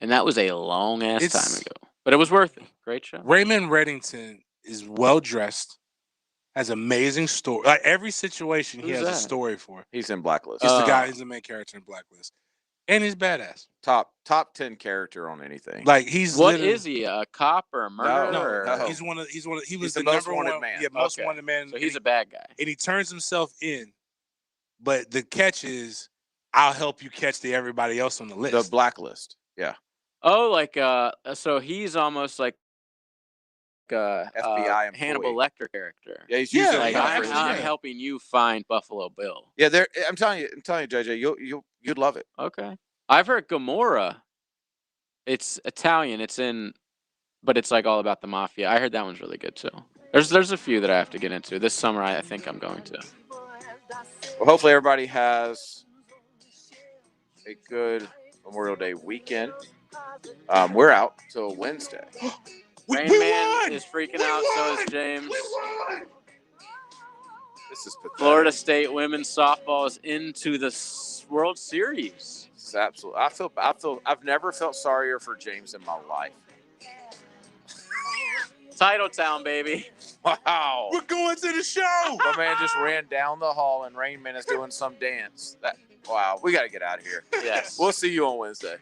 And that was a long ass time ago. But it was worth it. Great show. Raymond Reddington is well dressed, has amazing story. Like every situation he Who's has a that? story for. He's in Blacklist. He's the guy, he's the main character in Blacklist. And he's badass. Top 10 character on anything. Like he's What literally- is he? A cop or a murderer? No, No. he's one of he was He's the, the most number wanted one man. Yeah, most Okay. wanted man. So he's a bad guy. And he turns himself in. But the catch is, I'll help you catch everybody else on the list. The Blacklist. Yeah. Oh, like so he's almost like FBI employee. Hannibal Lecter character. Yeah, he's using Like him I'm, for his I'm game. helping you find Buffalo Bill. Yeah, I'm telling you, JJ, you'd love it. Okay. I've heard Gomorrah. It's Italian. But it's like all about the mafia. I heard that one's really good too. There's a few that I have to get into this summer. I think I'm going to. Well, hopefully everybody has a good Memorial Day weekend. We're out till Wednesday. Rain Man is freaking out. So is James. This is pathetic. Florida State women's softball is into the World Series. This is absolutely. I've never felt sorrier for James in my life. Title Town, baby. Wow. We're going to the show. My man just ran down the hall and Rain Man is doing some dance. Wow, we got to get out of here. Yes. We'll see you on Wednesday.